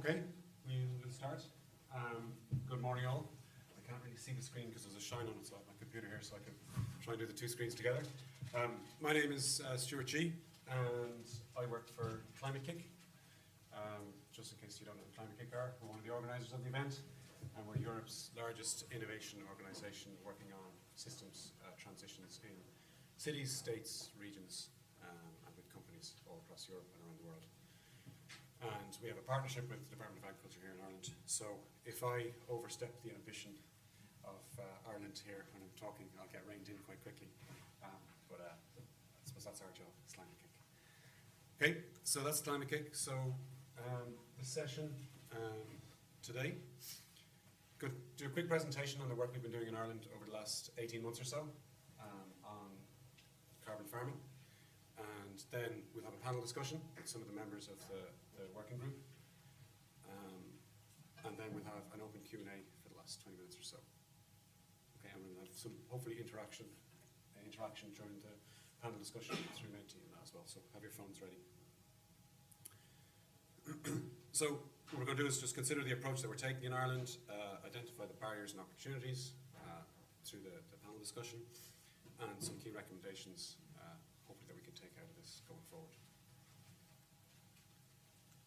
Okay, we'll start. Good morning all. I can't really see the screen because there's a shine on it, so I have my computer here so I can try and do the two screens together. My name is Stuart G, and I work for Climate-KIC. Just in case you don't know what Climate-KIC are, we're one of the organisers of the event, and we're Europe's largest innovation organisation working on systems transitions in cities, states, regions, and with companies all across Europe and around the world. And we have a partnership with the Department of Agriculture here in Ireland. So if I overstep the ambition of Ireland here when I'm talking, I'll get reined in quite quickly. But I suppose that's our job, it's Climate-KIC. Okay, so that's Climate-KIC. So the session today, going to do a quick presentation on the work we've been doing in Ireland over the last 18 months or so on carbon farming. And then we'll have a panel discussion with some of the members of the working group. And then we'll have an open Q&A for the last 20 minutes or so. Okay, and we'll have some, hopefully, interaction during the panel discussion through Menti and that as well, so have your phones ready. So what we're going to do is just consider the approach that we're taking in Ireland, identify the barriers and opportunities through the panel discussion, and some key recommendations hopefully that we can take out of this going forward.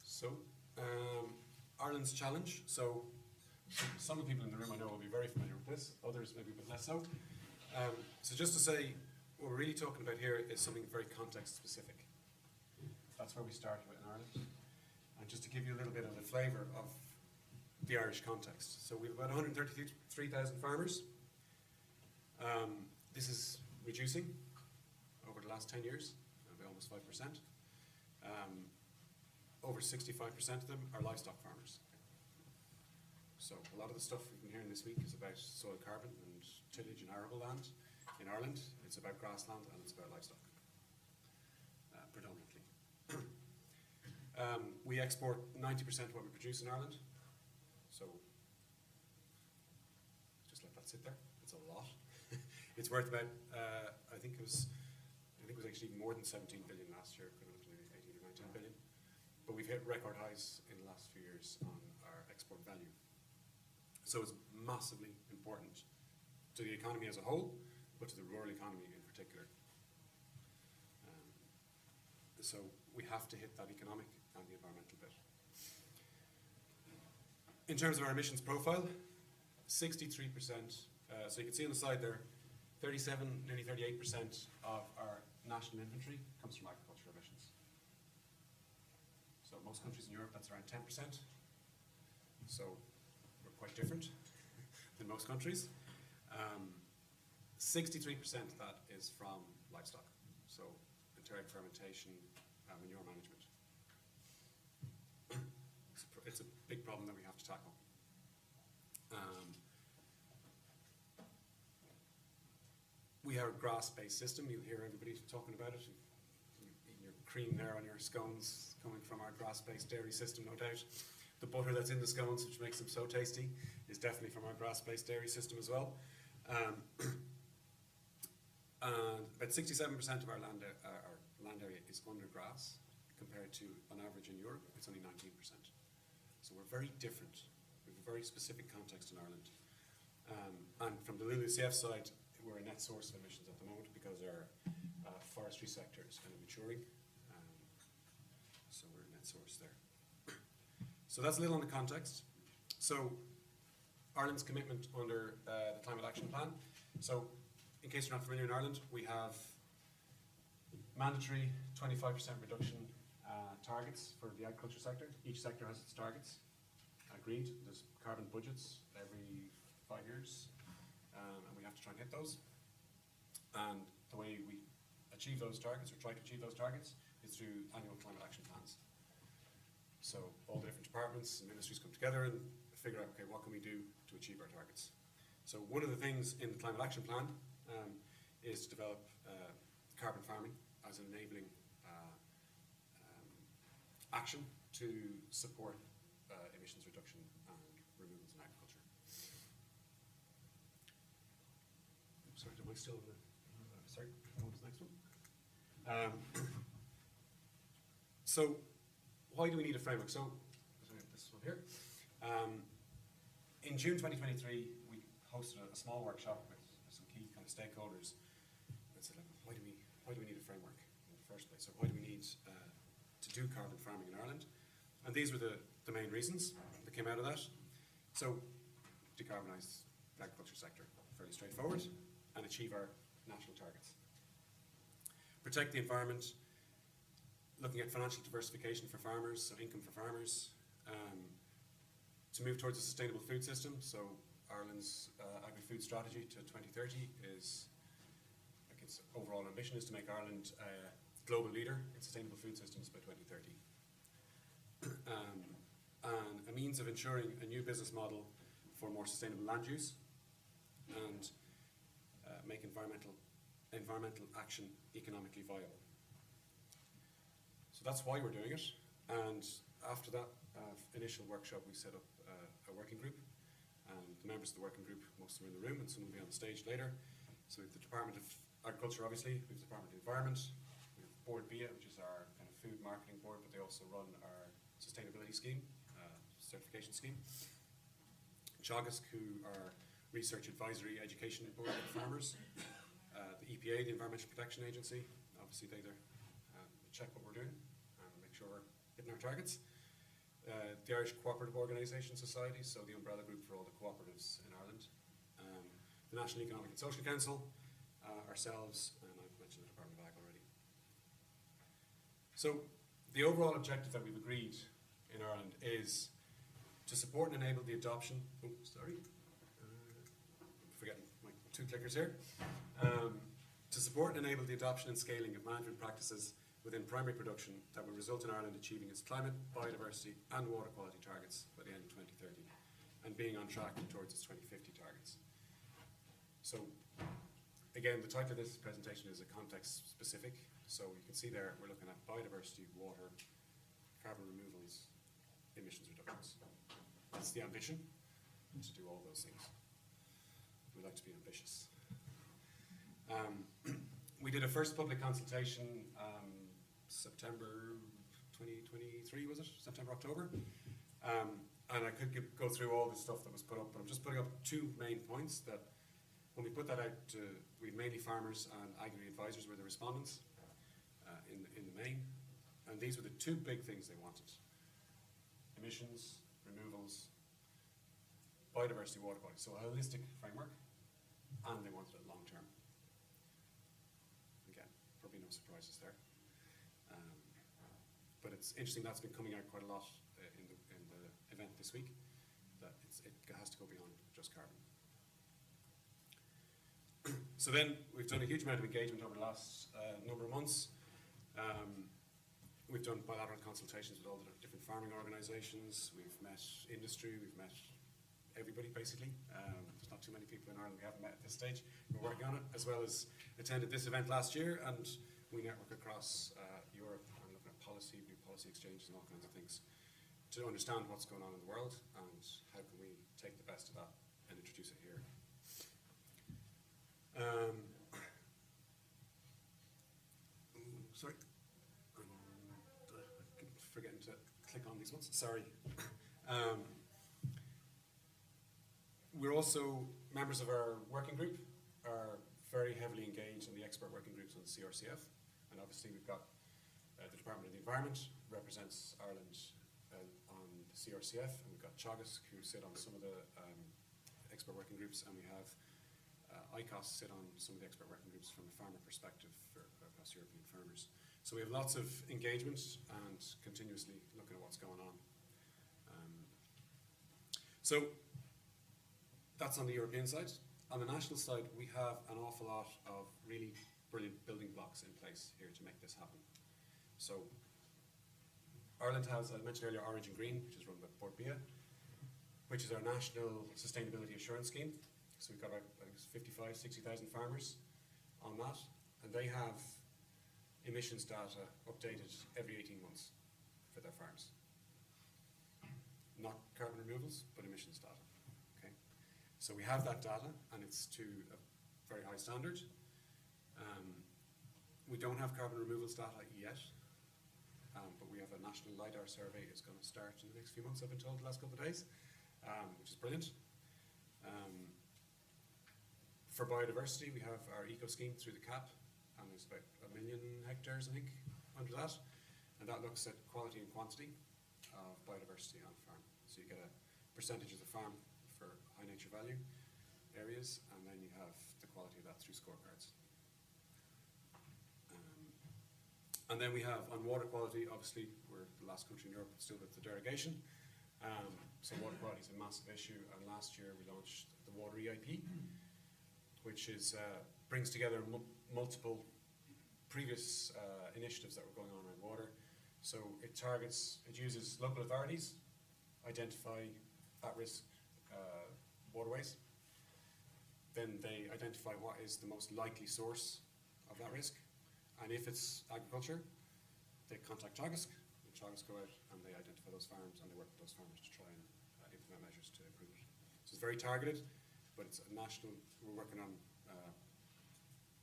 So, Ireland's challenge. So, some of the people in the room I know will be very familiar with this, others maybe a bit less so. So just to say, what we're really talking about here is something very context specific. That's where we started with in Ireland. And just to give you a little bit of the flavour of the Irish context. So we have about 133,000 farmers. This is reducing over the last 10 years, by almost 5%. Over 65% of them are livestock farmers. So a lot of the stuff we've been hearing this week is about soil carbon and tillage and arable land in Ireland. It's about grassland and it's about livestock, predominantly. We export 90% of what we produce in Ireland. So just let that sit there. It's a lot. It's worth about, I think it was actually more than 17 billion last year, equivalent to maybe 18 or 19 billion. But we've hit record highs in the last few years on our export value. So it's massively important to the economy as a whole, but to the rural economy in particular. So we have to hit that economic and the environmental bit. In terms of our emissions profile, 63%, so you can see on the side there, 37, nearly 38% of our national inventory comes from agricultural emissions. So most countries in Europe, that's around 10%. So we're quite different than most countries. 63% of that is from livestock. So enteric fermentation, manure management. It's a big problem that we have to tackle. We are a grass-based system. You'll hear everybody talking about it. Your cream there on your scones coming from our grass-based dairy system, no doubt. The butter that's in the scones, which makes them so tasty, is definitely from our grass-based dairy system as well. And about 67% of our land area is under grass, compared to, on average in Europe, it's only 19%. So we're very different. We have a very specific context in Ireland. And from the LULUCF side, we're a net source of emissions at the moment because our forestry sector is kind of maturing. So we're a net source there. So that's a little on the context. So Ireland's commitment under the Climate Action Plan. So in case you're not familiar in Ireland, we have mandatory 25% reduction targets for the agriculture sector. Each sector has its targets agreed. There's carbon budgets every 5 years. And we have to try and hit those. And the way we achieve those targets, or try to achieve those targets, is through annual climate action plans. So all the different departments and ministries come together and figure out, okay, what can we do to achieve our targets? So one of the things in the Climate Action Plan is to develop carbon farming as an enabling action to support emissions reduction and removals in agriculture. Sorry, am I still in the... sorry, what was the next one? So, why do we need a framework? So, this one here. In June 2023, we hosted a small workshop with some key kind of stakeholders that said, why do we need a framework in the first place? Or why do we need to do carbon farming in Ireland? And these were the main reasons that came out of that. So, decarbonise the agriculture sector, fairly straightforward, and achieve our national targets. Protect the environment, looking at financial diversification for farmers, so income for farmers, to move towards a sustainable food system. So Ireland's agri-food strategy to 2030 is, like, its overall ambition is to make Ireland a global leader in sustainable food systems by 2030. And a means of ensuring a new business model for more sustainable land use, and make environmental action economically viable. So that's why we're doing it. And after that initial workshop, we set up a working group. And the members of the working group, most of them are in the room, and some will be on the stage later. So we have the Department of Agriculture, obviously, we have the Department of Environment, we have Board BIA, which is our kind of food marketing board, but they also run our sustainability scheme, certification scheme. Teagasc, who are research advisory education board for farmers. The EPA, the Environmental Protection Agency, obviously they check what we're doing and make sure we're hitting our targets. The Irish Cooperative Organisation Society, so the umbrella group for all the cooperatives in Ireland. The National Economic and Social Council, ourselves, and I've mentioned the Department of Ag already. So the overall objective that we've agreed in Ireland is to support and enable the adoption, forgetting my two clickers here, to support and enable the adoption and scaling of management practices within primary production that will result in Ireland achieving its climate, biodiversity and water quality targets by the end of 2030 and being on track towards its 2050 targets. So again, the title of this presentation is a context specific. So you can see there we're looking at biodiversity, water, carbon removals, emissions reductions. That's the ambition, to do all those things. We like to be ambitious. We did a first public consultation September 2023, was it? September, October. And I could go through all the stuff that was put up, but I'm just putting up two main points that when we put that out, we mainly farmers and agri-advisors were the respondents in the main. And these were the two big things they wanted. Emissions, removals, biodiversity, water quality. So a holistic framework, and they wanted it long term. Again, probably no surprises there. But it's interesting, that's been coming out quite a lot in the event this week, that it has to go beyond just carbon. So then, we've done a huge amount of engagement over the last number of months. We've done bilateral consultations with all the different farming organisations. We've met industry, we've met everybody basically. There's not too many people in Ireland we haven't met at this stage. We're working on it, as well as attended this event last year, and we network across Europe and looking at policy, new policy exchanges and all kinds of things to understand what's going on in the world and how can we take the best of that and introduce it here. Sorry. I keep forgetting to click on these ones. Sorry. We're also, members of our working group are very heavily engaged in the expert working groups on the CRCF. And obviously we've got the Department of the Environment represents Ireland on the CRCF, and we've got Teagasc who sit on some of the expert working groups, and we have ICOS sit on some of the expert working groups from a farmer perspective across European farmers. So we have lots of engagement and continuously looking at what's going on. So that's on the European side. On the national side, we have an awful lot of really brilliant building blocks in place here to make this happen. So Ireland has, I mentioned earlier, Orange and Green, which is run by Board BIA, which is our national sustainability assurance scheme. So we've got about, I think it's 55, 60,000 farmers on that, and they have emissions data updated every 18 months for their farms. Not carbon removals, but emissions data. Okay, so we have that data, and it's to a very high standard. We don't have carbon removals data yet. but we have a national LiDAR survey is going to start in the next few months, I've been told, the last couple of days, which is brilliant. For biodiversity, we have our eco scheme through the CAP, and there's about 1 million hectares, I think, under that. And that looks at quality and quantity of biodiversity on a farm. So you get a percentage of the farm for high nature value areas, and then you have the quality of that through scorecards. And then we have on water quality, obviously, we're the last country in Europe still with the derogation. So water quality is a massive issue, and last year we launched the Water EIP, which is, brings together multiple previous initiatives that were going on around water. So it uses local authorities, identify at-risk waterways. Then they identify what is the most likely source of that risk. And if it's agriculture, they contact Teagasc, and Teagasc go out and they identify those farms and they work with those farmers to try and implement measures to improve it. So it's very targeted, but it's a national, we're working on,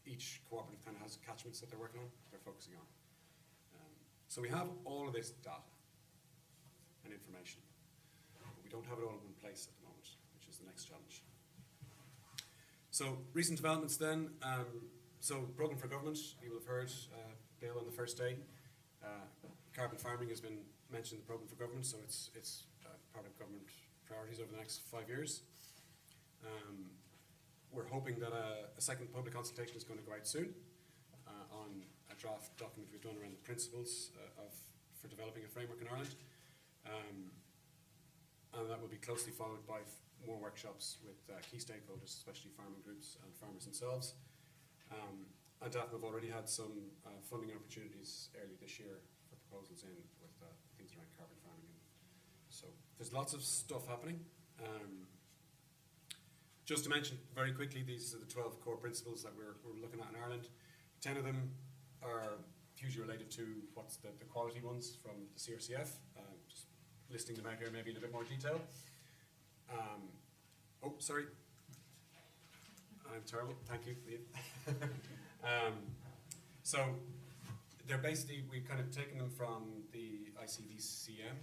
each cooperative kind of has catchments that they're working on, they're focusing on. So we have all of this data and information, but we don't have it all in one place at the moment, which is the next challenge. So recent developments then, so programme for government, you will have heard Bill on the first day. Carbon farming has been mentioned in the programme for government, so it's part of government priorities over the next 5 years. We're hoping that a second public consultation is going to go out soon on a draft document we've done around the principles for developing a framework in Ireland. And that will be closely followed by more workshops with key stakeholders, especially farming groups and farmers themselves. And DAFM have already had some funding opportunities early this year for proposals in with things around carbon farming. So there's lots of stuff happening. Just to mention very quickly, these are the 12 core principles that we're looking at in Ireland. 10 of them are hugely related to what's the quality ones from the CRCF. Just listing them out here maybe in a bit more detail. Oh, sorry. I'm terrible. Thank you, Liam. So they're basically, we've kind of taken them from the ICVCM,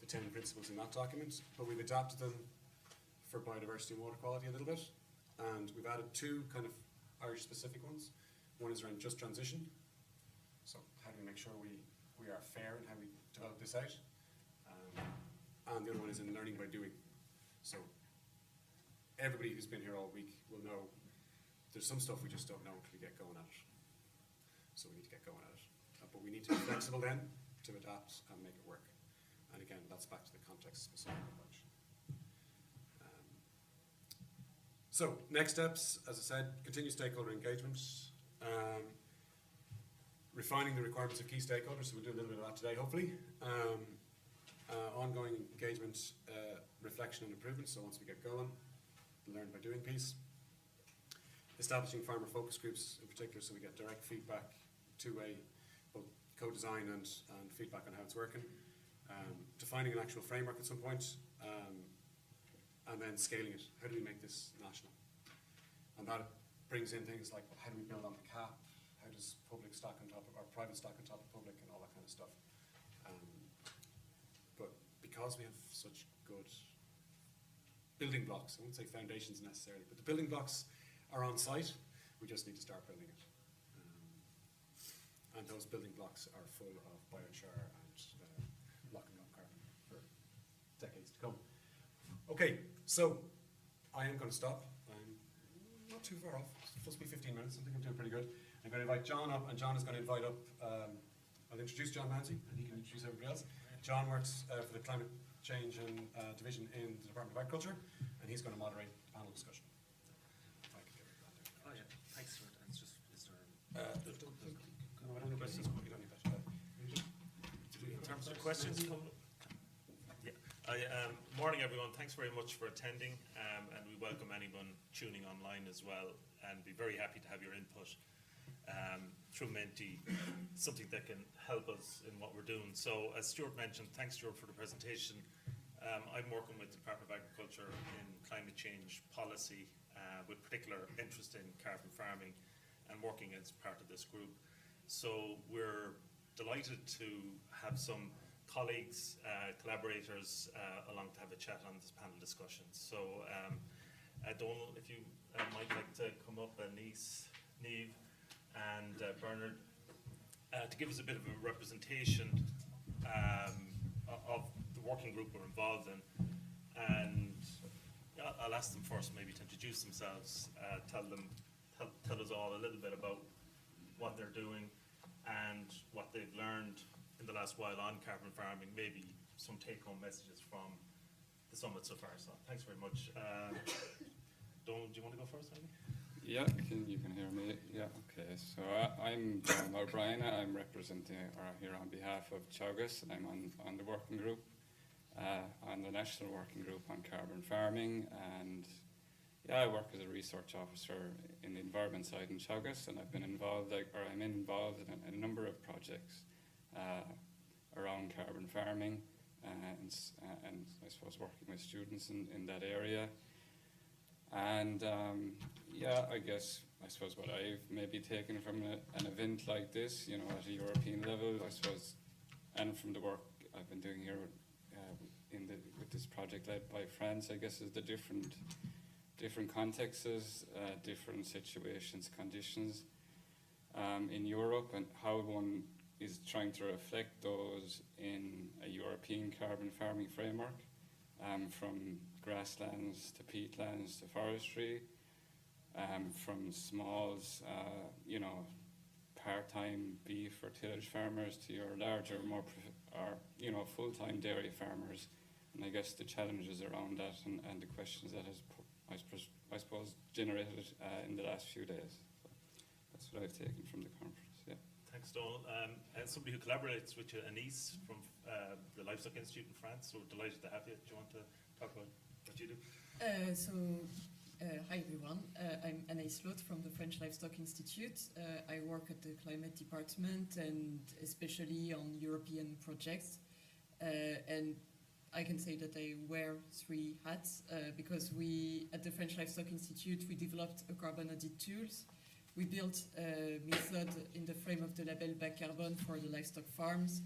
the 10 principles in that document, but we've adapted them for biodiversity and water quality a little bit. And we've added 2 kind of Irish specific ones. One is around just transition. So how do we make sure we are fair in how we develop this out? And the other one is in learning by doing. So everybody who's been here all week will know there's some stuff we just don't know until we get going at it. So we need to get going at it. But we need to be flexible then to adapt and make it work. And again, that's back to the context specific approach. So next steps, as I said, continue stakeholder engagement, refining the requirements of key stakeholders, so we'll do a little bit of that today hopefully. Ongoing engagement, reflection and improvement, so once we get going, the learn by doing piece. Establishing farmer focus groups in particular, so we get direct feedback, two-way, both co-design and feedback on how it's working. Defining an actual framework at some point, and then scaling it. How do we make this national? And that brings in things like how do we build on the cap? How does public stock on top of, or private stock on top of public, and all that kind of stuff. But because we have such good building blocks, I won't say foundations necessarily, but the building blocks are on site, we just need to start building it. And those building blocks are full of biochar and locking up carbon for decades to come. Okay, so I am going to stop. I'm not too far off. It's supposed to be 15 minutes. I think I'm doing pretty good. I'm going to invite John up, and John is going to invite up, I'll introduce John Manzi, and he can introduce everybody else. John works for the Climate Change and Division in the Department of Agriculture, and he's going to moderate the panel discussion. If I can get that there. Oh yeah, thanks for it. It's just, is there... No, I don't need questions. You don't need that. In terms of questions coming up? Yeah. Morning everyone, thanks very much for attending, and we welcome anyone tuning online as well, and be very happy to have your input through Menti, something that can help us in what we're doing. So as Stuart mentioned, thanks Stuart for the presentation. I'm working with the Department of Agriculture in climate change policy, with particular interest in carbon farming, and working as part of this group. So we're delighted to have some colleagues, collaborators along to have a chat on this panel discussion. So Donal, if you might like to come up, Niamh, Niamh and Bernard, to give us a bit of a representation of the working group we're involved in. And I'll ask them first maybe to introduce themselves, tell us all a little bit about what they're doing and what they've learned in the last while on carbon farming, maybe some take-home messages from the summit so far. So thanks very much. Donal, do you want to go first maybe? Yeah, you can hear me. Yeah, okay. So I'm Donal O'Brien. I'm representing here on behalf of Teagasc, and I'm on the working group, on the national working group on carbon farming. And yeah, I work as a research officer in the environment side in Teagasc, and I've been involved, I'm involved in a number of projects around carbon farming, and I suppose working with students in that area. And yeah, I suppose what I've maybe taken from an event like this, you know, at a European level, I suppose, and from the work I've been doing here with this project led by France, I guess, is the different contexts, different situations, conditions in Europe, and how one is trying to reflect those in a European carbon farming framework, from grasslands to peatlands to forestry, from smalls, part-time beef or tillage farmers to your larger, more full-time dairy farmers, and I guess the challenges around that and the questions that has, I suppose, generated in the last few days. So that's what I've taken from the conference. Yeah. Thanks, Donal. And somebody who collaborates with you, Niamh, from the Livestock Institute in France. So we're delighted to have you. Do you want to talk about what you do? Hi everyone, I'm Anaïs Lotte from the French Livestock Institute. I work at the Climate Department and especially on European projects. And I can say that I wear three hats because we, at the French Livestock Institute, we developed a carbon audit tools. We built a method in the frame of the label Back Carbon for the livestock farms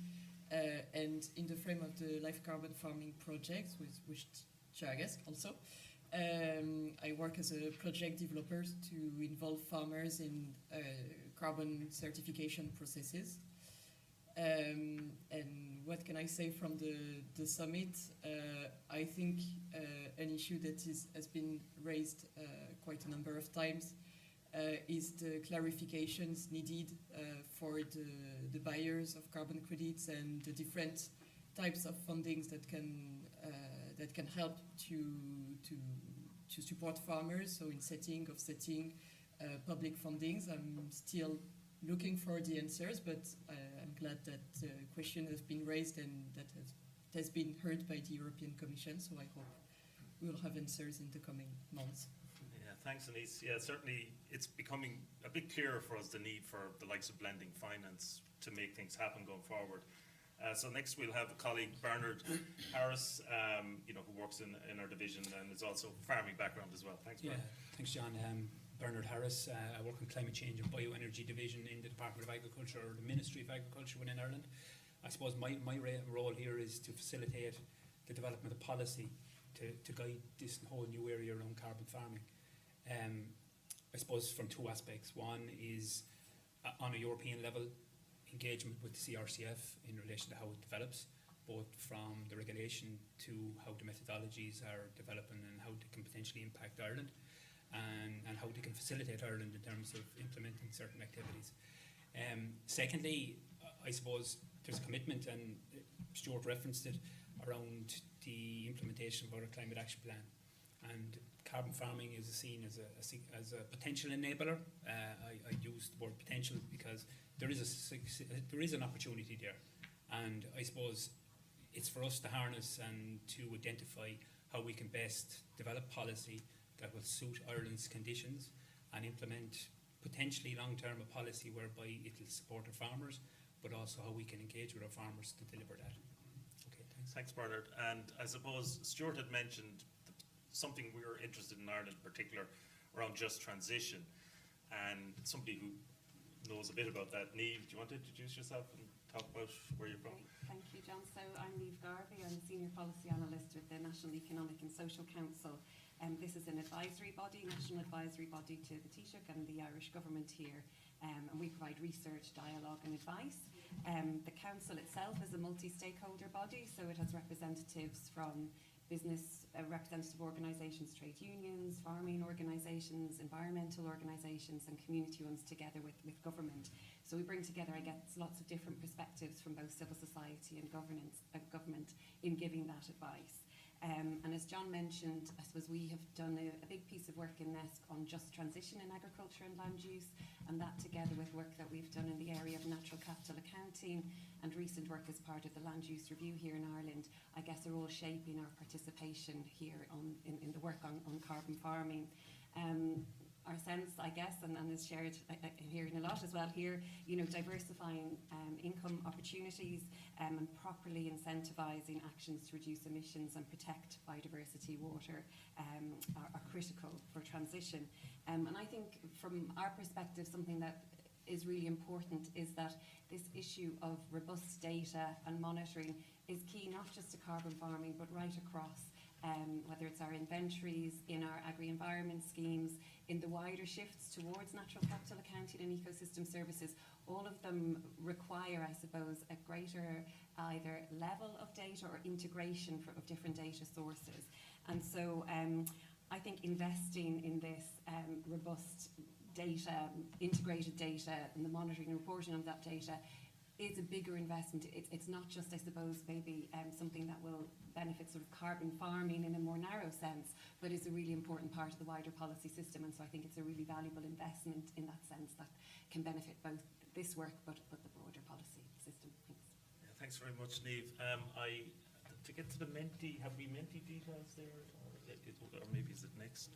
and in the frame of the live carbon farming projects with Teagasc also. I work as a project developer to involve farmers in carbon certification processes. And what can I say from the summit? I think an issue that has been raised quite a number of times is the clarifications needed for the buyers of carbon credits and the different types of fundings that can help to support farmers. So in offsetting public fundings, I'm still looking for the answers, but I'm glad that the question has been raised and that has been heard by the European Commission. So I hope we will have answers in the coming months. Yeah, thanks, Anaïs. Yeah, certainly it's becoming a bit clearer for us the need for the likes of blending finance to make things happen going forward. So next we'll have a colleague, Bernard Harris, who works in our division and is also farming background as well. Thanks, Bernard. Yeah, thanks, John. Bernard Harris. I work in Climate Change and Bioenergy Division in the Department of Agriculture, or the Ministry of Agriculture within Ireland. I suppose my role here is to facilitate the development of policy to guide this whole new area around carbon farming. I suppose from two aspects. One is on a European level, engagement with the CRCF in relation to how it develops, both from the regulation to how the methodologies are developing and how they can potentially impact Ireland, and how they can facilitate Ireland in terms of implementing certain activities. Secondly, I suppose there's a commitment, and Stuart referenced it, around the implementation of our climate action plan. And carbon farming is seen as a potential enabler. I use the word potential because there is an opportunity there, and I suppose it's for us to harness and to identify how we can best develop policy that will suit Ireland's conditions and implement potentially long-term a policy whereby it will support our farmers, but also how we can engage with our farmers to deliver that. Okay, thanks. Thanks, Bernard. And I suppose Stuart had mentioned something we were interested in Ireland in particular around just transition, and somebody who knows a bit about that. Niamh, do you want to introduce yourself and talk about where you're from? Great. Thank you, John. So I'm Niamh Garvey. I'm the Senior Policy Analyst with the National Economic and Social Council. This is an advisory body, national advisory body to the Taoiseach and the Irish Government here. And we provide research, dialogue and advice. The Council itself is a multi-stakeholder body, so it has representatives from business, representative organisations, trade unions, farming organisations, environmental organisations and community ones together with government. So we bring together, I guess, lots of different perspectives from both civil society and government in giving that advice. And as John mentioned, I suppose we have done a big piece of work in DESC on just transition in agriculture and land use, and that together with work that we've done in the area of natural capital accounting and recent work as part of the land use review here in Ireland, I guess are all shaping our participation here in the work on carbon farming. Our sense, I guess, and is shared hearing a lot as well here, diversifying income opportunities and properly incentivising actions to reduce emissions and protect biodiversity, water are critical for transition. And I think from our perspective, something that is really important is that this issue of robust data and monitoring is key not just to carbon farming but right across. Whether it's our inventories, in our agri-environment schemes, in the wider shifts towards natural capital accounting and ecosystem services, all of them require, I suppose, a greater either level of data or integration of different data sources. And so I think investing in this robust data, integrated data, and the monitoring and reporting of that data is a bigger investment. It's not just, I suppose, maybe something that will benefit sort of carbon farming in a more narrow sense, but is a really important part of the wider policy system. And so I think it's a really valuable investment in that sense that can benefit both this work but the broader policy system. Thanks. Yeah, thanks very much, Niamh. To get to the Menti, have we Menti details there? Or maybe is it next?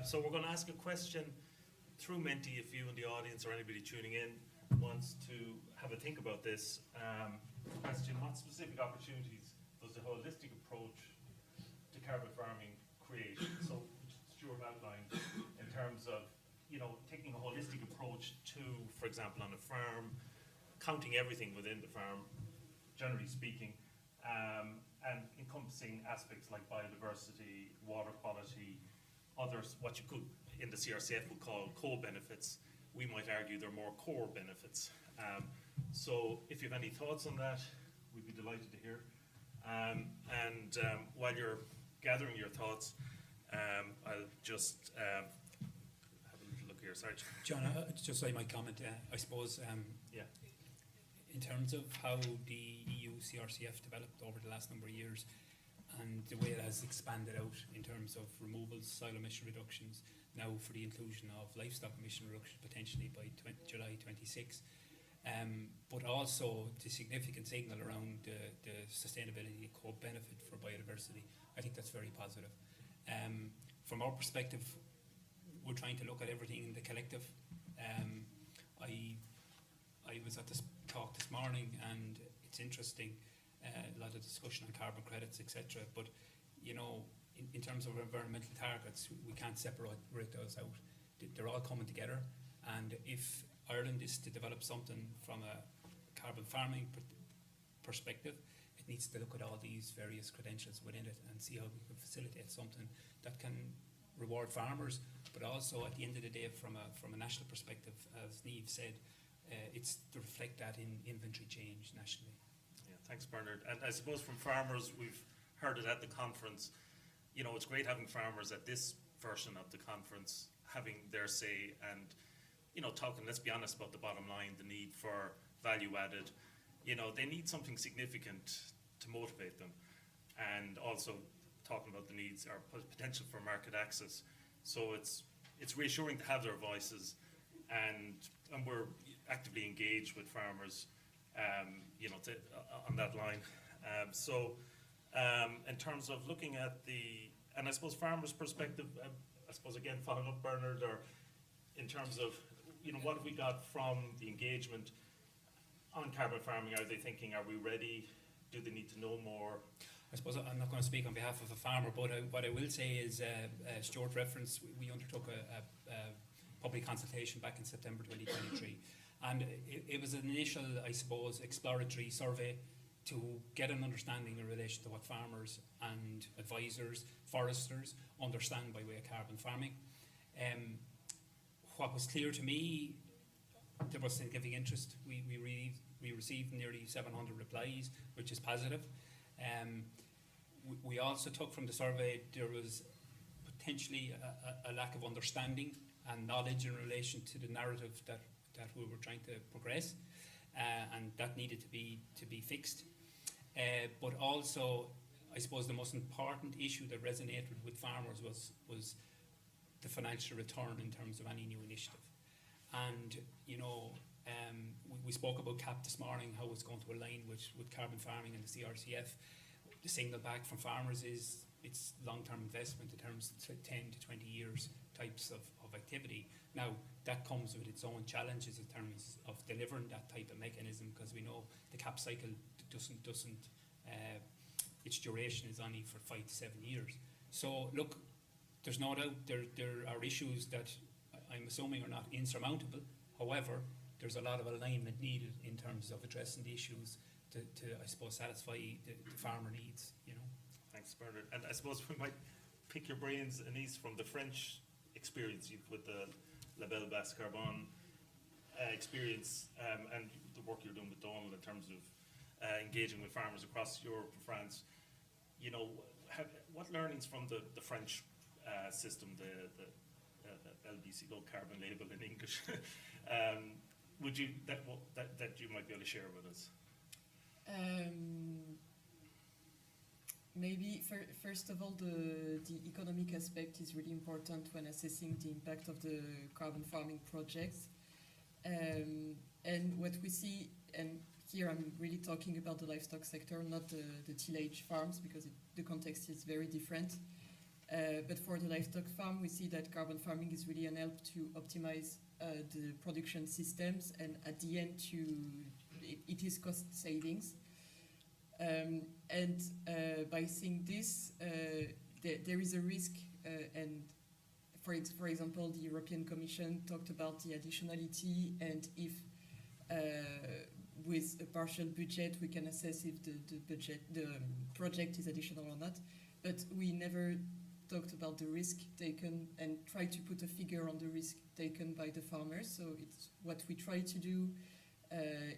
So we're going to ask a question through Menti if you in the audience or anybody tuning in wants to have a think about this question. What specific opportunities does the holistic approach to carbon farming create? So Stuart outlined in terms of taking a holistic approach to, for example, on a farm, counting everything within the farm, generally speaking, and encompassing aspects like biodiversity, water quality, others, what you could in the CRCF would call co-benefits. We might argue they're more core benefits. So if you have any thoughts on that, we'd be delighted to hear. While you're gathering your thoughts, I'll just have a little look here. Sorry. John, just so I might comment, I suppose, Yeah. in terms of how the EU CRCF developed over the last number of years and the way it has expanded out in terms of removals, soil emission reductions, now for the inclusion of livestock emission reduction potentially by July 26, but also the significant signal around the sustainability co-benefit for biodiversity. I think that's very positive. From our perspective, we're trying to look at everything in the collective. I was at this talk this morning and it's interesting, a lot of discussion on carbon credits, etc. But in terms of environmental targets, we can't separate those out. They're all coming together, and if Ireland is to develop something from a carbon farming perspective, it needs to look at all these various credentials within it and see how we can facilitate something that can reward farmers, but also at the end of the day, from a national perspective, as Niamh said, it's to reflect that in inventory change nationally. Yeah, thanks, Bernard. And I suppose from farmers, we've heard it at the conference. It's great having farmers at this version of the conference having their say and, talking, let's be honest, about the bottom line, the need for value added. They need something significant to motivate them, and also talking about the needs or potential for market access. So it's reassuring to have their voices, and we're actively engaged with farmers, on that line. In terms of looking at and I suppose farmers' perspective, I suppose again following up Bernard, or in terms of what have we got from the engagement on carbon farming? Are they thinking, are we ready? Do they need to know more? I suppose I'm not going to speak on behalf of a farmer, but what I will say is, Stuart referenced, we undertook a public consultation back in September 2023. And it was an initial, I suppose, exploratory survey to get an understanding in relation to what farmers and advisors, foresters understand by way of carbon farming. What was clear to me, there was significant interest. We received nearly 700 replies, which is positive. We also took from the survey there was potentially a lack of understanding and knowledge in relation to the narrative that we were trying to progress, and that needed to be fixed. But also, I suppose the most important issue that resonated with farmers was the financial return in terms of any new initiative. And we spoke about CAP this morning, how it's going to align with carbon farming and the CRCF. The signal back from farmers is it's long-term investment in terms of 10 to 20 years types of activity. Now, that comes with its own challenges in terms of delivering that type of mechanism, because we know the CAP cycle doesn't its duration is only for 5 to 7 years. So look, there's no doubt there are issues that I'm assuming are not insurmountable. However, there's a lot of alignment needed in terms of addressing the issues to I suppose, satisfy the farmer needs, Thanks, Bernard. And I suppose we might pick your brains, Anise, from the French experience with the Label Basse Carbone experience and the work you're doing with Donald in terms of engaging with farmers across Europe and France. What learnings from the French system, the LBC, low carbon label in English, would you that you might be able to share with us? Maybe first of all, the economic aspect is really important when assessing the impact of the carbon farming projects. And what we see, and here I'm really talking about the livestock sector, not the tillage farms, because the context is very different. But for the livestock farm, we see that carbon farming is really an help to optimize the production systems, and at the end, it is cost savings. And by seeing this, there is a risk, and for example, the European Commission talked about the additionality, and if with a partial budget we can assess if the project is additional or not, but we never talked about the risk taken and try to put a figure on the risk taken by the farmers. So it's what we try to do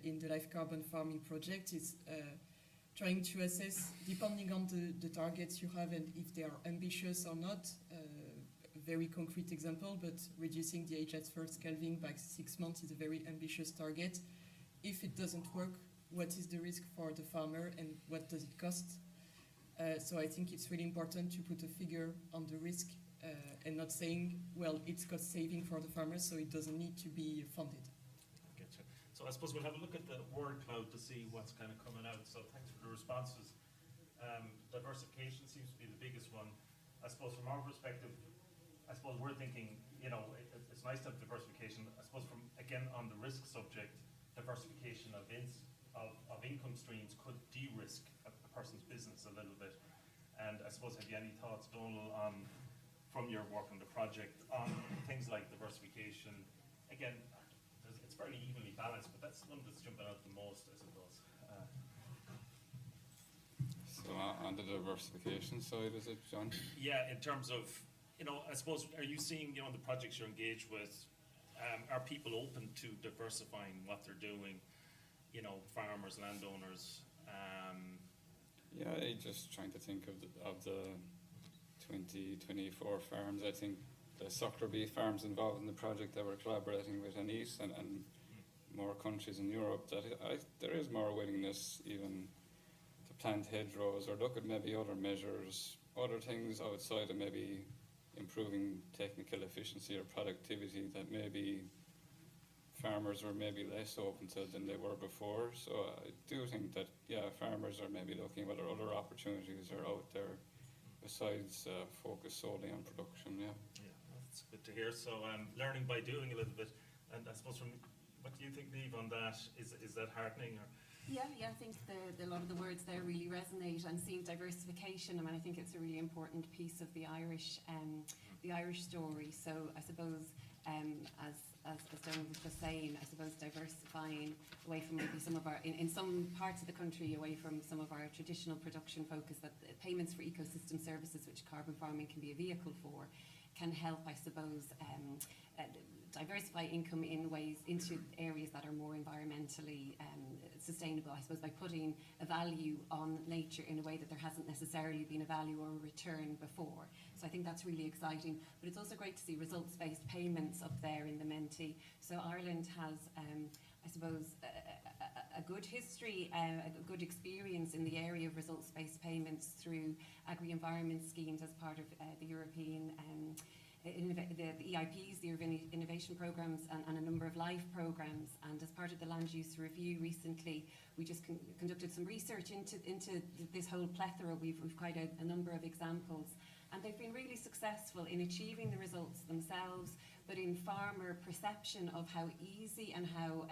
in the live carbon farming project is trying to assess, depending on the targets you have and if they are ambitious or not. A very concrete example, but reducing the age at first calving by 6 months is a very ambitious target. If it doesn't work, what is the risk for the farmer and what does it cost? So I think it's really important to put a figure on the risk and not saying, well, it's cost saving for the farmers, so it doesn't need to be funded. Getcha. So I suppose we'll have a look at the word cloud to see what's kind of coming out. So thanks for the responses. Diversification seems to be the biggest one. I suppose from our perspective, I suppose we're thinking, it's nice to have diversification. I suppose from, again, on the risk subject, diversification of income streams could de-risk a person's business a little bit. And I suppose, have you any thoughts, Donal, on, from your work on the project, on things like diversification? Again, it's fairly evenly balanced, but that's the one that's jumping out the most, I suppose. So on the diversification side, is it, John? Yeah, in terms of, I suppose, are you seeing, the projects you're engaged with, are people open to diversifying what they're doing? Farmers, landowners. Yeah, I'm just trying to think of the 2024 farms. I think the sucker beef farms involved in the project that we're collaborating with Anise and more countries in Europe, that there is more willingness even to plant hedgerows or look at maybe other measures, other things outside of maybe improving technical efficiency or productivity that maybe farmers were maybe less open to than they were before. So I do think that, farmers are maybe looking at whether other opportunities are out there besides focus solely on production. Yeah, that's good to hear. So learning by doing a little bit, and I suppose from what do you think, Niamh, on that? Is that heartening? Or? Yeah, I think a lot of the words there really resonate, and seeing diversification. I think it's a really important piece of the Irish story. So I suppose as Donald was just saying, I suppose diversifying away from maybe some of our, in some parts of the country, away from some of our traditional production focus, that payments for ecosystem services, which carbon farming can be a vehicle for, can help, I suppose, diversify income in ways into areas that are more environmentally sustainable, I suppose, by putting a value on nature in a way that there hasn't necessarily been a value or a return before. So I think that's really exciting. But it's also great to see results-based payments up there in the Menti. So Ireland has, I suppose, a good history, a good experience in the area of results-based payments through agri-environment schemes as part of the European the EIPs, the Urban Innovation Programmes, and a number of LIFE programmes. And as part of the Land Use Review recently, we just conducted some research into this whole plethora. We've quite a number of examples. And they've been really successful in achieving the results themselves, but in farmer perception of how easy and how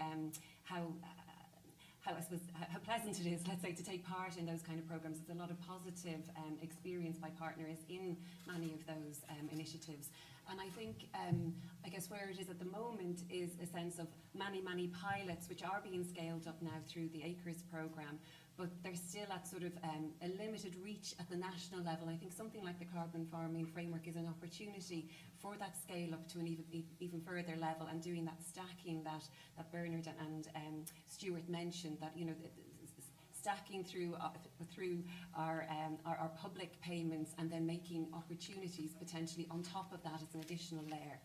pleasant it is, let's say, to take part in those kind of programs. There's a lot of positive experience by partners in many of those initiatives. And I think, I guess where it is at the moment is a sense of many pilots which are being scaled up now through the ACRES programme, but they're still at sort of a limited reach at the national level. I think something like the carbon farming framework is an opportunity for that scale up to an even further level, and doing that stacking that Bernard and Stuart mentioned, that, you know, stacking through our public payments, and then making opportunities potentially on top of that as an additional layer,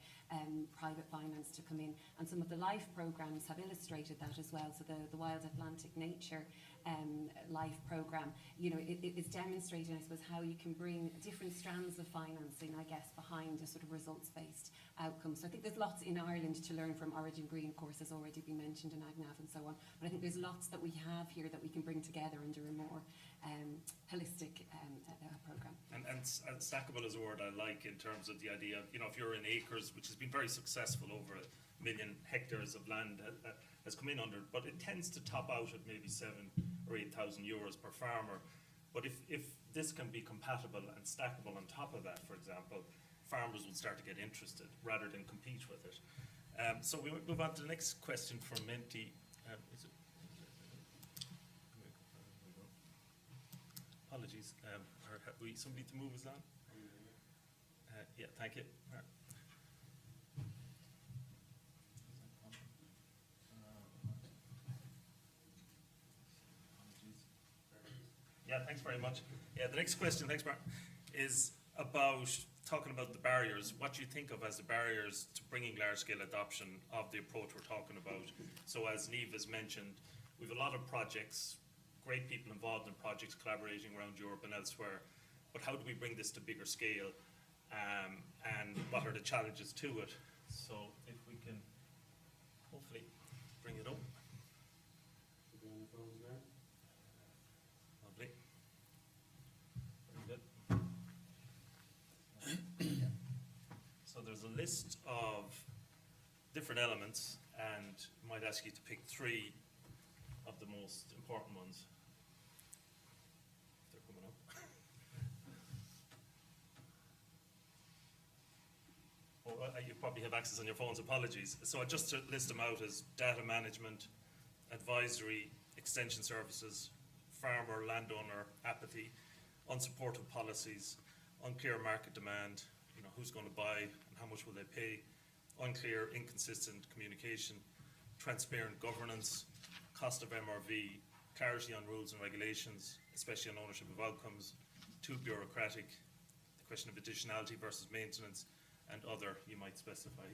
private finance to come in. And some of the LIFE programmes have illustrated that as well. So the Wild Atlantic Nature LIFE programme, you know, it's demonstrating, I suppose, how you can bring different strands of financing, I guess, behind a sort of results-based outcome. So I think there's lots in Ireland to learn from. Origin Green, of course, has already been mentioned, in AgNav and so on. But I think there's lots that we have here that we can bring together under a more holistic programme. And stackable is a word I like, in terms of the idea of, you know, if you're in acres, which has been very successful, over 1 million hectares of land has come in under, but it tends to top out at maybe 7,000 or 8,000 euros per farmer. But if this can be compatible and stackable on top of that, for example, farmers will start to get interested rather than compete with it. So we move on to the next question from Menti. Apologies. Somebody to move us on? Yeah, thank you. Yeah, thanks very much. Yeah, the next question, thanks, Mark, is about talking about the barriers. What do you think of as the barriers to bringing large-scale adoption of the approach we're talking about? So as Niamh has mentioned, we have a lot of projects, great people involved in projects collaborating around Europe and elsewhere, but how do we bring this to bigger scale, and what are the challenges to it? So if we can hopefully bring it up. Lovely. Very good. So there's a list of different elements, and I might ask you to pick 3 of the most important ones. They're coming up. You probably have access on your phones, apologies. So just to list them out as data management, advisory, extension services, farmer, landowner apathy, unsupported policies, unclear market demand, you know, who's going to buy and how much will they pay, unclear, inconsistent communication, transparent governance, cost of MRV, clarity on rules and regulations, especially on ownership of outcomes, too bureaucratic, the question of additionality versus maintenance, and other you might specify.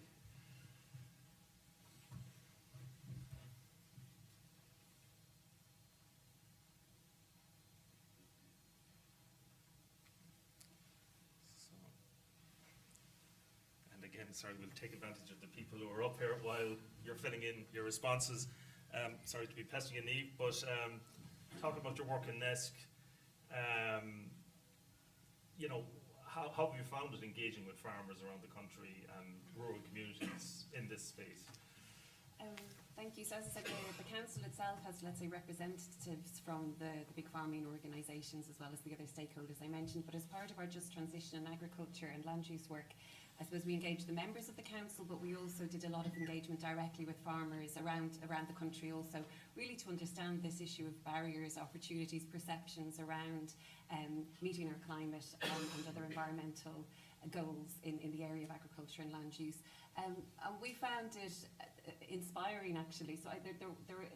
So, and again, sorry, we'll take advantage of the people who are up here while you're filling in your responses. Sorry to be pestering you, Niamh, but talking about your work in DECC, you know, how have you found it engaging with farmers around the country and rural communities in this space? Thank you. So as I said, the council itself has, let's say, representatives from the big farming organisations as well as the other stakeholders I mentioned. But as part of our Just Transition in Agriculture and land use work, I suppose we engaged the members of the council, but we also did a lot of engagement directly with farmers around the country also, really to understand this issue of barriers, opportunities, perceptions around meeting our climate and other environmental goals in the area of agriculture and land use. And we found it inspiring, actually. So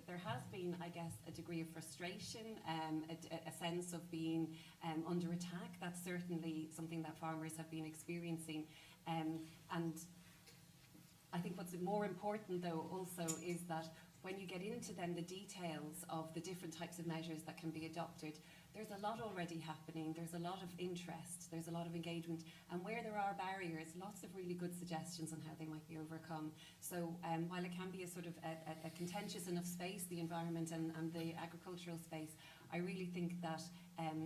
there has been, I guess, a degree of frustration, a sense of being under attack. That's certainly something that farmers have been experiencing. And I think what's more important, though, also is that when you get into then the details of the different types of measures that can be adopted, there's a lot already happening, there's a lot of interest, there's a lot of engagement, and where there are barriers, lots of really good suggestions on how they might be overcome. So while it can be a sort of a contentious enough space, the environment and the agricultural space, I really think that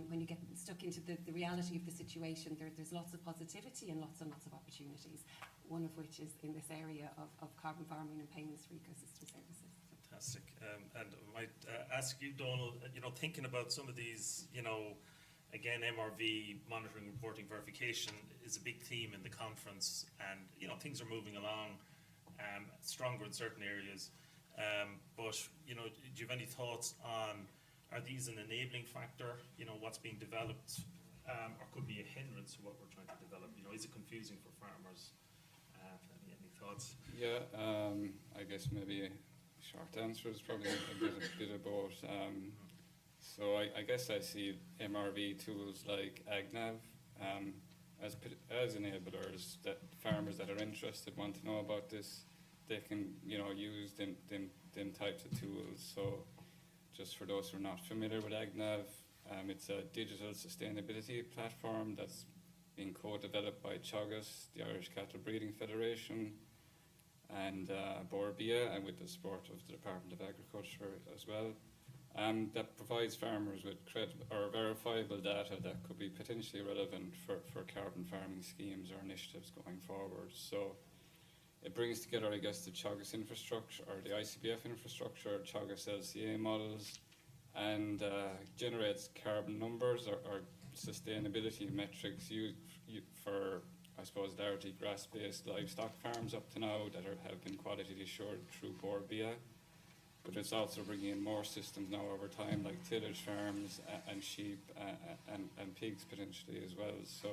when you get stuck into the reality of the situation, there's lots of positivity and lots of opportunities, one of which is in this area of carbon farming and payments for ecosystem services. Fantastic. And I might ask you, Donal, thinking about some of these, again, MRV, monitoring, reporting, verification, is a big theme in the conference, and, things are moving along stronger in certain areas. But, do you have any thoughts on, are these an enabling factor, what's being developed, or could be a hindrance to what we're trying to develop? Is it confusing for farmers? Any thoughts? Yeah, I guess maybe short answer is probably a bit of both. So I guess I see MRV tools like AgNav as enablers that farmers that are interested want to know about this. They can use them types of tools. So just for those who are not familiar with AgNav, it's a digital sustainability platform that's being co-developed by Teagasc, the Irish Cattle Breeding Federation, and Borbia, and with the support of the Department of Agriculture as well, that provides farmers with verifiable data that could be potentially relevant for carbon farming schemes or initiatives going forward. So it brings together, I guess, the Teagasc infrastructure, or the ICBF infrastructure, Teagasc LCA models, and generates carbon numbers or sustainability metrics used for, I suppose, largely grass-based livestock farms up to now that have been quality assured through Borbia. But it's also bringing in more systems now over time, like tillage farms and sheep and pigs potentially as well. So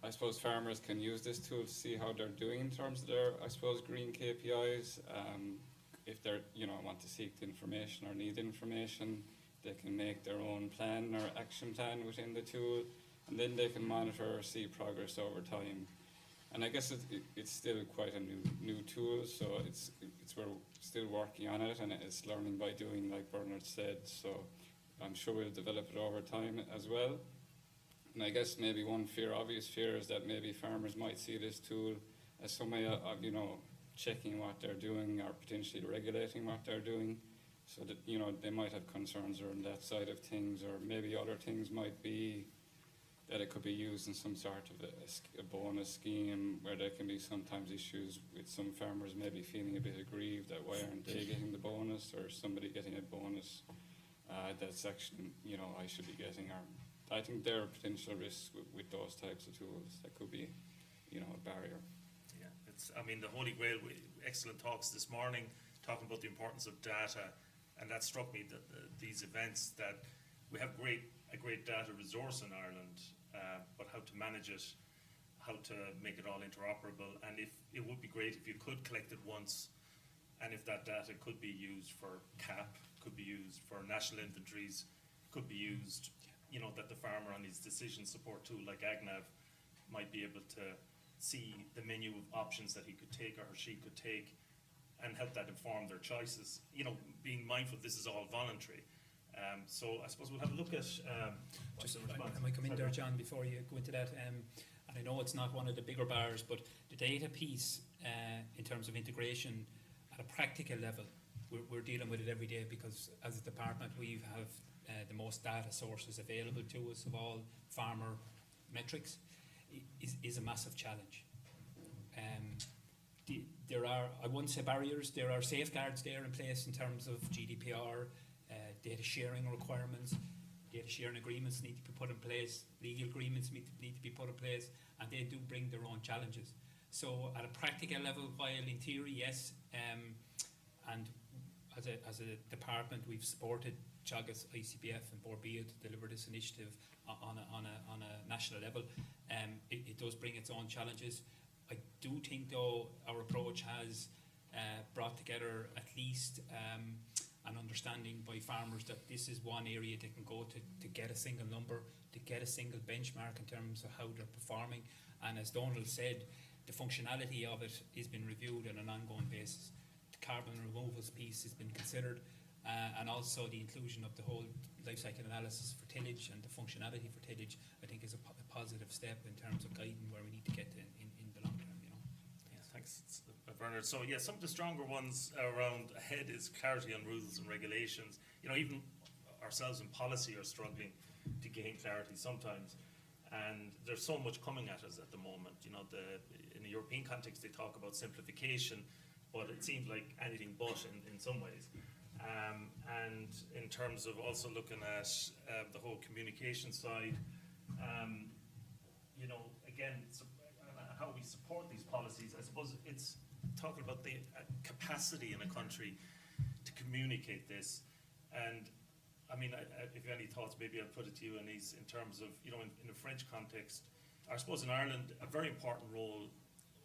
I suppose farmers can use this tool to see how they're doing in terms of their, I suppose, green KPIs. If they're, want to seek the information or need information, they can make their own plan or action plan within the tool, and then they can monitor or see progress over time. And I guess it's still quite a new tool, so we're still working on it, and it's learning by doing, like Bernard said. So I'm sure we'll develop it over time as well. And I guess maybe one obvious fear is that maybe farmers might see this tool as some way of checking what they're doing or potentially regulating what they're doing. So that they might have concerns around that side of things, or maybe other things might be that it could be used in some sort of a bonus scheme, where there can be sometimes issues with some farmers maybe feeling a bit aggrieved that why aren't they getting the bonus, or somebody getting a bonus that's actually I should be getting. Or I think there are potential risks with those types of tools that could be a barrier. Yeah, the Holy Grail. Excellent talks this morning talking about the importance of data. And that struck me, that these events, that we have a great data resource in Ireland, but how to manage it, how to make it all interoperable, and if it would be great if you could collect it once, and if that data could be used for CAP, could be used for national inventories, could be used, that the farmer on his decision support tool like AgNav might be able to see the menu of options that he could take or she could take, and help that inform their choices. Being mindful this is all voluntary. So I suppose we'll have a look at just I might come in there, John, before you go into that. And I know it's not one of the bigger bars, but the data piece in terms of integration at a practical level, we're dealing with it every day, because as a department we have the most data sources available to us of all farmer metrics. Is a massive challenge. There are, I wouldn't say barriers, there are safeguards there in place in terms of GDPR, data sharing requirements. data sharing agreements need to be put in place, legal agreements need to be put in place, and they do bring their own challenges. So at a practical level, while in theory, yes, and as a department, we've supported Teagasc, ICBF and Bord Bia to deliver this initiative on a national level. It does bring its own challenges. I do think, though, our approach has brought together at least an understanding by farmers that this is one area they can go to get a single number, to get a single benchmark in terms of how they're performing. And as Donald said, the functionality of it is being reviewed on an ongoing basis. The carbon removals piece has been considered, and also the inclusion of the whole life cycle analysis for tillage and the functionality for tillage, I think is a positive step in terms of guiding where we need to get to in the long term, you know. Yeah, thanks, Bernard. So yeah, some of the stronger ones around ahead is clarity on rules and regulations. You know, even ourselves in policy are struggling to gain clarity sometimes. And there's so much coming at us at the moment. You know, in the European context, they talk about simplification, but it seems like anything but in some ways. And in terms of also looking at the whole communication side, you know, again, how we support these policies, I suppose it's talking about the capacity in a country to communicate this. And I mean, if you have any thoughts, maybe I'll put it to you, Anise, in terms of, you know, in the French context, I suppose in Ireland, a very important role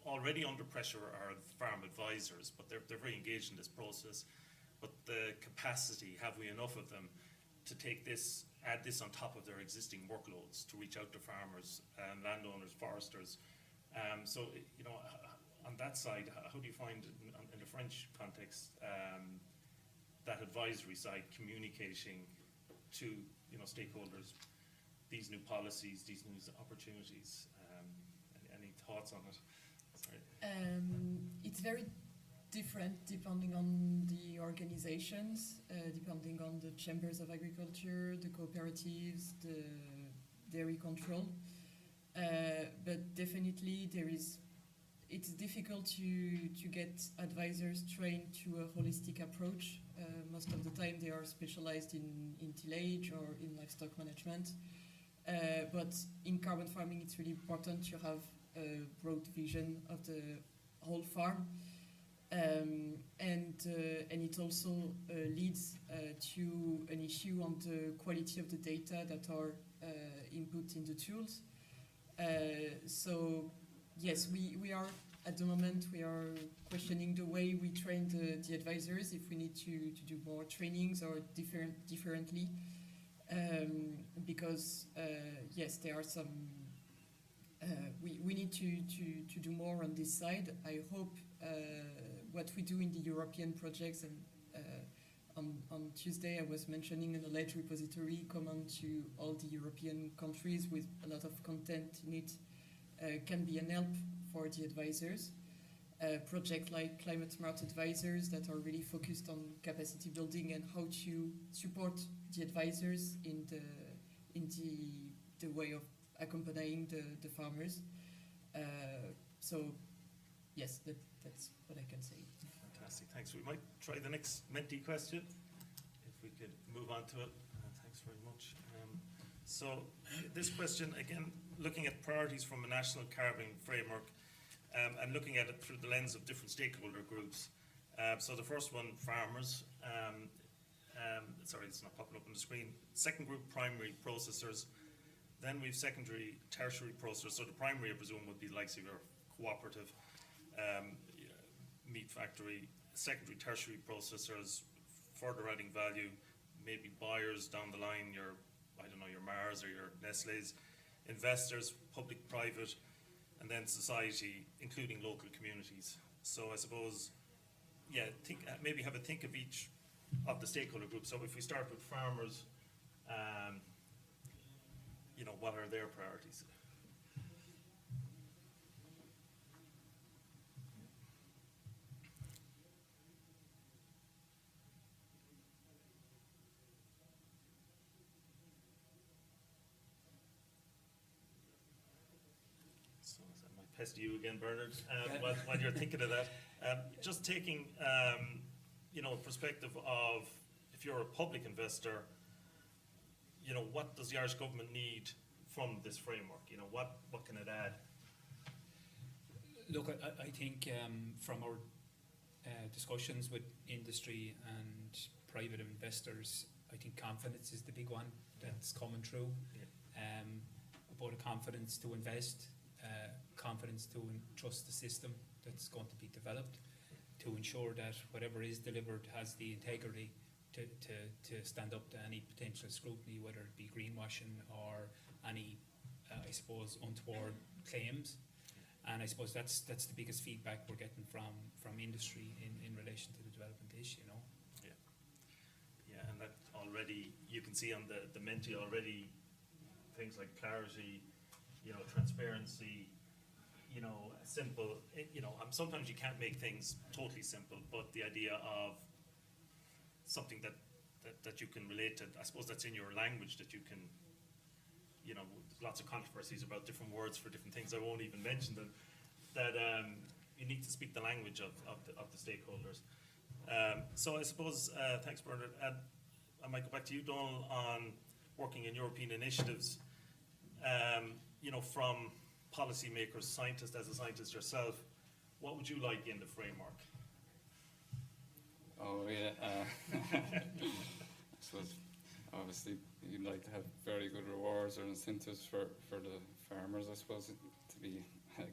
already under pressure are farm advisors, but they're very engaged in this process. But the capacity, have we enough of them to take this, add this on top of their existing workloads to reach out to farmers, landowners, foresters? So, you know, on that side, how do you find in the French context that advisory side communicating to, you know, stakeholders these new policies, these new opportunities? Any thoughts on it? Sorry. It's very different depending on the organizations, depending on the chambers of agriculture, the cooperatives, the dairy control. But definitely it's difficult to get advisors trained to a holistic approach. Most of the time they are specialized in tillage or in livestock management. But in carbon farming, it's really important to have a broad vision of the whole farm. And it also leads to an issue on the quality of the data that are input in the tools. So yes, we are at the moment we are questioning the way we train the advisors, if we need to do more trainings or differently, because yes, there are some we need to do more on this side. I hope what we do in the European projects, and on Tuesday I was mentioning a knowledge repository common to all the European countries with a lot of content in it, can be an help for the advisors. Projects like Climate Smart Advisors that are really focused on capacity building and how to support the advisors in the way of accompanying the farmers. So yes, that's what I can say. Fantastic, thanks. We might try the next Menti question, if we could move on to it. Thanks very much. So this question, again, looking at priorities from a national carbon framework, and looking at it through the lens of different stakeholder groups. So the first one, farmers. Sorry, it's not popping up on the screen. Second group, primary processors. Then we've secondary, tertiary processors. So the primary, I presume, would be the likes of your Cooperative, meat factory. Secondary, tertiary processors, further adding value. Maybe buyers down the line, your, I don't know, your Mars or your Nestle's. Investors, public, private, and then society, including local communities. So I suppose, yeah, maybe have a think of each of the stakeholder groups. So if we start with farmers, you know, what are their priorities? Pest you again, Bernard, while you're thinking of that. Just taking, you know, a perspective of, if you're a public investor, you know, what does the Irish government need from this framework? You know, what can it add? Look, I think from our discussions with industry and private investors, I think confidence is the big one that's coming through. About a confidence to invest, confidence to trust the system that's going to be developed, to ensure that whatever is delivered has the integrity to stand up to any potential scrutiny, whether it be greenwashing or any, I suppose, untoward claims. And I suppose that's the biggest feedback we're getting from industry in relation to the development issue, you know. Yeah, and that already, you can see on the Menti already, things like clarity, you know, transparency, you know, simple, you know, sometimes you can't make things totally simple, but the idea of something that you can relate to, I suppose that's in your language, that you can, you know, there's lots of controversies about different words for different things, I won't even mention them, that you need to speak the language of the stakeholders. So I suppose, thanks Bernard, I might go back to you, Donal, on working in European initiatives, you know, from policymakers, scientists, as a scientist yourself, what would you like in the framework? Oh yeah, I suppose obviously you'd like to have very good rewards or incentives for the farmers, I suppose, to be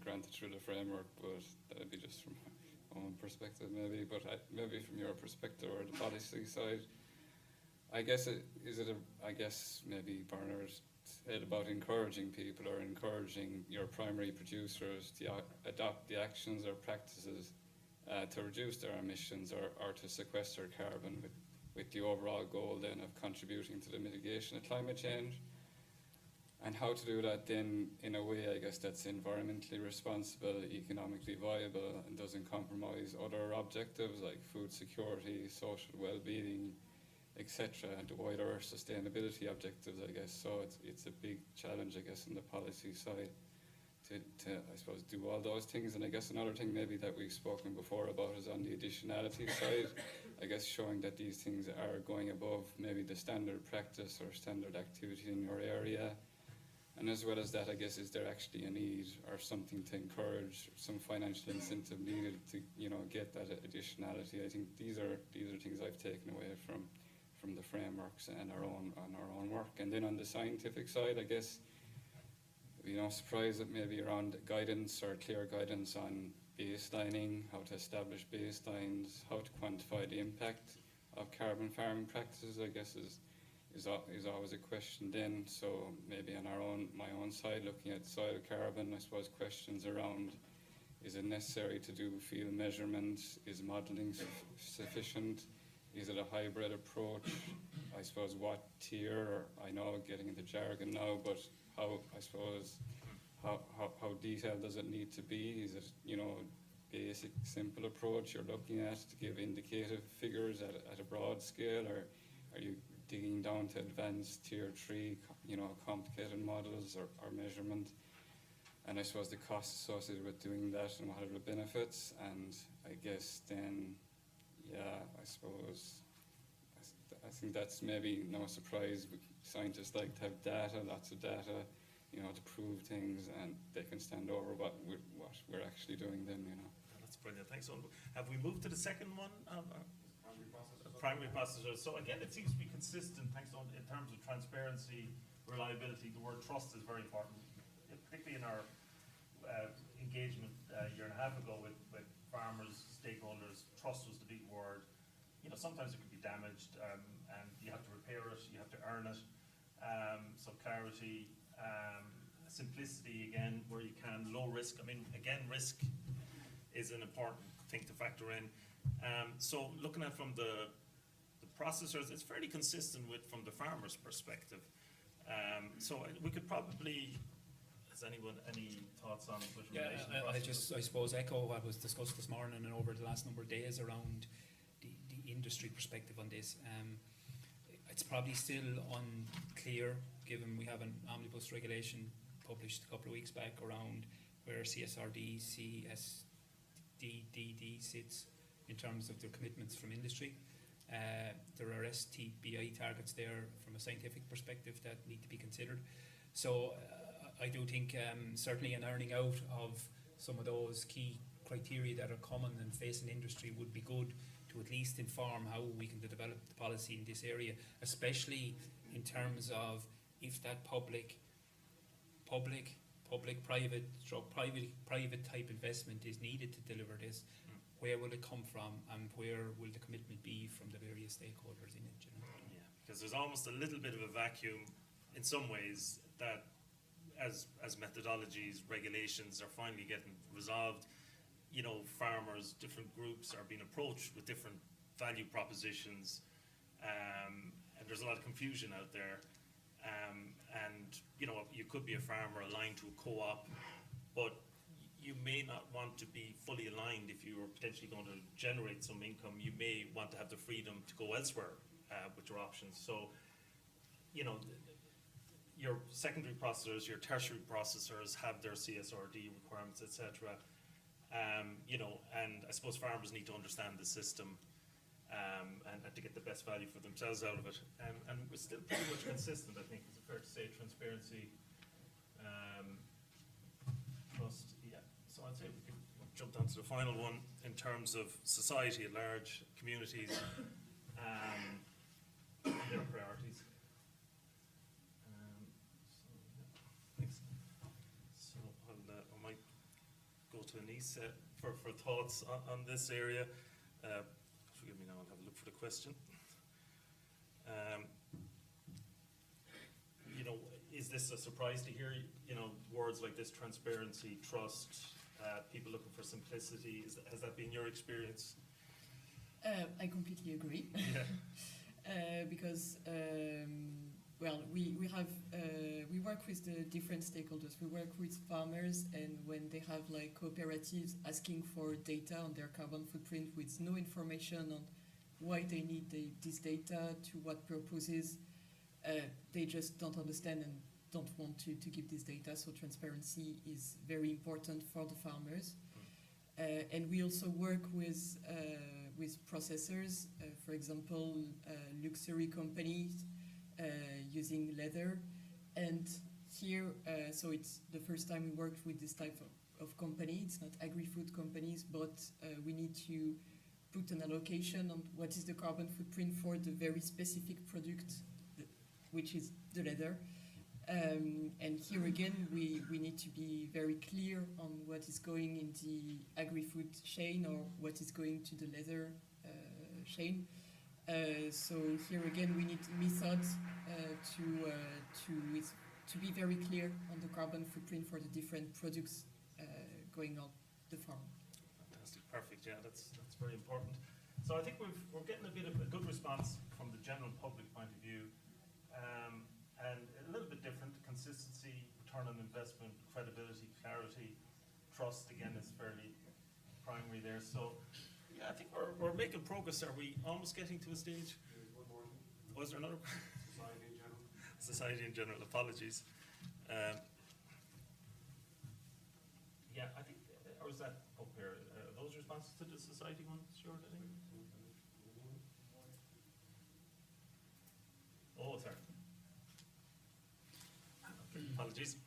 granted through the framework, but that'd be just from my own perspective maybe, but maybe from your perspective or the policy side, I guess I guess maybe Bernard said about encouraging people or encouraging your primary producers to adopt the actions or practices to reduce their emissions or to sequester carbon with the overall goal then of contributing to the mitigation of climate change. And how to do that then in a way, I guess, that's environmentally responsible, economically viable, and doesn't compromise other objectives like food security, social well-being, etc., and the wider sustainability objectives, I guess. So it's a big challenge, I guess, on the policy side to I suppose, do all those things. And I guess another thing maybe that we've spoken before about is on the additionality side, I guess showing that these things are going above maybe the standard practice or standard activity in your area. And as well as that, I guess, is there actually a need or something to encourage some financial incentive needed to, you know, get that additionality? I think these are things I've taken away from the frameworks and our own work. And then on the scientific side, I guess, you know, surprised that maybe around guidance or clear guidance on baselining, how to establish baselines, how to quantify the impact of carbon farming practices, I guess is always a question then. So maybe on my own side, looking at soil carbon, I suppose questions around, is it necessary to do field measurements? Is modelling sufficient? Is it a hybrid approach? I suppose what tier, or I know getting into jargon now, but how, I suppose, how detailed does it need to be? Is it, you know, basic, simple approach you're looking at to give indicative figures at a broad scale, or are you digging down to advanced tier 3, you know, complicated models or measurement? And I suppose the costs associated with doing that and what are the benefits? And I guess then, yeah, I suppose, I think that's maybe no surprise. Scientists like to have data, lots of data, you know, to prove things, and they can stand over what we're actually doing then, you know. That's brilliant, thanks. Have we moved to the second one? Primary processors. So again, it seems to be consistent, thanks in terms of transparency, reliability. The word trust is very important, particularly in our engagement a year and a half ago with farmers, stakeholders. Trust was the big word. You know, sometimes it could be damaged, and you have to repair it, you have to earn it. So clarity, simplicity again, where you can, low risk. I mean, again, risk is an important thing to factor in. So looking at from the processors, it's fairly consistent with from the farmer's perspective. So we could probably, has anyone any thoughts on which relation? I suppose echo what was discussed this morning and over the last number of days around the industry perspective on this. It's probably still unclear, given we have an omnibus regulation published a couple of weeks back around where CSRD, CSDD sits in terms of their commitments from industry. There are STBI targets there from a scientific perspective that need to be considered. So I do think certainly an ironing out of some of those key criteria that are common and facing industry would be good to at least inform how we can develop the policy in this area, especially in terms of if that private type investment is needed to deliver this, where will it come from and where will the commitment be from the various stakeholders in it, you know? Yeah, because there's almost a little bit of a vacuum in some ways that as methodologies, regulations are finally getting resolved, you know, farmers, different groups are being approached with different value propositions, and there's a lot of confusion out there. And, you know, you could be a farmer aligned to a co-op, but you may not want to be fully aligned if you are potentially going to generate some income. You may want to have the freedom to go elsewhere with your options. So, you know, your secondary processors, your tertiary processors have their CSRD requirements, etc. You know, and I suppose farmers need to understand the system and to get the best value for themselves out of it. And we're still pretty much consistent, I think. Is it fair to say? Transparency, trust, yeah. So I'd say we can jump down to the final one in terms of society at large, communities, their priorities. Thanks. So I might go to Anise for thoughts on this area. Forgive me now, I'll have a look for the question. You know, is this a surprise to hear, you know, words like this, transparency, trust, people looking for simplicity? Has that been your experience? I completely agree. Yeah. Because well, we work with the different stakeholders. We work with farmers, and when they have like cooperatives asking for data on their carbon footprint with no information on why they need this data, to what purposes, they just don't understand and don't want to give this data. So transparency is very important for the farmers. And we also work with processors, for example, luxury companies using leather. And here, so it's the first time we worked with this type of company. It's not agri-food companies, but we need to put an allocation on what is the carbon footprint for the very specific product, which is the leather. And here again, we need to be very clear on what is going in the agri-food chain or what is going to the leather chain. So here again, we need methods to be very clear on the carbon footprint for the different products going on the farm. Fantastic, perfect. Yeah, that's very important. So I think we're getting a bit of a good response from the general public point of view, and a little bit different. Consistency, return on investment, credibility, clarity, trust. Again, is fairly primary there. So yeah, I think we're making progress. Are we almost getting to a stage? One more thing. Was there another? Society in general. Society in general. Apologies. Yeah, I think, or is that up here? Those responses to the society one, Stuart, I think? Oh, sorry. Okay, apologies.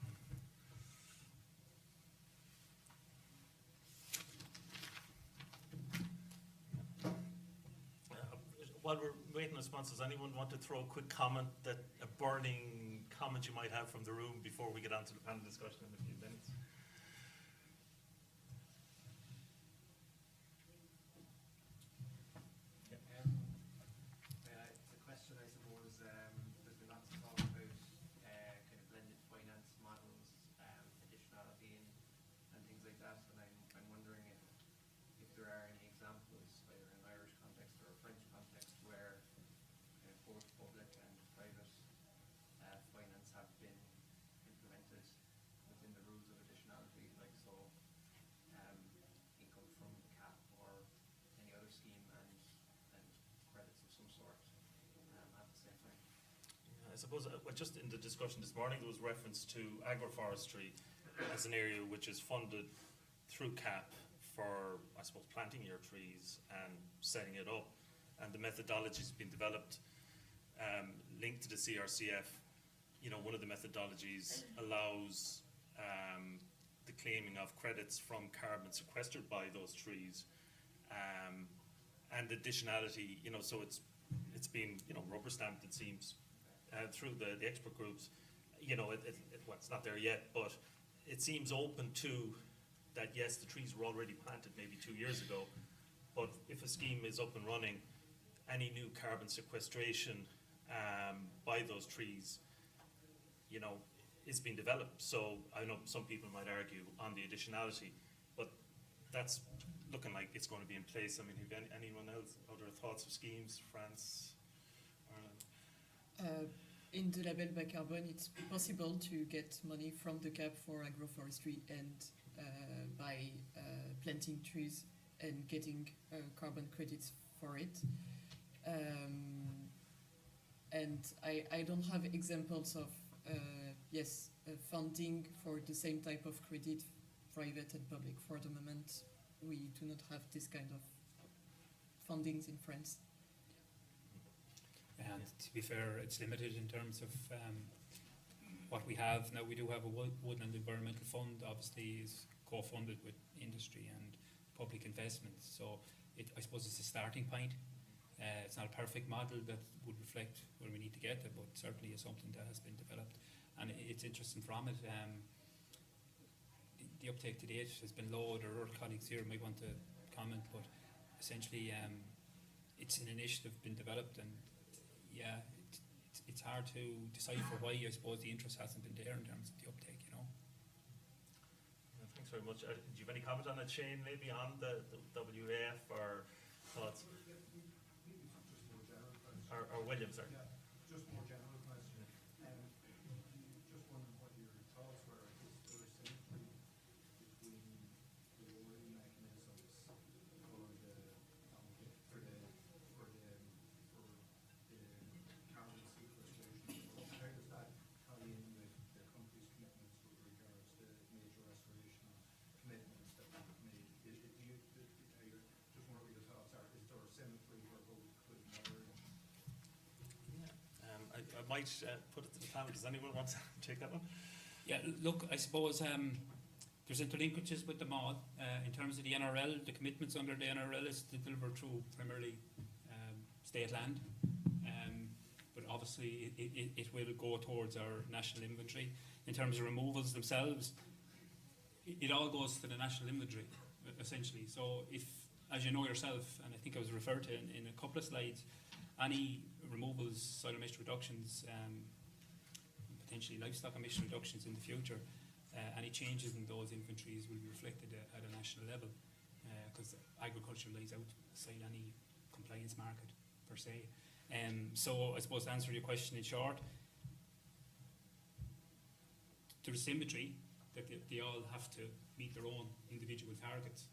While we're waiting responses, anyone want to throw a quick comment, a burning comment you might have from the room before we get on to the panel discussion in a few minutes? It's a question, I suppose. There's been lots of talk about kind of blended finance models, additionality, and things like that. And I'm wondering if there are any examples, either in an Irish context or a French context, where both public and private finance have been implemented within the rules of additionality, like so income from CAP or any other scheme and credits of some sort at the same time. I suppose, well, just in the discussion this morning, there was reference to agroforestry as an area which is funded through CAP for, I suppose, planting your trees and setting it up. and the methodologies being developed linked to the CRCF. You know, one of the methodologies allows the claiming of credits from carbon sequestered by those trees, and additionality. You know, so it's been, you know, rubber stamped, it seems, through the expert groups. You know, well, it's not there yet, but it seems open to that. Yes, the trees were already planted maybe 2 years ago, but if a scheme is up and running, any new carbon sequestration by those trees, you know, is being developed. So I know some people might argue on the additionality, but that's looking like it's going to be in place. I mean, have anyone else other thoughts of schemes? France, Ireland? In the label by carbon, it's possible to get money from the cap for agroforestry and by planting trees and getting carbon credits for it. And I don't have examples of funding for the same type of credit, private and public. For the moment, we do not have this kind of fundings in France. And to be fair, it's limited in terms of what we have. Now we do have a woodland environmental fund, obviously is co-funded with industry and public investments. So I suppose it's a starting point. It's not a perfect model that would reflect where we need to get it, but certainly is something that has been developed. And it's interesting from it. The uptake to date has been low. There are other colleagues here who might want to comment, but essentially it's an initiative been developed, and yeah, it's hard to decipher why. I suppose the interest hasn't been there in terms of the uptake, you know. Yeah, thanks very much. Do you have any comment on that, Shane, maybe on the WAF or thoughts? Or William, sorry. Yeah, just more general question. Just wondering what your thoughts were. Is there a symmetry between the rewarding mechanisms for the carbon sequestration? How does that tie in with the country's commitments with regards to major restoration commitments that we've made? Just wonder what your thoughts are. Is there a symmetry where both could merge? I might put it to the panel. Does anyone want to take that one? Yeah, look, I suppose there's interlinkages with the MOD. In terms of the NRL, the commitments under the NRL is to deliver through primarily state land. But obviously it will go towards our national inventory. In terms of removals themselves, it all goes to the national inventory, essentially. So if, as you know yourself, and I think I was referred to in a couple of slides, any removals, soil emission reductions, potentially livestock emission reductions in the future, any changes in those inventories will be reflected at a national level, because agriculture lays outside any compliance market per se. So I suppose to answer your question in short, there's symmetry that they all have to meet their own individual targets.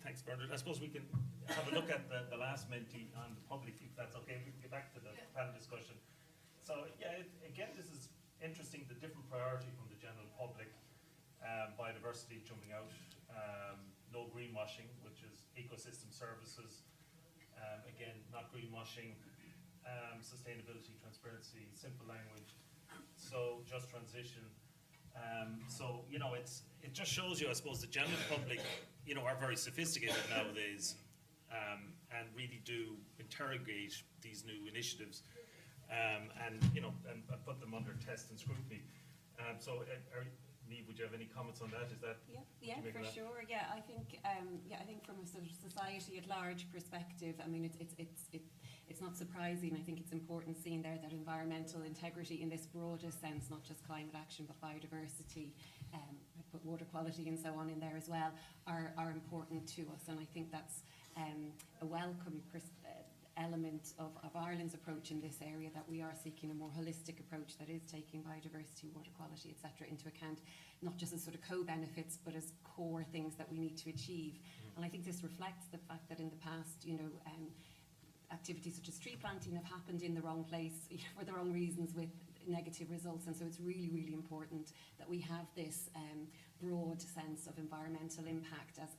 Thanks, Bernard. I suppose we can have a look at the last Menti on the public, if that's okay. We can get back to the panel discussion. So, yeah, again, this is interesting, the different priority from the general public. Biodiversity jumping out, no greenwashing, which is ecosystem services. Again, not greenwashing, sustainability, transparency, simple language. So, just transition. So, you know, it just shows you, I suppose, the general public, you know, are very sophisticated nowadays, and really do interrogate these new initiatives, and, you know, and put them under test and scrutiny. So, Niamh, would you have any comments on that? Is that? Yeah, for sure. Yeah, I think from a sort of society at large perspective, I mean, it's not surprising. I think it's important seeing there that environmental integrity in this broadest sense, not just climate action, but biodiversity, I put water quality and so on in there as well, are important to us. And I think that's a welcome element of Ireland's approach in this area, that we are seeking a more holistic approach that is taking biodiversity, water quality, etc. into account, not just as sort of co-benefits, but as core things that we need to achieve. And I think this reflects the fact that in the past, you know, activities such as tree planting have happened in the wrong place for the wrong reasons with negative results. And so it's really, really important that we have this broad sense of environmental impact, as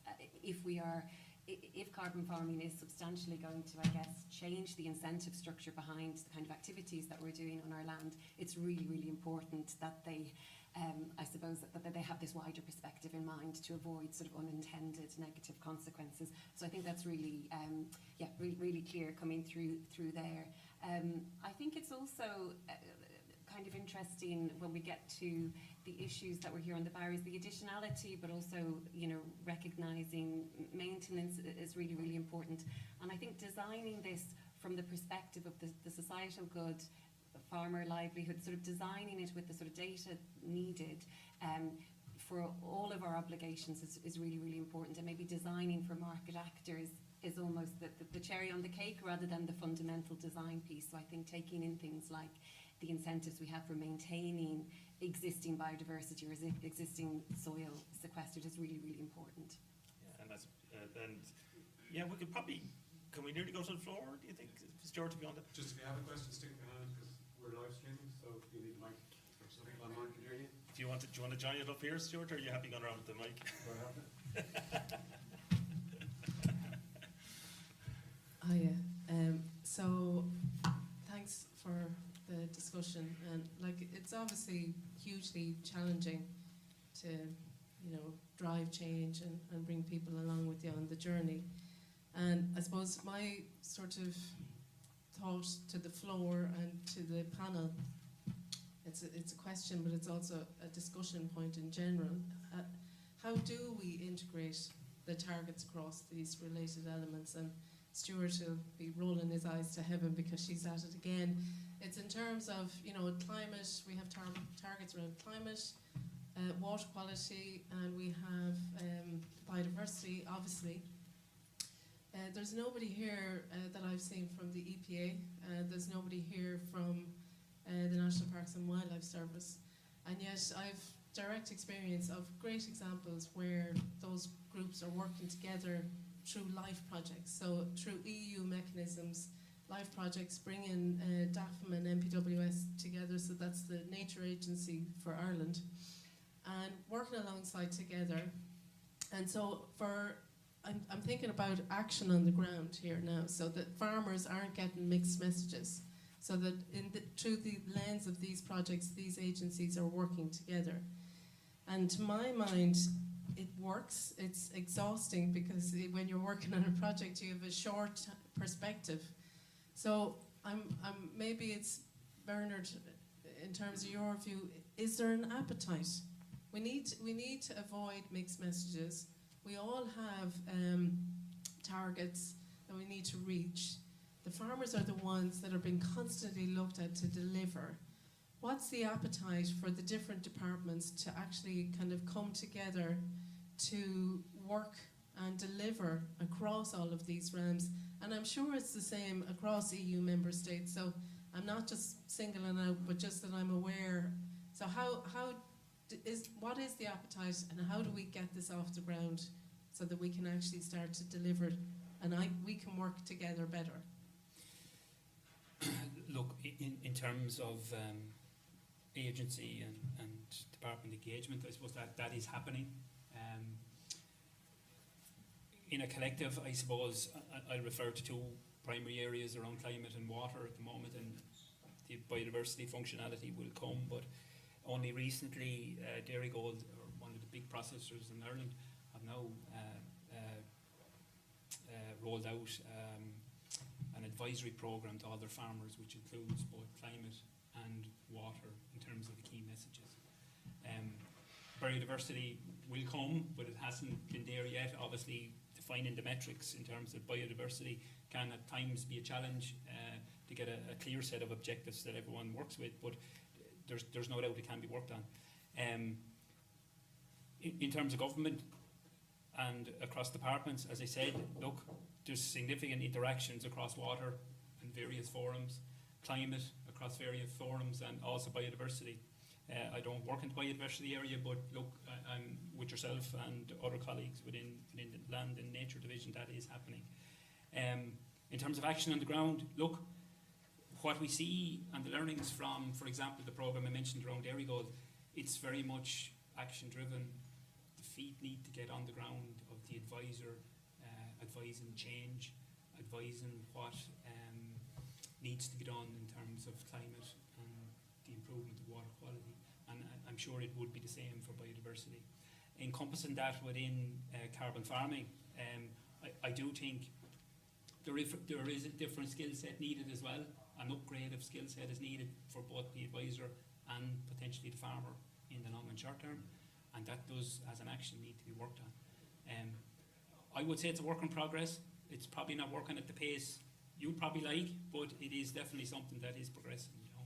if we are if carbon farming is substantially going to, I guess, change the incentive structure behind the kind of activities that we're doing on our land, it's really, really important that they, I suppose, that they have this wider perspective in mind to avoid sort of unintended negative consequences. So I think that's really, really clear coming through there. I think it's also kind of interesting when we get to the issues that were here on the barriers, the additionality, but also, you know, recognising maintenance is really, really important. And I think designing this from the perspective of the societal good, farmer livelihood, sort of designing it with the sort of data needed for all of our obligations is really, really important. And maybe designing for market actors is almost the cherry on the cake rather than the fundamental design piece. So I think taking in things like the incentives we have for maintaining existing biodiversity or existing soil sequestered is really, really important. Yeah, and that's, we could probably, can we nearly go to the floor, do you think, Stuart, to be on the... Just if you have a question, stick up your hand, because we're live streaming, so if you need a mic, or something online can hear you. Do you want to join it up here, Stuart, or are you happy going around with the mic? Hiya. So thanks for the discussion, and like it's obviously hugely challenging to, you know, drive change and bring people along with you on the journey. And I suppose my sort of thought to the floor and to the panel, it's a question, but it's also a discussion point in general. How do we integrate the targets across these related elements? And Stuart will be rolling his eyes to heaven because she's at it again. It's in terms of, you know, climate, we have targets around climate, water quality, and we have biodiversity, obviously. There's nobody here that I've seen from the EPA. There's nobody here from the National Parks and Wildlife Service. And yet I've direct experience of great examples where those groups are working together through LIFE projects. So through EU mechanisms, LIFE projects bring in DAFM and MPWS together, so that's the Nature Agency for Ireland, and working alongside together. And so I'm thinking about action on the ground here now, so that farmers aren't getting mixed messages, so that through the lens of these projects, these agencies are working together. And to my mind, it works. It's exhausting because when you're working on a project, you have a short perspective. So maybe it's, Bernard, in terms of your view, is there an appetite? We need to avoid mixed messages. We all have targets that we need to reach. The farmers are the ones that are being constantly looked at to deliver. What's the appetite for the different departments to actually kind of come together to work and deliver across all of these realms? And I'm sure it's the same across EU member states. So I'm not just singling out, but just that I'm aware. So what is the appetite, and how do we get this off the ground so that we can actually start to deliver and we can work together better? Look, in terms of agency and department engagement, I suppose that is happening. In a collective, I suppose I refer to two primary areas around climate and water at the moment, and the biodiversity functionality will come, but only recently Dairygold, or one of the big processors in Ireland, have now rolled out an advisory programme to all their farmers, which includes both climate and water in terms of the key messages. Biodiversity will come, but it hasn't been there yet. Obviously, defining the metrics in terms of biodiversity can at times be a challenge to get a clear set of objectives that everyone works with, but there's no doubt it can be worked on. In terms of government and across departments, as I said, look, there's significant interactions across water and various forums, climate across various forums, and also biodiversity. I don't work in the biodiversity area, but look, I'm with yourself and other colleagues within the Land and Nature Division, that is happening. In terms of action on the ground, look, what we see and the learnings from, for example, the programme I mentioned around Dairygold, it's very much action driven. The feet need to get on the ground of the advisor advising change, advising what needs to be done in terms of climate and the improvement of water quality. And I'm sure it would be the same for biodiversity. Encompassing that within carbon farming, I do think there is a different skill set needed as well. An upgrade of skill set is needed for both the advisor and potentially the farmer in the long and short term, and that does, as an action, need to be worked on. I would say it's a work in progress. It's probably not working at the pace you'd probably like, but it is definitely something that is progressing, you know.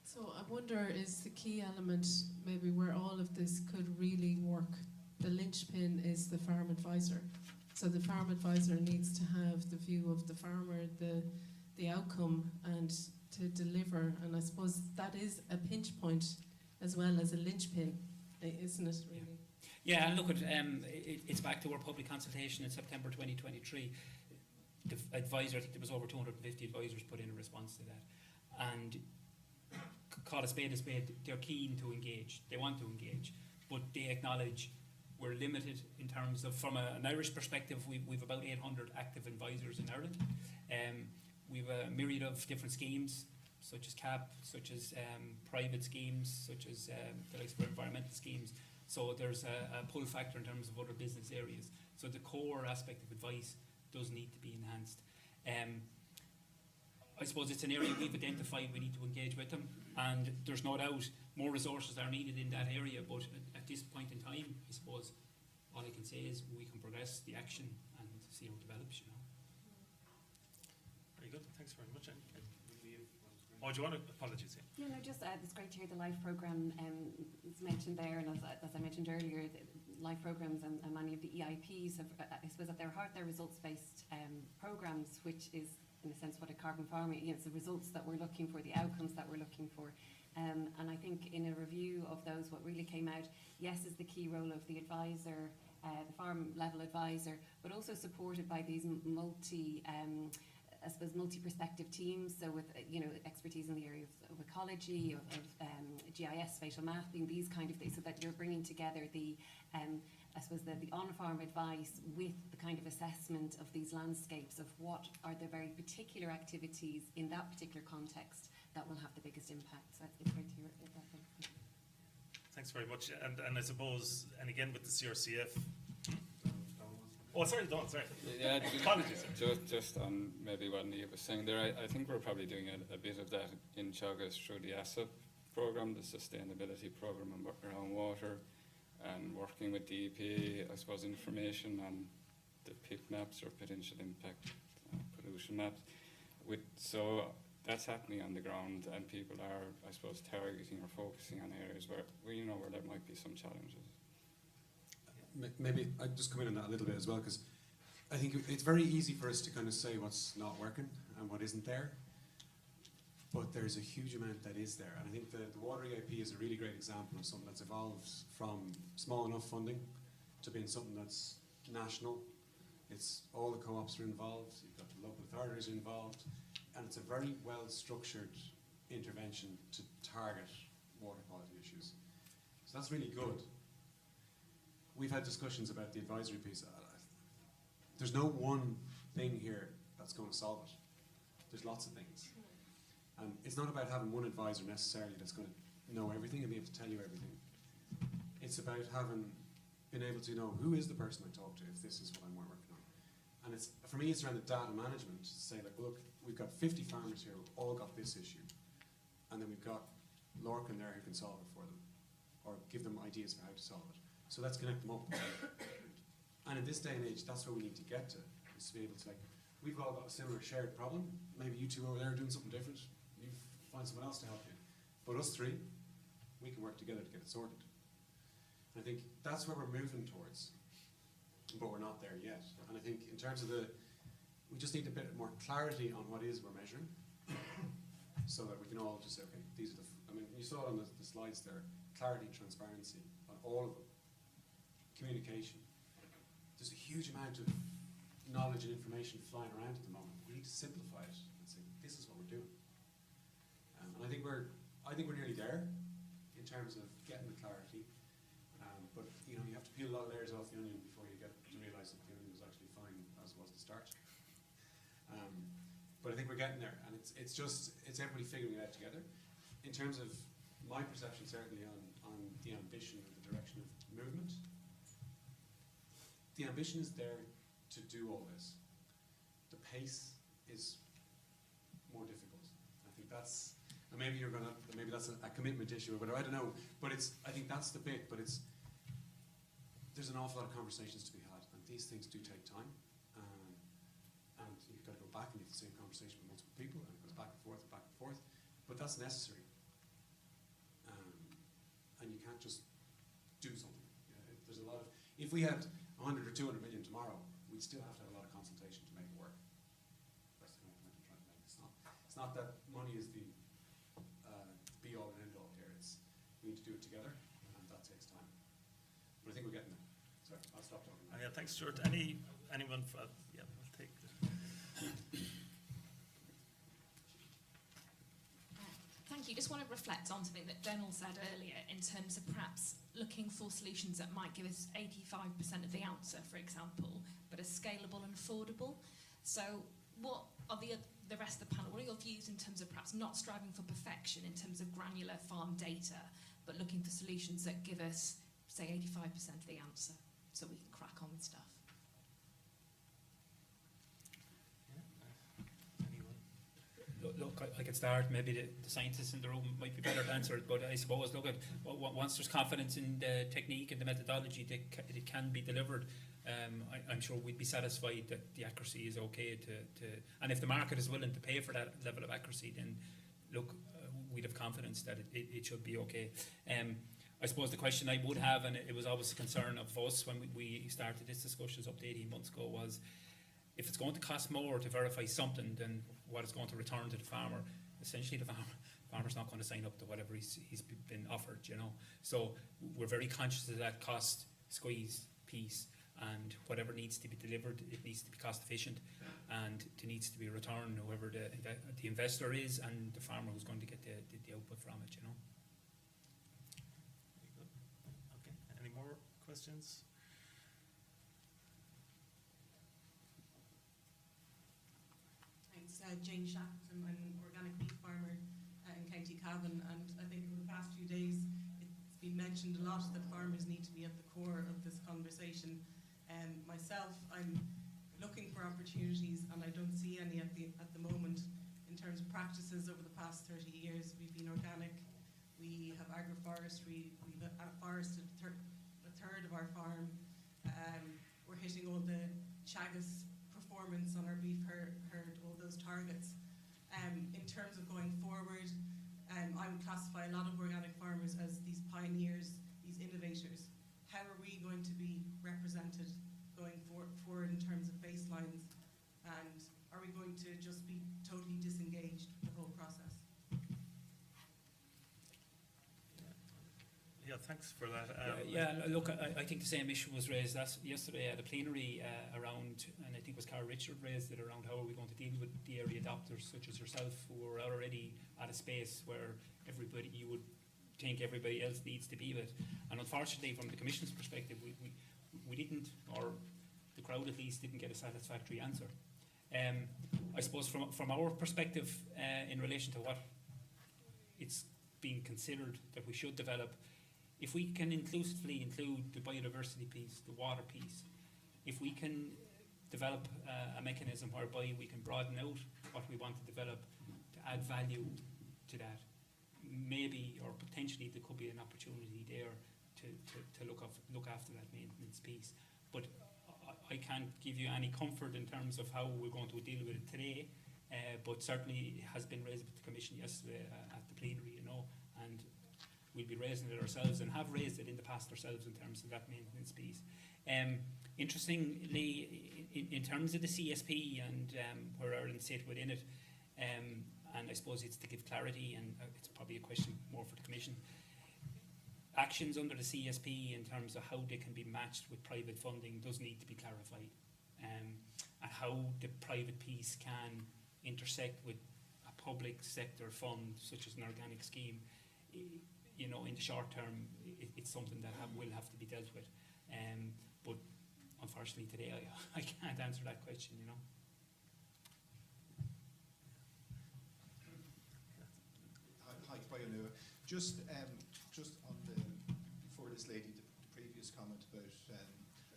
So I wonder, is the key element maybe where all of this could really work, the linchpin is the farm advisor. So the farm advisor needs to have the view of the farmer, the outcome, and to deliver. And I suppose that is a pinch point as well as a linchpin, isn't it, really? Yeah, and look, it's back to our public consultation in September 2023. The advisor, I think there was over 250 advisors put in a response to that. And call a spade, they're keen to engage. They want to engage. But they acknowledge we're limited in terms of, from an Irish perspective, we've about 800 active advisors in Ireland. We've a myriad of different schemes, such as CAP, such as private schemes, such as the likes of environmental schemes. So there's a pull factor in terms of other business areas. So the core aspect of advice does need to be enhanced. I suppose it's an area we've identified we need to engage with them, and there's no doubt more resources are needed in that area, but at this point in time, I suppose all I can say is we can progress the action and see how it develops, you know. Very good, thanks very much. Oh, do you want to? Apologies. Yeah, no, just it's great to hear the LIFE programme is mentioned there, and as I mentioned earlier, the LIFE programmes and many of the EIPs have, I suppose, at their heart, they're results-based programmes, which is, in a sense, what a carbon farming, it's the results that we're looking for, the outcomes that we're looking for. And I think in a review of those, what really came out, yes, is the key role of the advisor, the farm level advisor, but also supported by these multi-perspective teams, so with expertise in the area of ecology, of GIS, spatial mapping, these kind of things, so that you're bringing together the on-farm advice with the kind of assessment of these landscapes of what are the very particular activities in that particular context that will have the biggest impact. So it's great to hear it. Thanks very much. And I suppose, and again with the CRCF. Oh, sorry, Don, sorry. Yeah, apologies. Just on maybe what Niamh was saying there, I think we're probably doing a bit of that in Teagasc through the ASAP programme, the sustainability programme around water, and working with the EPA, I suppose, information on the pit maps or potential impact pollution maps. So that's happening on the ground, and people are, I suppose, targeting or focusing on areas where there might be some challenges. Maybe I'd just come in on that a little bit as well, because I think it's very easy for us to kind of say what's not working and what isn't there, but there's a huge amount that is there. And I think the Water EIP is a really great example of something that's evolved from small enough funding to being something that's national. It's all the co-ops are involved, you've got the local authorities involved, and it's a very well structured intervention to target water quality issues. So that's really good. We've had discussions about the advisory piece. There's no one thing here that's going to solve it. There's lots of things. And it's not about having one advisor necessarily that's going to know everything and be able to tell you everything. It's about being able to know who is the person I talk to if this is what I'm working on. And for me, it's around the data management to say, like, look, we've got 50 farmers here who all got this issue. And then we've got Lorcan there who can solve it for them or give them ideas for how to solve it. So let's connect them up. And in this day and age, that's where we need to get to, is to be able to, like, we've all got a similar shared problem. Maybe you two over there are doing something different. You find someone else to help you. But us three, we can work together to get it sorted. And I think that's where we're moving towards, but we're not there yet. And I think in terms of we just need a bit more clarity on what is we're measuring, so that we can all just say, okay, these are you saw it on the slides there, clarity, transparency, on all of them. Communication. There's a huge amount of knowledge and information flying around at the moment. We need to simplify it and say, this is what we're doing. And I think we're nearly there in terms of getting the clarity. But you have to peel a lot lot of layers off the onion before you get to realise that the onion was actually fine as was the starch. But I think we're getting there, and it's everybody figuring it out together. In terms of my perception, certainly on the ambition and the direction of movement, the ambition is there to do all this. The pace is more difficult. I think that's, and maybe that's a commitment issue or whatever, I don't know. But I think that's the bit, but there's an awful lot of conversations to be had, and these things do take time. And you've got to go back and you have the same conversation with multiple people, and it goes back and forth, but that's necessary. And you can't just do something. There's a lot of, if we had 100 or 200 million tomorrow, we'd still have to have a lot of consultation to make it work. That's the kind of point I'm trying to make. It's not that money is the be all and end all here. We need to do it together, and that takes time. But I think we're getting there. Sorry, I'll stop talking now. Yeah, thanks, Stuart. Anyone? Yeah, I'll take this. Thank you. Just want to reflect on something that Donal said earlier in terms of perhaps looking for solutions that might give us 85% of the answer, for example, but are scalable and affordable. So what are the rest of the panel, what are your views in terms of perhaps not striving for perfection in terms of granular farm data, but looking for solutions that give us, say, 85% of the answer so we can crack on with stuff? Look, I could start. Maybe the scientists in the room might be better to answer it, but I suppose, look, once there's confidence in the technique and the methodology that it can be delivered, I'm sure we'd be satisfied that the accuracy is okay and if the market is willing to pay for that level of accuracy, then look, we'd have confidence that it should be okay. I suppose the question I would have, and it was always a concern of us when we started this discussions up to 18 months ago, was if it's going to cost more to verify something than what it's going to return to the farmer, essentially the farmer's not going to sign up to whatever he's been offered, you know. So we're very conscious of that cost squeeze piece, and whatever needs to be delivered, it needs to be cost efficient, and it needs to be returned whoever the investor is and the farmer who's going to get the output from it, you know. Very good. Okay. Any more questions? Thanks, Jane Shackleton. I'm an organic beef farmer in County Cavan, and I think over the past few days it's been mentioned a lot that farmers need to be at the core of this conversation. Myself, I'm looking for opportunities, and I don't see any at the moment in terms of practices over the past 30 years. We've been organic, we have agroforestry, we've forested a third of our farm. We're hitting all the Teagasc performance on our beef herd, all those targets. In terms of going forward, I would classify a lot of organic farmers as these pioneers, these innovators. How are we going to be represented going forward in terms of baselines? And are we going to just be totally disengaged with the whole process? Yeah, thanks for that. Look, I think the same issue was raised yesterday at a plenary around, and I think it was Carl Richard raised it around how are we going to deal with the early adopters such as yourself, who are already at a space where you would think everybody else needs to be with. And unfortunately, from the Commission's perspective, we didn't, or the crowd at least didn't get a satisfactory answer. I suppose from our perspective, in relation to what it's being considered that we should develop, if we can inclusively include the biodiversity piece, the water piece, if we can develop a mechanism whereby we can broaden out what we want to develop to add value to that, maybe or potentially there could be an opportunity there to look after that maintenance piece. But I can't give you any comfort in terms of how we're going to deal with it today, but certainly it has been raised with the Commission yesterday at the plenary, you know, and we'll be raising it ourselves and have raised it in the past ourselves in terms of that maintenance piece. Interestingly, in terms of the CSP and where Ireland sit within it, and I suppose it's to give clarity, and it's probably a question more for the Commission, actions under the CSP in terms of how they can be matched with private funding does need to be clarified, and how the private piece can intersect with a public sector fund such as an organic scheme. You know, in the short term, it's something that will have to be dealt with. unfortunately today I can't answer that question, you know. Hi, Brian. Just on for this lady, the previous comment about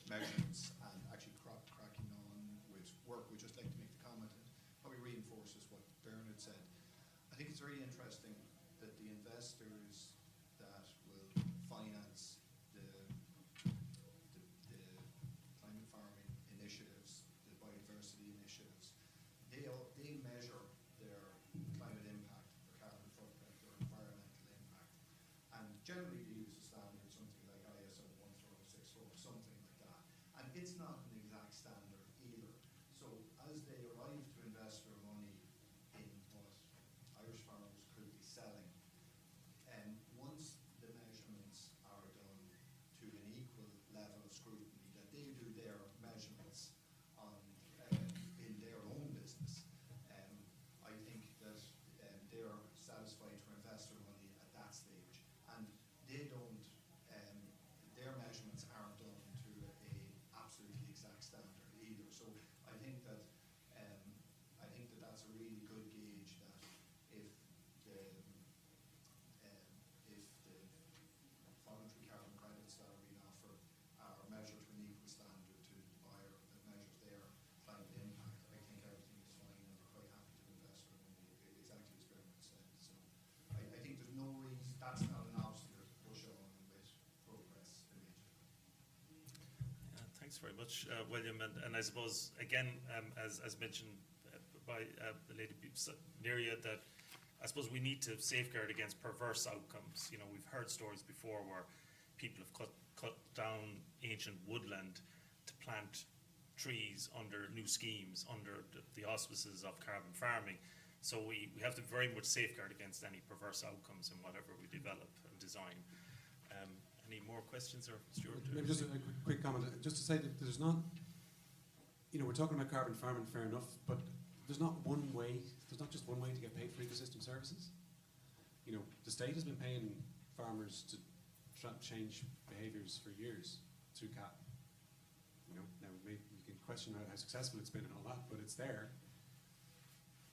measurements and actually cracking on with work, we'd just like to make the comment and probably reinforces what Bernard said. I think it's very interesting that the investors that will finance the climate farming initiatives, the biodiversity initiatives, they measure their climate impact, their carbon footprint, their environmental impact, and generally they use a standard, something like ISO 14064, something like that. And it's not an exact standard either. So as they arrive to invest their money in what Irish farmers could be selling, and once the measurements are done to an equal level of scrutiny, that they do their measurements on in their own business, I think that they're satisfied to invest their money at that stage, and they don't. Their measurements aren't done to a absolutely exact standard either. So I think that that's a really good gauge that if the voluntary carbon credits that are being offered are measured to an equal standard to the buyer that measures their climate impact, I think everything is fine and we're quite happy to invest our money, exactly as Bernard said. So I think there's no reason, that's not an obstacle to push on with progress immediately. Thanks very much, William. And I suppose, again, as mentioned by the lady near you, that I suppose we need to safeguard against perverse outcomes. You know, we've heard stories before where people have cut down ancient woodland to plant trees under new schemes, under the auspices of carbon farming. So we have to very much safeguard against any perverse outcomes in whatever we develop and design. Any more questions, or Stuart? Maybe just a quick comment, just to say that there's not, you know, we're talking about carbon farming, fair enough, but there's not just one way to get paid for ecosystem services. You know, the state has been paying farmers to try to change behaviours for years through CAP. You know, now maybe you can question how successful it's been and all that, but it's there.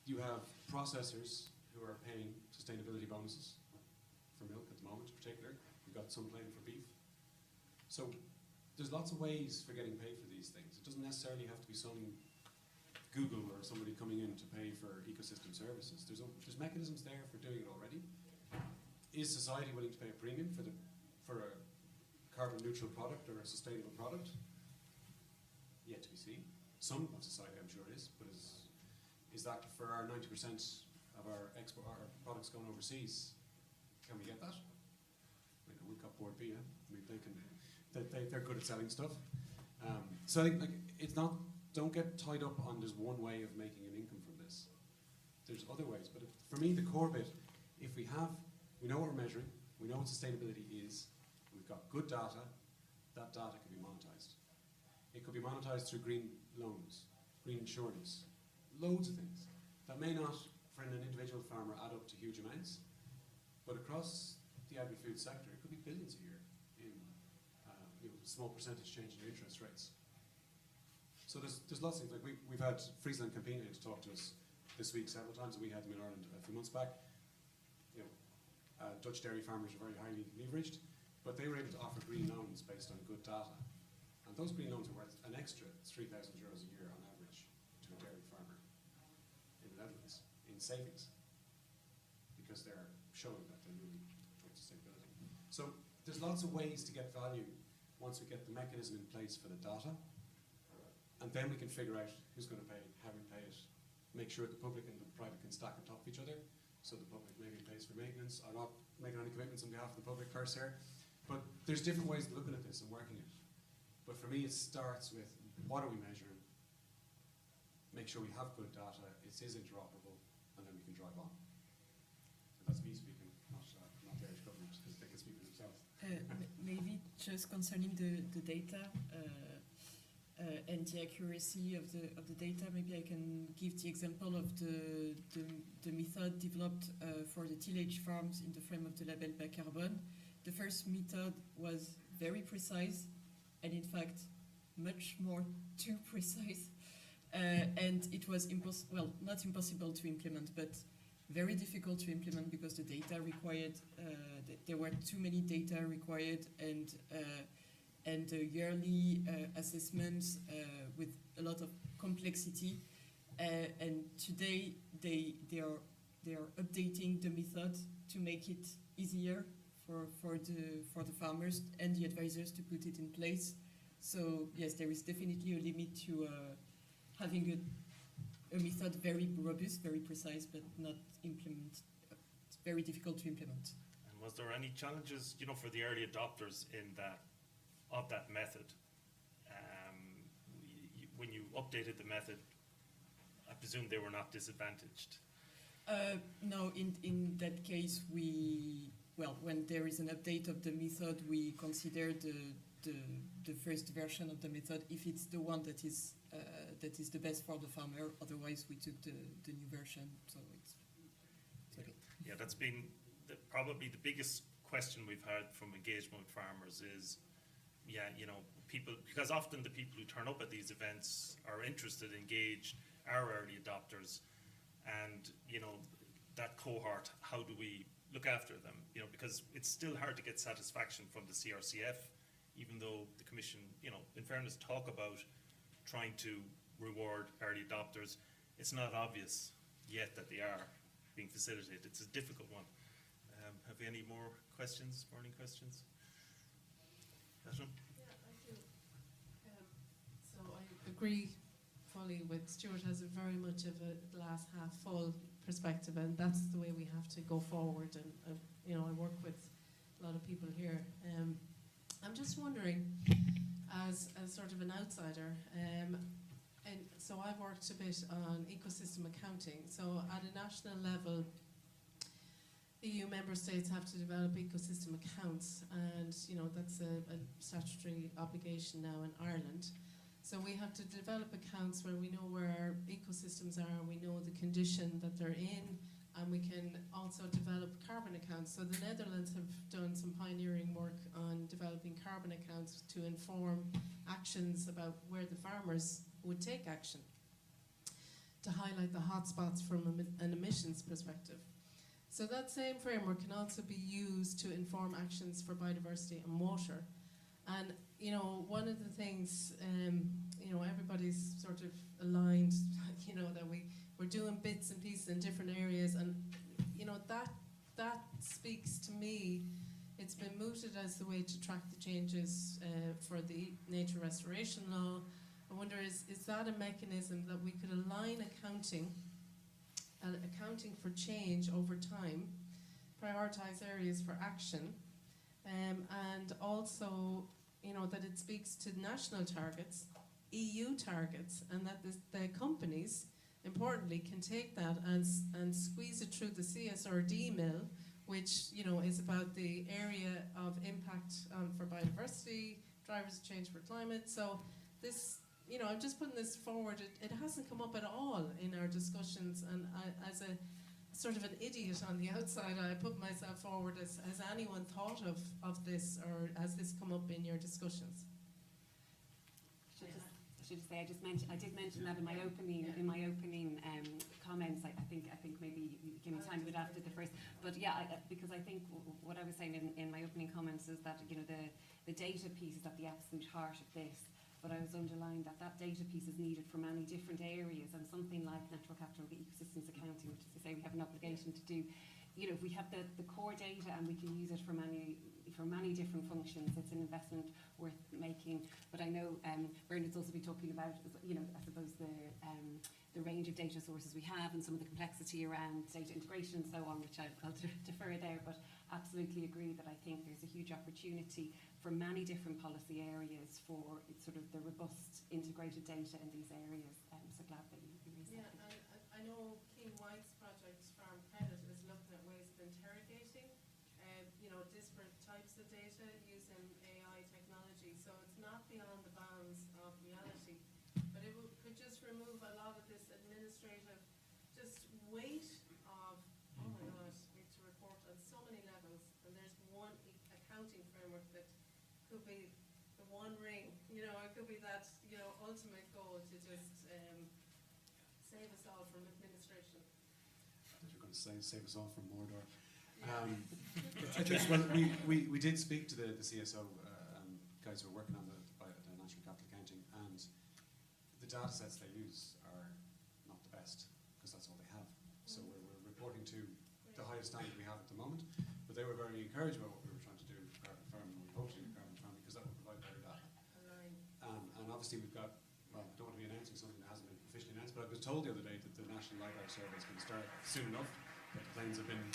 You have processors who are paying sustainability bonuses for milk at the moment in particular. We've got some paying for beef. So there's lots of ways for getting paid for these things. It doesn't necessarily have to be some Google or somebody coming in to pay for ecosystem services. There's mechanisms there for doing it already. Is society willing to pay a premium for a carbon neutral product or a sustainable product? Yet to be seen. Some of society, I'm sure, is, but is that for our 90% of our products going overseas? Can we get that? Like a woodcut board B, yeah? I mean, they're good at selling stuff. So I think, like, it's not. Don't get tied up on there's one way of making an income from this. There's other ways, but for me, the core bit, if we know what we're measuring, we know what sustainability is, we've got good data, that data can be monetized. It could be monetized through green loans, green insurance, loads of things. That may not, for an individual farmer, add up to huge amounts, but across the agri-food sector, it could be billions a year in small percentage change in interest rates. So there's lots of things. Like we've had Friesland Campina to talk to us this week several times, and we had them in Ireland a few months back. You know, Dutch dairy farmers are very highly leveraged, but they were able to offer green loans based on good data. And those green loans are worth an extra €3,000 a year on average to a dairy farmer in the Netherlands in savings, because they're showing that they're moving towards sustainability. So there's lots of ways to get value once we get the mechanism in place for the data. And then we can figure out who's going to pay, how we pay it, make sure the public and the private can stack on top of each other, so the public maybe pays for maintenance. I'm not making any commitments on behalf of the public first here, but there's different ways of looking at this and working it. But for me, it starts with, what are we measuring? Make sure we have good data, it is interoperable, and then we can drive on. So that's me speaking, not the Irish government, because they can speak for themselves. Maybe just concerning the data, and the accuracy of the data, maybe I can give the example of the method developed for the tillage farms in the frame of the label Bas Carbone. The first method was very precise, and in fact much more too precise, and it was not impossible to implement, but very difficult to implement because the data required, there were too many data required, and the yearly assessments with a lot of complexity. And today they are updating the method to make it easier for the farmers and the advisors to put it in place. So yes, there is definitely a limit to having a method very robust, very precise, but not implement. It's very difficult to implement. And was there any challenges, for the early adopters of that method? When you updated the method, I presume they were not disadvantaged. No, in that case, when there is an update of the method, we consider the first version of the method if it's the one that is the best for the farmer. Otherwise, we took the new version, so it's okay. Yeah, that's been probably the biggest question we've had from engagement with farmers is, people, because often the people who turn up at these events are interested, engaged, are early adopters, and that cohort, how do we look after them? Because it's still hard to get satisfaction from the CRCF, even though the Commission, in fairness, talk about trying to reward early adopters. It's not obvious yet that they are being facilitated. It's a difficult one. Have we any more questions, burning questions? Catherine? Yeah, I do. So I agree fully with Stuart. Has a very much of a glass half full perspective, and that's the way we have to go forward. And I work with a lot of people here. I'm just wondering, as sort of an outsider, and so I've worked a bit on ecosystem accounting. So at a national level, EU member states have to develop ecosystem accounts, and that's a statutory obligation now in Ireland. So we have to develop accounts where we know where our ecosystems are, we know the condition that they're in, and we can also develop carbon accounts. So the Netherlands have done some pioneering work on developing carbon accounts to inform actions about where the farmers would take action, to highlight the hotspots from an emissions perspective. So that same framework can also be used to inform actions for biodiversity and water. And one of the things, everybody's sort of aligned, that we're doing bits and pieces in different areas, and that speaks to me. It's been mooted as the way to track the changes for the nature restoration law. I wonder, is that a mechanism that we could align accounting for change over time, prioritize areas for action, and also, that it speaks to national targets, EU targets, and that the companies, importantly, can take that and squeeze it through the CSRD mill, which is about the area of impact for biodiversity, drivers of change for climate. So this, I'm just putting this forward. It hasn't come up at all in our discussions, and as a sort of an idiot on the outside, I put myself forward. Has anyone thought of this, or has this come up in your discussions? I should say I did mention that in my opening comments. I think maybe you give me time to do it after the first. But yeah, because I think what I was saying in my opening comments is that the data piece is at the absolute heart of this. But I was underlining that data piece is needed for many different areas, and something like natural capital ecosystems accounting, which is to say we have an obligation to do. If we have the core data and we can use it for many different functions, it's an investment worth making. But I know Bernard's also been talking about, I suppose the range of data sources we have and some of the complexity around data integration and so on, which I'll defer there. But absolutely agree that I think there's a huge opportunity for many different policy areas for sort of the robust integrated data in these areas. So glad that you raised that. Yeah, and I know Keane White's project, Farm Credit, is looking at ways of interrogating, disparate types of data using AI technology. So it's not beyond the bounds of reality, but it could just remove a lot of this administrative weight of, oh my gosh, we have to report on so many levels, and there's one accounting framework that could be the one ring, it could be be that, you know, ultimate goal to just save us all from administration. That you're going to say save us all from Mordor. Well, we did speak to the CSO guys who are working on the National Capital Accounting, and the data sets they use are not the best because that's all they have. So we're reporting to the highest standard we have at the moment, but they were very encouraged by what we were trying to do with Carbon Farm, and we hope to do with Carbon Farm because that will provide better data. And obviously we've got, well, I don't want to be announcing something that hasn't been officially announced, but I was told the other day that the National LiDAR survey is going to start soon enough, that the planes have been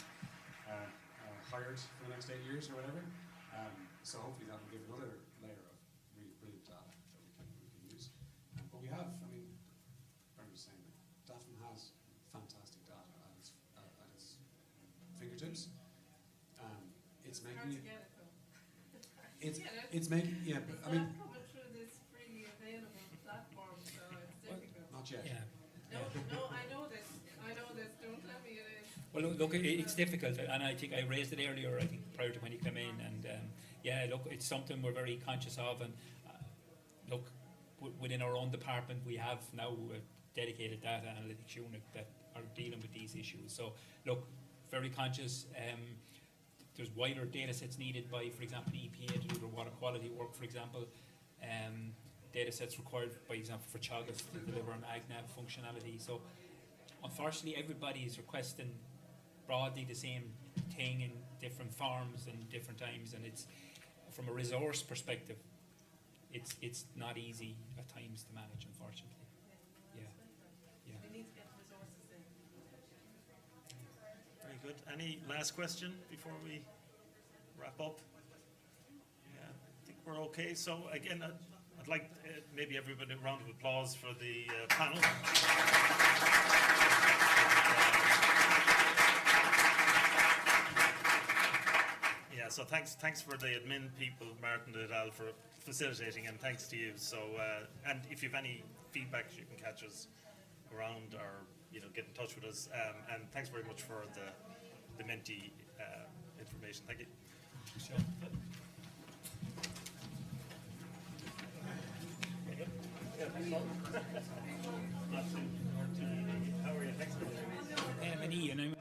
hired for the next 8 years or whatever. So hopefully that will give another layer of really brilliant data that we can use. But we have, I mean, Bernard was saying that DAFM has fantastic data at its fingertips. It's making it. It's making, yeah, but I mean. It's not coming through this freely available platform, so it's difficult. Not yet. Yeah. No, I know this. Don't tell me it is. Well, look, it's difficult, and I think I raised it earlier, I think, prior to when you came in, and yeah, look, it's something we're very conscious of, and look, within our own department, we have now a dedicated data analytics unit that are dealing with these issues. So, look, very conscious. There's wider data sets needed by, for example, EPA to do their water quality work, for example. Data sets required, by example, for Teagasc to deliver on AgNav functionality. So, unfortunately, everybody is requesting broadly the same thing in different forms and different times, and it's from a resource perspective, it's not easy at times to manage, unfortunately. Yeah. We need to get resources in. Very good. Any last question before we wrap up? Yeah, I think we're okay. So again, I'd like maybe everybody a round of applause for the panel. Yeah, so thanks for the admin people, Martin et al, for facilitating, and thanks to you. So, and if you have any feedback, you can catch us around or get in touch with us. And thanks very much for the Menti information. Thank you. Sure. Yeah, thanks, Paul. How are you? Thanks for An E, and I'm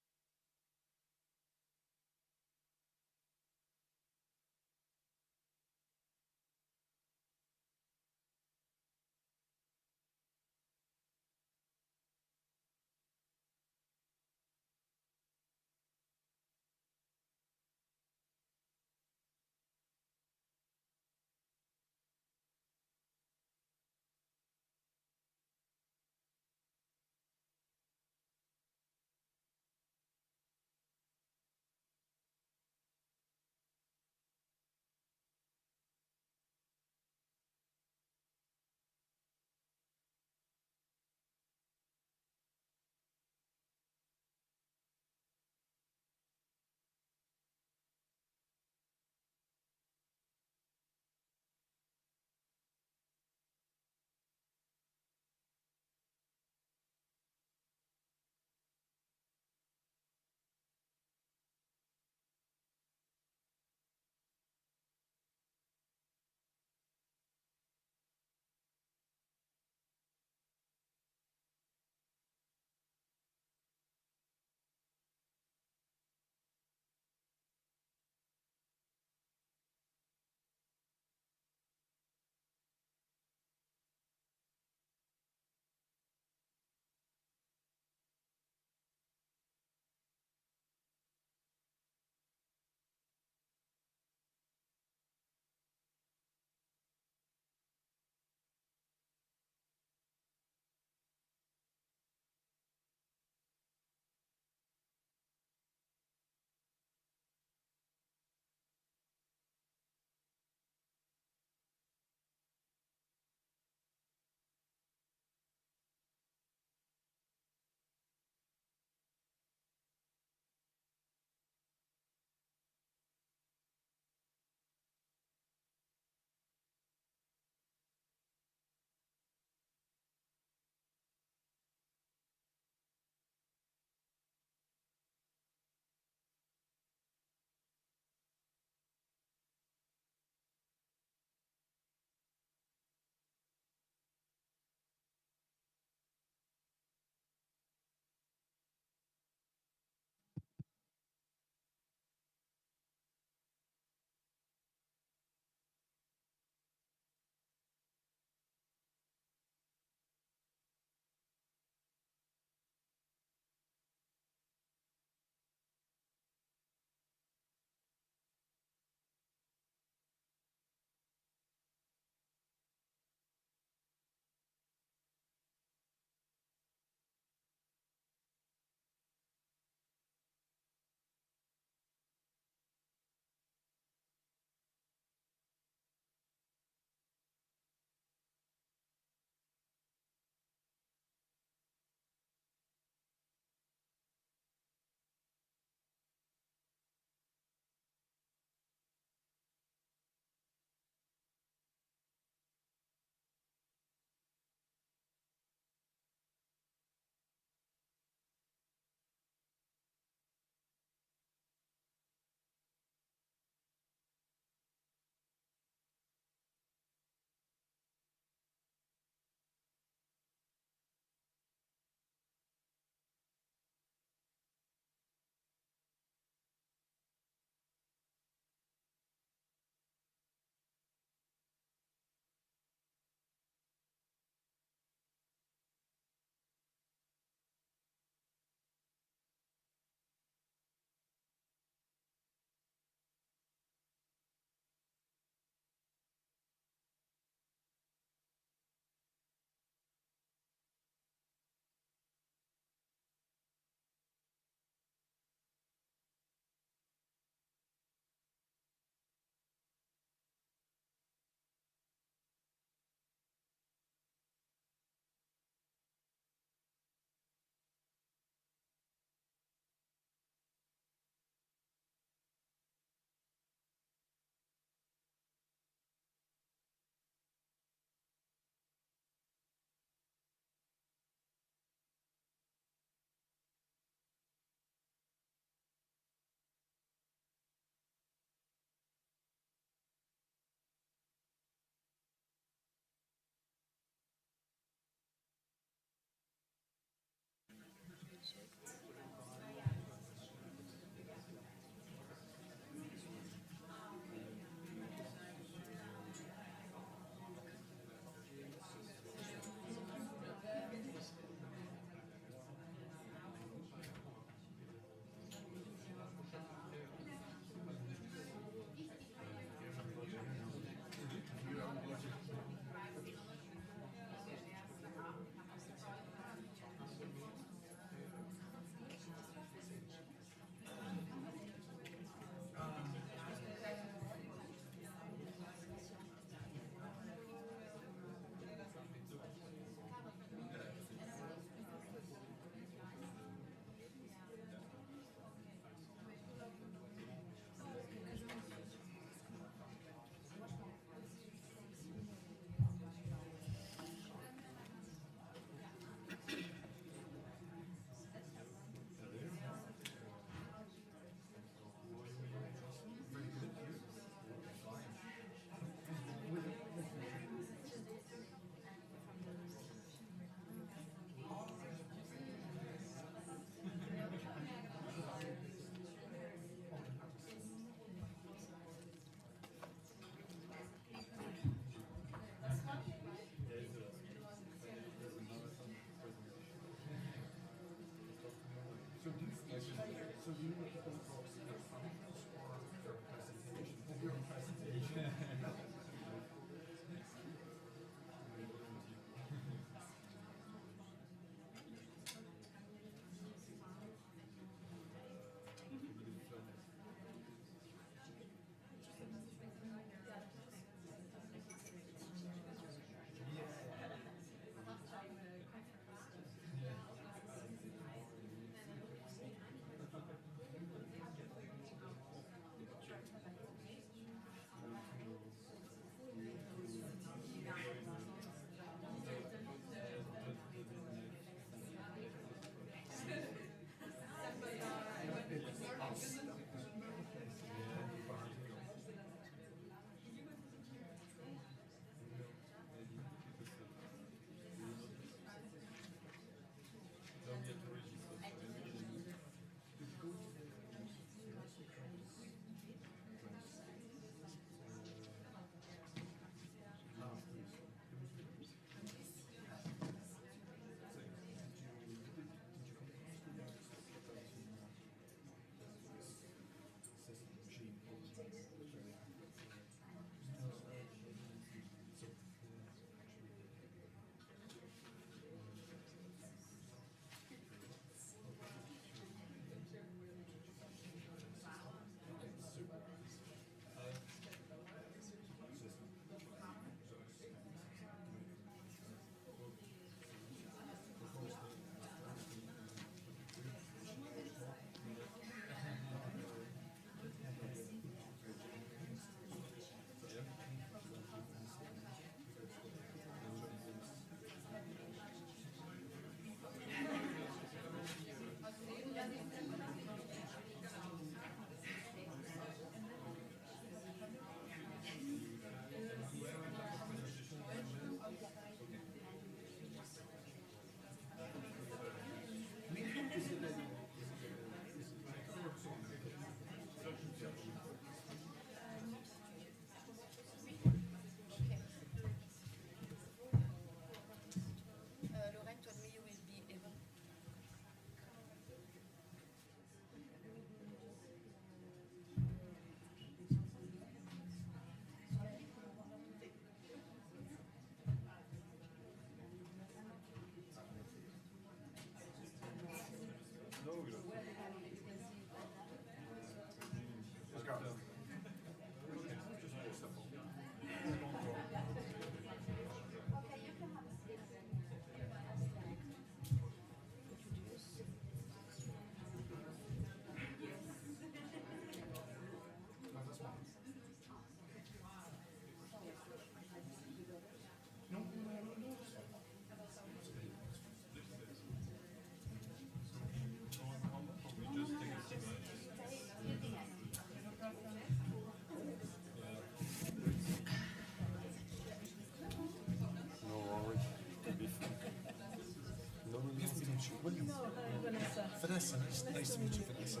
Vanessa, nice to meet you, Vanessa.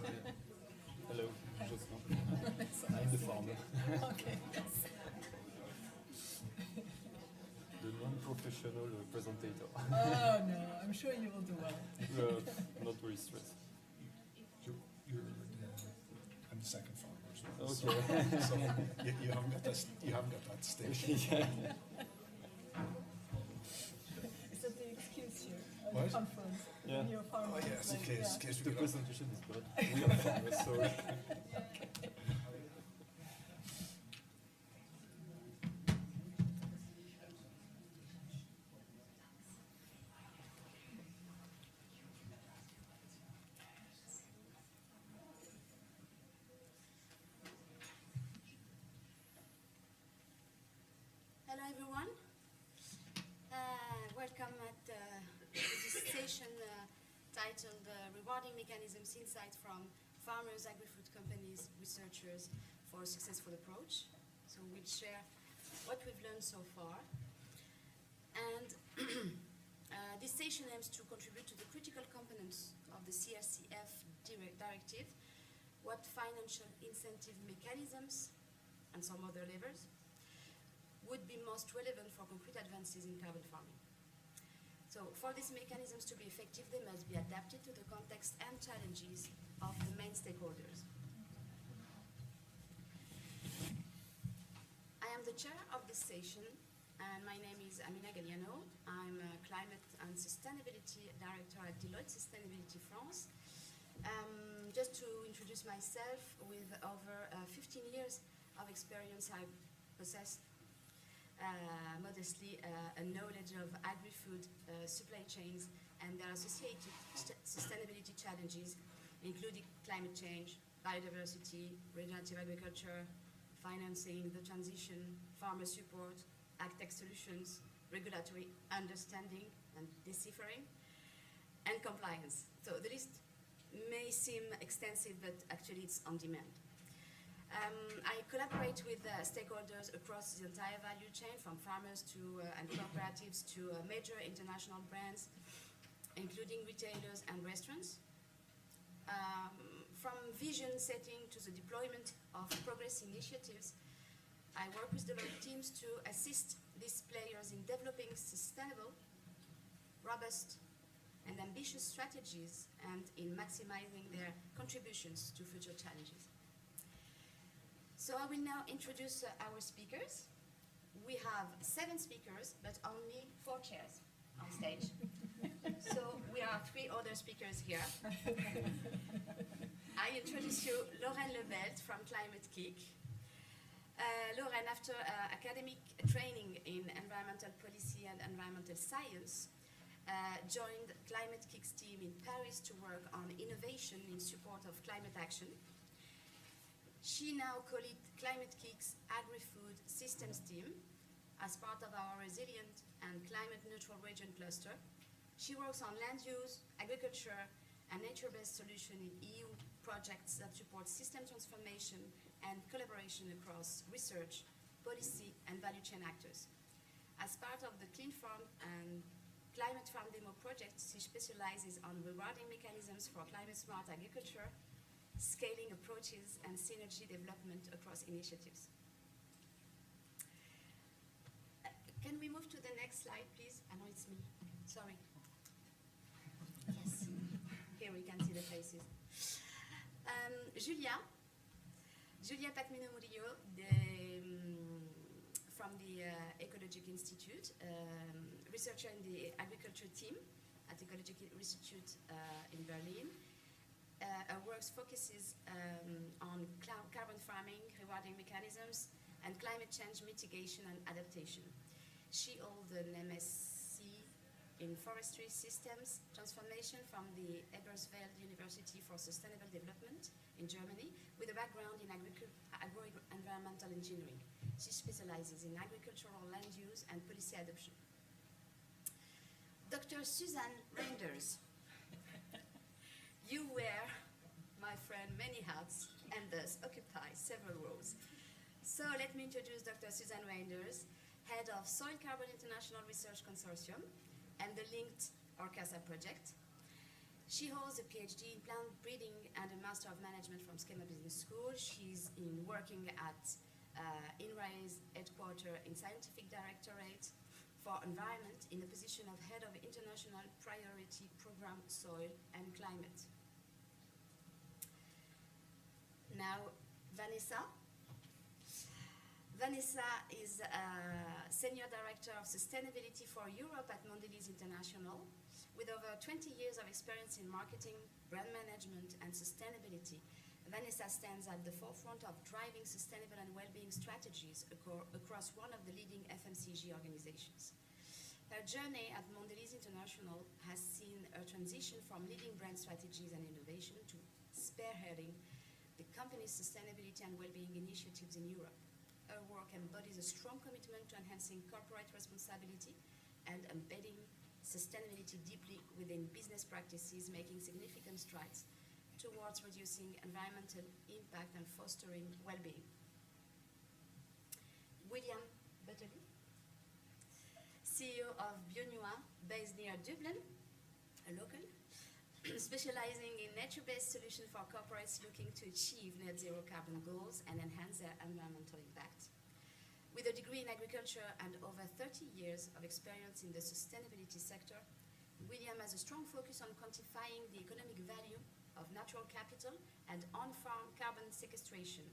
Hello, I'm the farmer. Okay. The non-professional presentator. Oh no, I'm sure you will do well. Not very stressed. I'm the second farmer. Okay. So you haven't got that. You haven't got that stage. Yeah. Is that the excuse here? What? The conference. Yeah. When you're farmers, Oh yes, in like, case, yeah. case The we get presentation is bad. We are farmers, sorry. Hello everyone. Welcome at this session titled Rewarding Mechanisms Insight from Farmers, Agri-Food Companies, Researchers for a Successful Approach. So we'll share what we've learned so far. And this session aims to contribute to the critical components of the CRCF directive, what financial incentive mechanisms and some other levers would be most relevant for concrete advances in carbon farming. So for these mechanisms to be effective, they must be adapted to the context and challenges of the main stakeholders. I am the chair of this session, and my name is Amina Galliano. I'm a Climate and Sustainability Director at DELOITTE Sustainability France. Just to introduce myself, with over 15 years of experience, I possess modestly a knowledge of agri-food supply chains and their associated sustainability challenges, including climate change, biodiversity, regenerative agriculture, financing, the transition, farmer support, ag-tech solutions, regulatory understanding and deciphering, and compliance. So the list may seem extensive, but actually it's on demand. I collaborate with stakeholders across the entire value chain, from farmers to and cooperatives to major international brands, including retailers and restaurants. From vision setting to the deployment of progress initiatives, I work with development teams to assist these players in developing sustainable, robust, and ambitious strategies, and in maximizing their contributions to future challenges. So I will now introduce our speakers. We have 7 speakers, but only 4 chairs on stage. So we are 3 other speakers here. I introduce you Lorraine Lebelt from Climate-KIC. Lorraine, after academic training in environmental policy and environmental science, joined Climate-KIC's team in Paris to work on innovation in support of climate action. She now co-leads Climate-KIC's agri-food systems team as part of our resilient and climate-neutral region cluster. She works on land use, agriculture, and nature-based solutions in EU projects that support system transformation and collaboration across research, policy, and value chain actors. As part of the Clean Farm and Climate Farm Demo projects, she specializes on rewarding mechanisms for climate-smart agriculture, scaling approaches, and synergy development across initiatives. Can we move to the next slide, please? I know it's me. Sorry. Yes. Here we can see the faces. Julia Pacmino-Murillo from the Ecologic Institute, researcher in the agriculture team at Ecologic Institute in Berlin. Her work focuses on carbon farming, rewarding mechanisms, and climate change mitigation and adaptation. She holds an MSc in forestry systems transformation from the Ebersfeld University for Sustainable Development in Germany, with a background in agro-environmental engineering. She specializes in agricultural land use and policy adoption. Dr. Suzanne Reinders. You wear, my friend, many hats and thus occupy several roles. So let me introduce Dr. Suzanne Reinders, head of Soil Carbon International Research Consortium and the linked ORCASA project. She holds a PhD in plant breeding and a Master of Management from Schema Business School. She's working at INRAE's headquarters in Scientific Directorate for Environment in the position of Head of International Priority Program Soil and Climate. Now, Vanessa. Vanessa is Senior Director of Sustainability for Europe at Mondelez International, with over 20 years of experience in marketing, brand management, and sustainability. Vanessa stands at the forefront of driving sustainable and well-being strategies across one of the leading FMCG organizations. Her journey at Mondelez International has seen a transition from leading brand strategies and innovation to spearheading the company's sustainability and well-being initiatives in Europe. Her work embodies a strong commitment to enhancing corporate responsibility and embedding sustainability deeply within business practices, making significant strides towards reducing environmental impact and fostering well-being. William Butterly, CEO of Bionua, based near Dublin, a local, specializing in nature-based solutions for corporates looking to achieve net zero carbon goals and enhance their environmental impact. With a degree in agriculture and over 30 years of experience in the sustainability sector, William has a strong focus on quantifying the economic value of natural capital and on-farm carbon sequestration,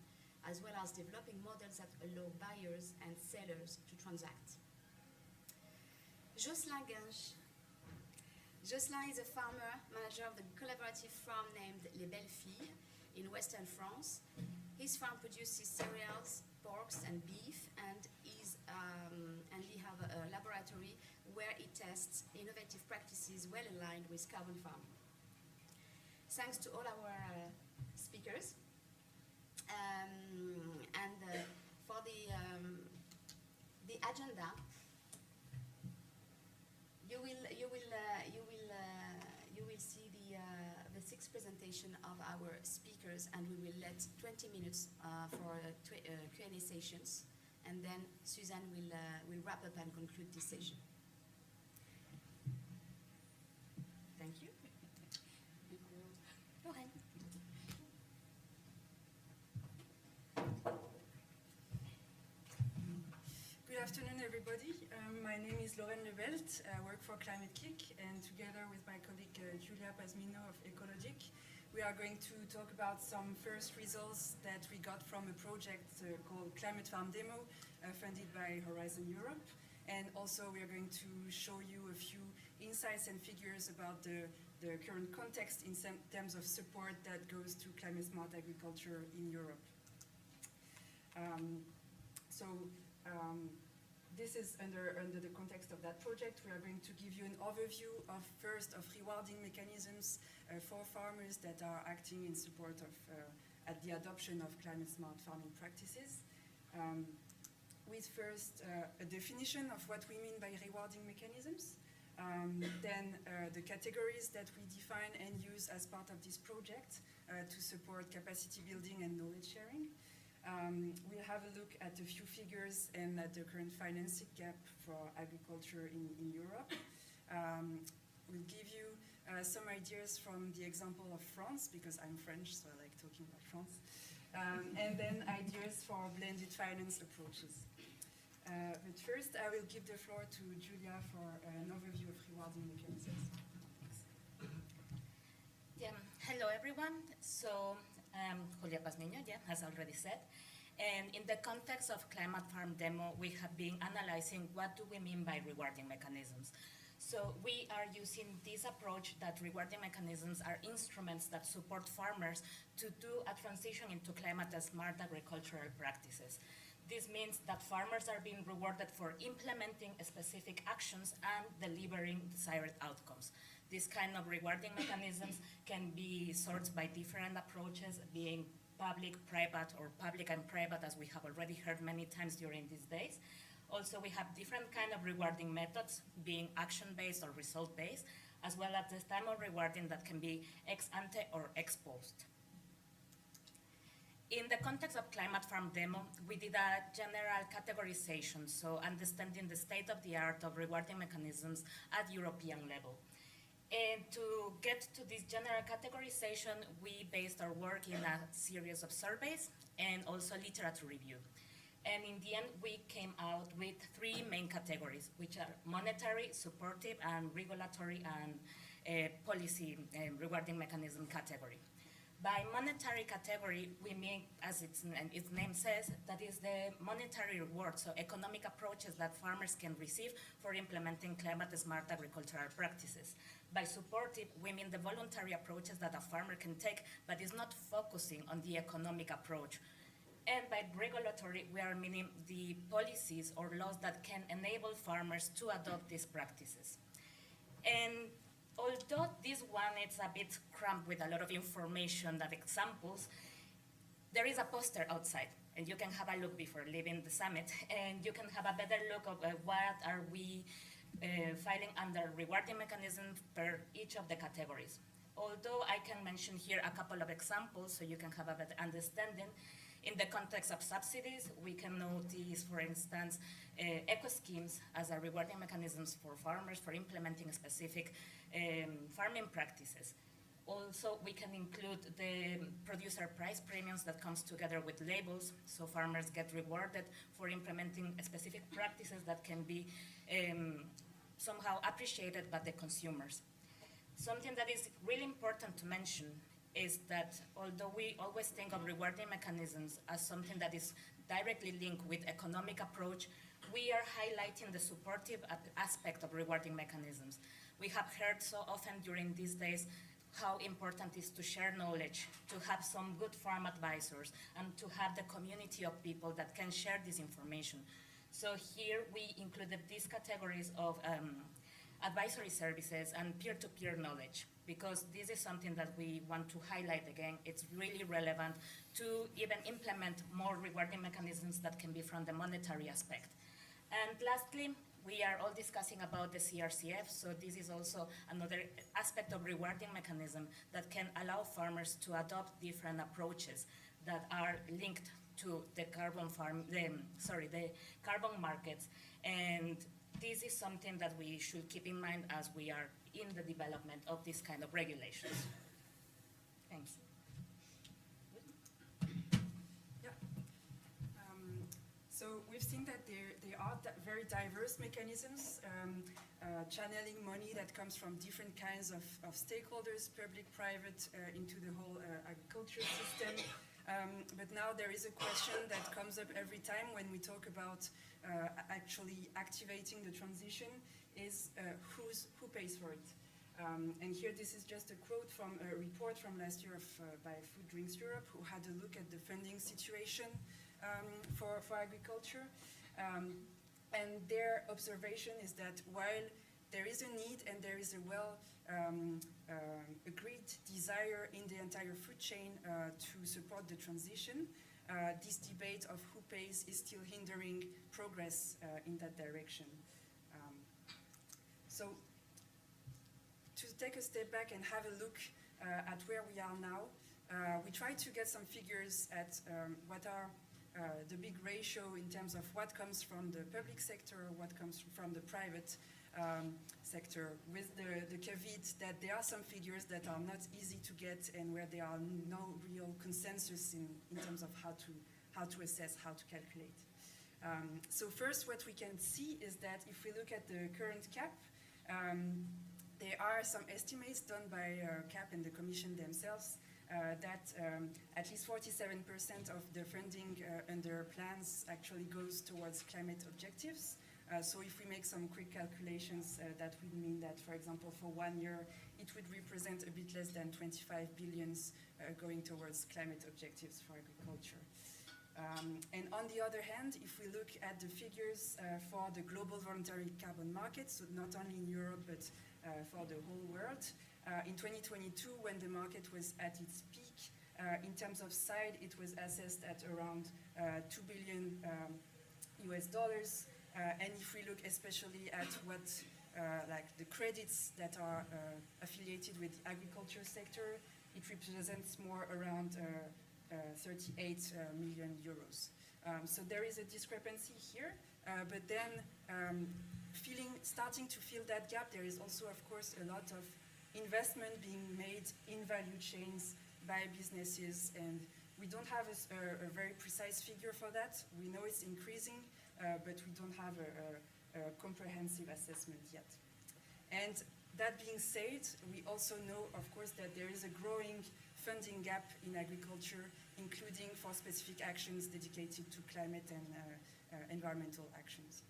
as well as developing models that allow buyers and sellers to transact. Jocelyn Guinche. Jocelyn is a farmer, manager of the collaborative farm named Les Belles Filles in western France. His farm produces cereals, porks and beef, and he have a laboratory where he tests innovative practices well aligned with carbon farming. Thanks to all our speakers. For the agenda, you will see the sixth presentation of our speakers, and we will let 20 minutes for Q&A sessions, and then Suzanne will wrap up and conclude this session. Thank you. Lorraine. Good afternoon, everybody. My name is Lorraine Lebelt. I work for Climate-KIC, and together with my colleague Julia Pazmino of Ecologic, we are going to talk about some first results that we got from a project called Climate Farm Demo, funded by Horizon Europe. And also we are going to show you a few insights and figures about the current context in terms of support that goes to climate-smart agriculture in Europe. This is under the context of that project. We are going to give you an overview of rewarding mechanisms for farmers that are acting in support of at the adoption of climate-smart farming practices. With first a definition of what we mean by rewarding mechanisms, then the categories that we define and use as part of this project to support capacity building and knowledge sharing. We'll have a look at a few figures and at the current financing gap for agriculture in Europe. We'll give you some ideas from the example of France, because I'm French, so I like talking about France. And then ideas for blended finance approaches. But first, I will give the floor to Julia for an overview of rewarding mechanisms. Yeah. Hello, everyone. So, Julia Pazmino, has already said. And in the context of Climate Farm Demo, we have been analyzing what do we mean by rewarding mechanisms. So we are using this approach that rewarding mechanisms are instruments that support farmers to do a transition into climate-smart agricultural practices. This means that farmers are being rewarded for implementing specific actions and delivering desired outcomes. This kind of rewarding mechanisms can be sorted by different approaches, being public, private, or public and private, as we have already heard many times during these days. Also, we have different kind of rewarding methods, being action-based or result-based, as well as the type of rewarding that can be ex ante or ex post. In the context of Climate Farm Demo, we did a general categorization, so understanding the state of the art of rewarding mechanisms at European level. And to get to this general categorization, we based our work in a series of surveys and also literature review. And in the end, we came out with three main categories, which are monetary, supportive, and regulatory and policy rewarding mechanism category. By monetary category, we mean, as its name says, that is the monetary reward, so economic approaches that farmers can receive for implementing climate-smart agricultural practices. By supportive, we mean the voluntary approaches that a farmer can take, but is not focusing on the economic approach. And by regulatory, we are meaning the policies or laws that can enable farmers to adopt these practices. And although this one is a bit cramped with a lot of information and examples, there is a poster outside, and you can have a look before leaving the summit, and you can have a better look of what are we filing under rewarding mechanisms per each of the categories. Although I can mention here a couple of examples so you can have a better understanding. In the context of subsidies, we can notice, for instance, eco-schemes as a rewarding mechanisms for farmers for implementing specific farming practices. Also, we can include the producer price premiums that comes together with labels, so farmers get rewarded for implementing specific practices that can be somehow appreciated by the consumers. Something that is really important to mention is that although we always think of rewarding mechanisms as something that is directly linked with economic approach, we are highlighting the supportive aspect of rewarding mechanisms. We have heard so often during these days how important it is to share knowledge, to have some good farm advisors, and to have the community of people that can share this information. So here we included these categories of advisory services and peer-to-peer knowledge, because this is something that we want to highlight again. It's really relevant to even implement more rewarding mechanisms that can be from the monetary aspect. And lastly, we are all discussing about the CRCF, so this is also another aspect of rewarding mechanism that can allow farmers to adopt different approaches that are linked to the carbon markets. And this is something that we should keep in mind as we are in the development of this kind of regulations. Thanks. Yeah. So we've seen that there are very diverse mechanisms, channeling money that comes from different kinds of stakeholders, public, private, into the whole agriculture system. But now there is a question that comes up every time when we talk about actually activating the transition is who pays for it. And here this is just a quote from a report from last year by Food Drinks Europe, who had a look at the funding situation for agriculture. And their observation is that while there is a need and there is a agreed desire in the entire food chain to support the transition, this debate of who pays is still hindering progress in that direction. So to take a step back and have a look at where we are now, we try to get some figures at what are the big ratio in terms of what comes from the public sector, what comes from the private sector, with the caveat that there are some figures that are not easy to get and where there are no real consensus in terms of how to assess, how to calculate. So first, what we can see is that if we look at the current cap, there are some estimates done by CAP and the Commission themselves that at least 47% of the funding under plans actually goes towards climate objectives. So if we make some quick calculations, that would mean that, for example, for 1 year, it would represent a bit less than 25 billion going towards climate objectives for agriculture. And on the other hand, if we look at the figures for the global voluntary carbon market, so not only in Europe, but for the whole world, in 2022, when the market was at its peak, in terms of size, it was assessed at around $2 billion US dollars. And if we look especially at what, like the credits that are affiliated with the agriculture sector, it represents more around 38 million euros. So there is a discrepancy here, but then starting to fill that gap, there is also, of course, a lot of investment being made in value chains by businesses, and we don't have a very precise figure for that. We know it's increasing, but we don't have a comprehensive assessment yet. And that being said, we also know, of course, that there is a growing funding gap in agriculture, including for specific actions dedicated to climate and environmental actions.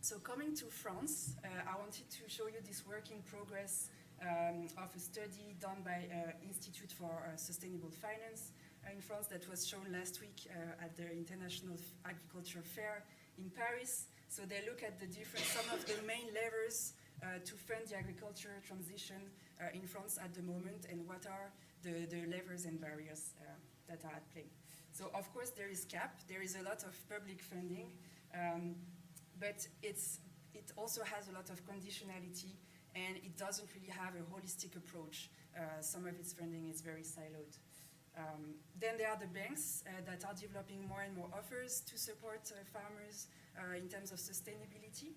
So coming to France, I wanted to show you this work in progress of a study done by Institute for Sustainable Finance in France that was shown last week at the International Agriculture Fair in Paris. So they look at some of the main levers to fund the agriculture transition in France at the moment, and what are the levers and barriers that are at play. So of course there is CAP, there is a lot of public funding, but it also has a lot of conditionality, and it doesn't really have a holistic approach. Some of its funding is very siloed. Then there are the banks that are developing more and more offers to support farmers in terms of sustainability,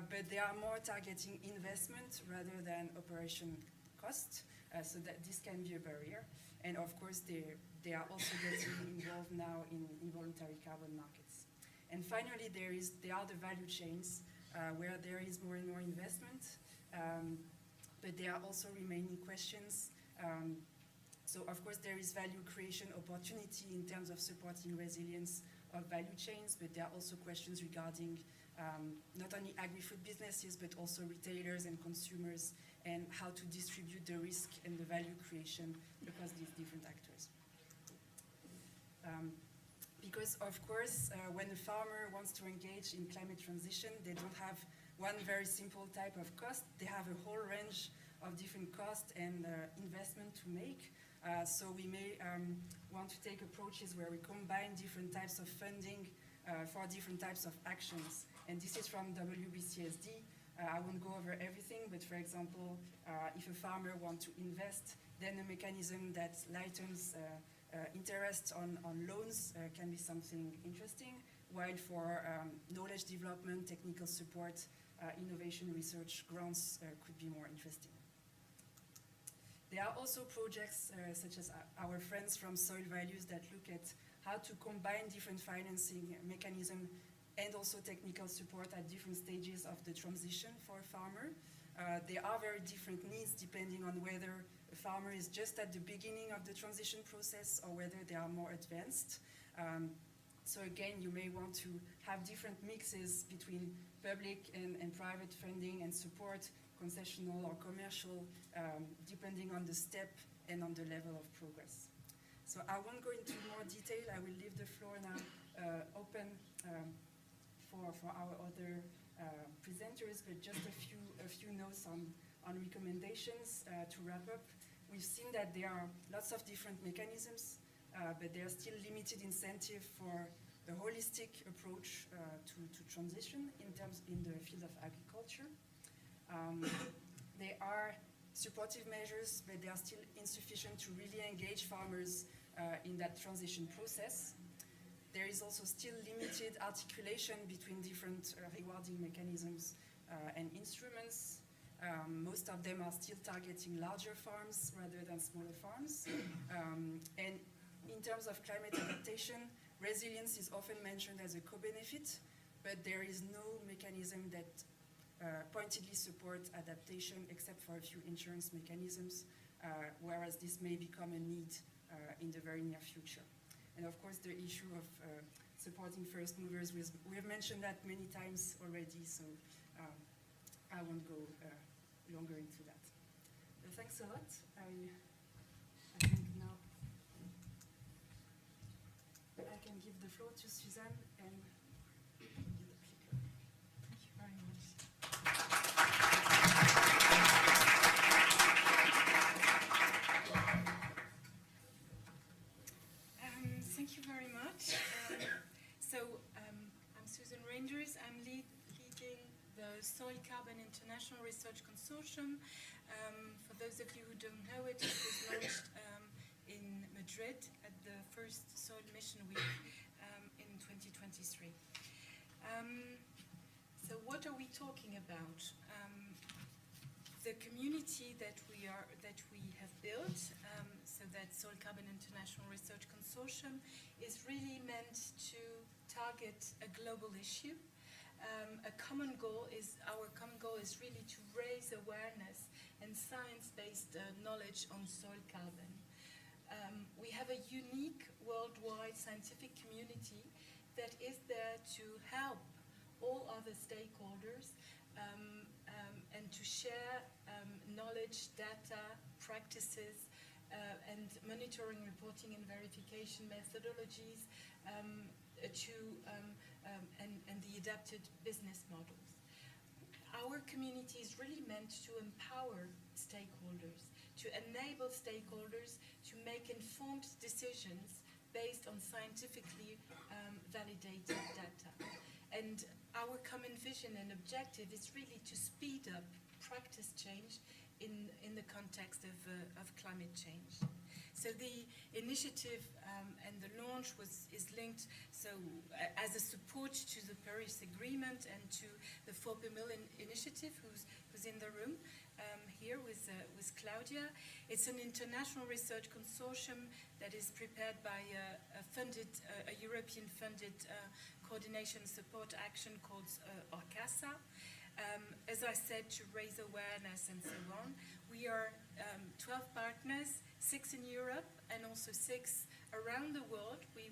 but they are more targeting investment rather than operation cost, so that this can be a barrier. And of course, they are also getting involved now in voluntary carbon markets. And finally, there are the value chains where there is more and more investment, but there are also remaining questions. So of course there is value creation opportunity in terms of supporting resilience of value chains, but there are also questions regarding not only agri-food businesses, but also retailers and consumers, and how to distribute the risk and the value creation across these different actors. Because of course, when a farmer wants to engage in climate transition, they don't have one very simple type of cost. They have a whole range of different costs and investment to make. So we may want to take approaches where we combine different types of funding for different types of actions. And this is from WBCSD. I won't go over everything, but for example, if a farmer wants to invest, then a mechanism that lightens interest on loans can be something interesting, while for knowledge development, technical support, innovation research grants could be more interesting. There are also projects such as our friends from Soil Values that look at how to combine different financing mechanisms and also technical support at different stages of the transition for a farmer. There are very different needs depending on whether a farmer is just at the beginning of the transition process or whether they are more advanced. So again, you may want to have different mixes between public and private funding and support, concessional or commercial, depending on the step and on the level of progress. So I won't go into more detail. I will leave the floor now open for our other presenters, but just a few notes on recommendations to wrap up. We've seen that there are lots of different mechanisms, but there are still limited incentive for a holistic approach to transition in the field of agriculture. There are supportive measures, but they are still insufficient to really engage farmers in that transition process. There is also still limited articulation between different rewarding mechanisms and instruments. Most of them are still targeting larger farms rather than smaller farms. And in terms of climate adaptation, resilience is often mentioned as a co-benefit, but there is no mechanism that pointedly supports adaptation except for a few insurance mechanisms, whereas this may become a need in the very near future. And of course, the issue of supporting first movers, we have mentioned that many times already, so I won't go longer into that. But thanks a lot. I think now I can give the floor to Suzanne and give the clicker. Thank you very much. Thank you very much. I'm Susan Rangers. I'm leading the Soil Carbon International Research Consortium. For those of you who don't know it, it was launched in Madrid at the first Soil Mission Week in 2023. So what are we talking about? The community that we have built, so that Soil Carbon International Research Consortium, is really meant to target a global issue. Our common goal is really to raise awareness and science-based knowledge on soil carbon. We have a unique worldwide scientific community that is there to help all other stakeholders and to share knowledge, data, practices, and monitoring, reporting, and verification methodologies and the adapted business models. Our community is really meant to empower stakeholders, to enable stakeholders to make informed decisions based on scientifically validated data. And our common vision and objective is really to speed up practice change in the context of climate change. So the initiative and the launch is linked as a support to the Paris Agreement and to the 4 per Million initiative, who's in the room. here with Claudia. It's an international research consortium that is prepared by a European-funded coordination support action called ORCASA. As I said, to raise awareness and so on. We are 12 partners, 6 in Europe and also 6 around the world. We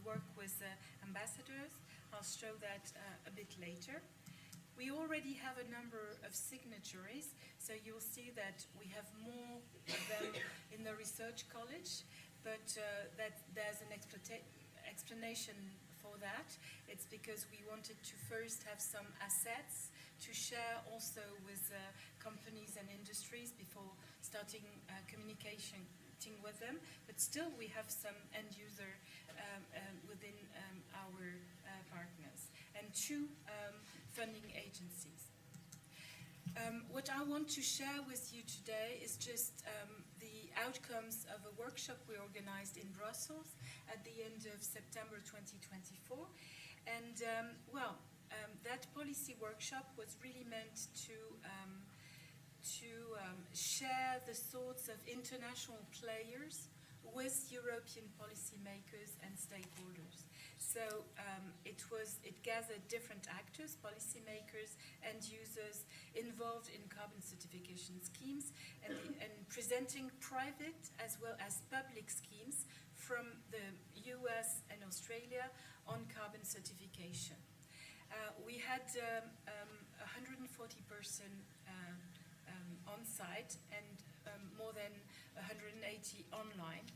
work with ambassadors. I'll show that a bit later. We already have a number of signatories, so you'll see that we have more of them in the research college, but that there's an explanation for that. It's because we wanted to first have some assets to share also with companies and industries before starting communication with them, but still we have some end user within our partners and 2 funding agencies. What I want to share with you today is just the outcomes of a workshop we organized in Brussels at the end of September 2024. And that policy workshop was really meant to share the thoughts of international players with European policymakers and stakeholders. So it gathered different actors, policymakers, end users involved in carbon certification schemes and presenting private as well as public schemes from the US and Australia on carbon certification. We had 140 person on site and more than 180 online.